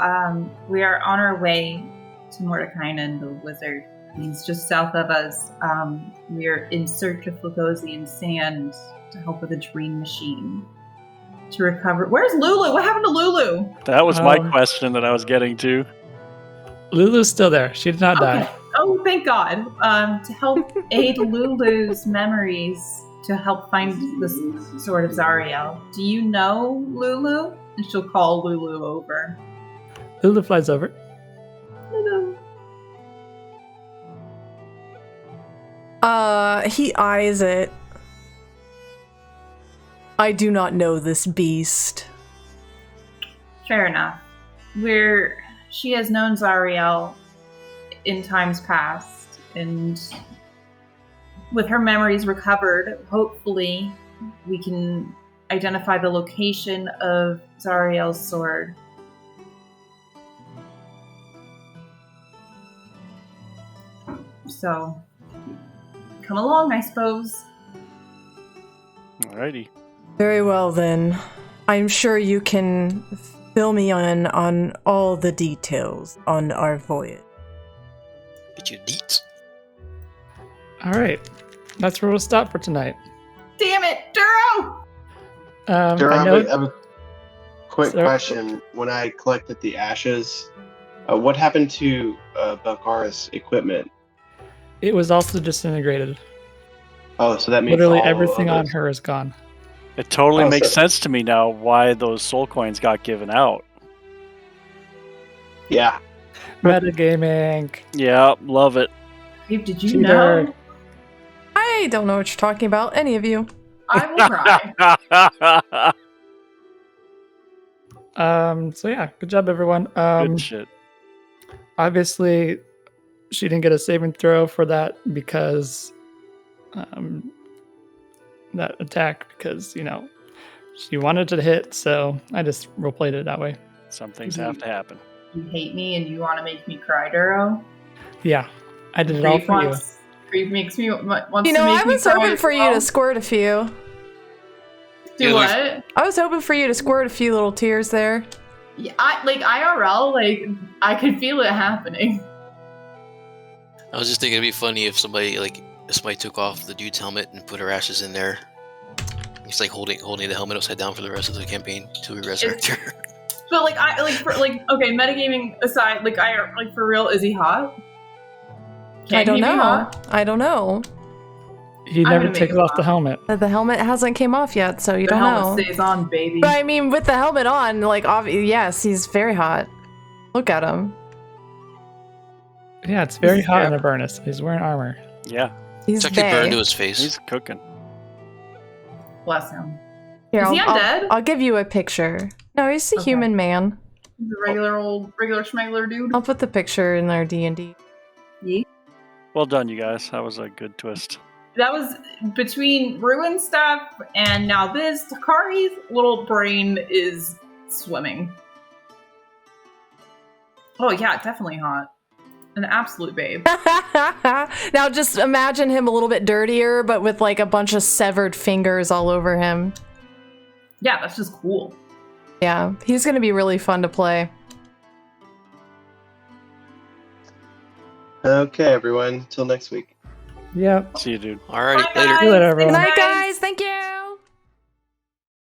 we are on our way to Mordekainen, the wizard. He's just south of us. We are in search of Flagosian sand to help with a dream machine to recover. Where's Lulu? What happened to Lulu? That was my question that I was getting to. Lulu's still there. She did not die. Oh, thank God. To help aid Lulu's memories to help find the Sword of Zariel. Do you know Lulu? And she'll call Lulu over. Lulu flies over. Lulu. He eyes it. I do not know this beast. Fair enough. She has known Zariel in times past, and with her memories recovered, hopefully we can identify the location of Zariel's sword. So, come along, I suppose. Alrighty. Very well then. I'm sure you can fill me in on all the details on our voyage. Get you deets. All right. That's where we'll stop for tonight. Damn it, Duro! Duro, I I know. have a quick Sir? question. When I collected the ashes, what happened to Belkara's equipment? It was also disintegrated. Oh, so that means Literally all everything on others- her is gone. It totally Oh, makes so- sense to me now why those soul coins got given out. Yeah. Metagaming. Yeah, love it. Dave, did you Cheater. know? I don't know what you're talking about, any of you. I will cry. So yeah, good job everyone. Good shit. Obviously she didn't get a saving throw for that because that attack because, she wanted to hit, so I just roleplayed it that way. Some things have to happen. You hate me and you want to make me cry, Duro? Yeah, I did it all for you. Grief makes me wants You to know, make I me was cry hoping as for you well. to squirt a few. Do Yeah, what? I was hoping for you to squirt a few little tears there. Yeah, IRL, I could feel it happening. I was just thinking it'd be funny if somebody took off the dude's helmet and put her ashes in there. He's like holding the helmet upside down for the rest of the campaign till we resurrect her. But okay, metagaming aside, for real, is he hot? I don't he be know. hot? I don't know. He I'm never gonna make takes him off the laugh. helmet. The helmet hasn't came off yet, so you The don't helmet know. stays on, baby. But I mean, with the helmet on, yes, he's very hot. Look at him. Yeah, it's very hot in Yeah. Avernus. He's wearing armor. Yeah, He's It's actually bae. burned to his face. he's cooking. Bless him. Here, Is he I'll- undead? I'll give you a picture. No, he's a Okay. human man. He's a regular schmegler dude. I'll put the picture in our D&D. Well done, you guys. That was a good twist. That was between ruin stuff and now this. Takari's little brain is swimming. Oh yeah, definitely hot. an absolute babe. Now just imagine him a little bit dirtier, but with like a bunch of severed fingers all over him. Yeah, that's just cool. Yeah, he's gonna be really fun to play. Okay, everyone. Till next week. Yep. See you, dude. Alrighty, Bye, later. See you later, guys. everyone. Good Thanks, night, guys. Thank you.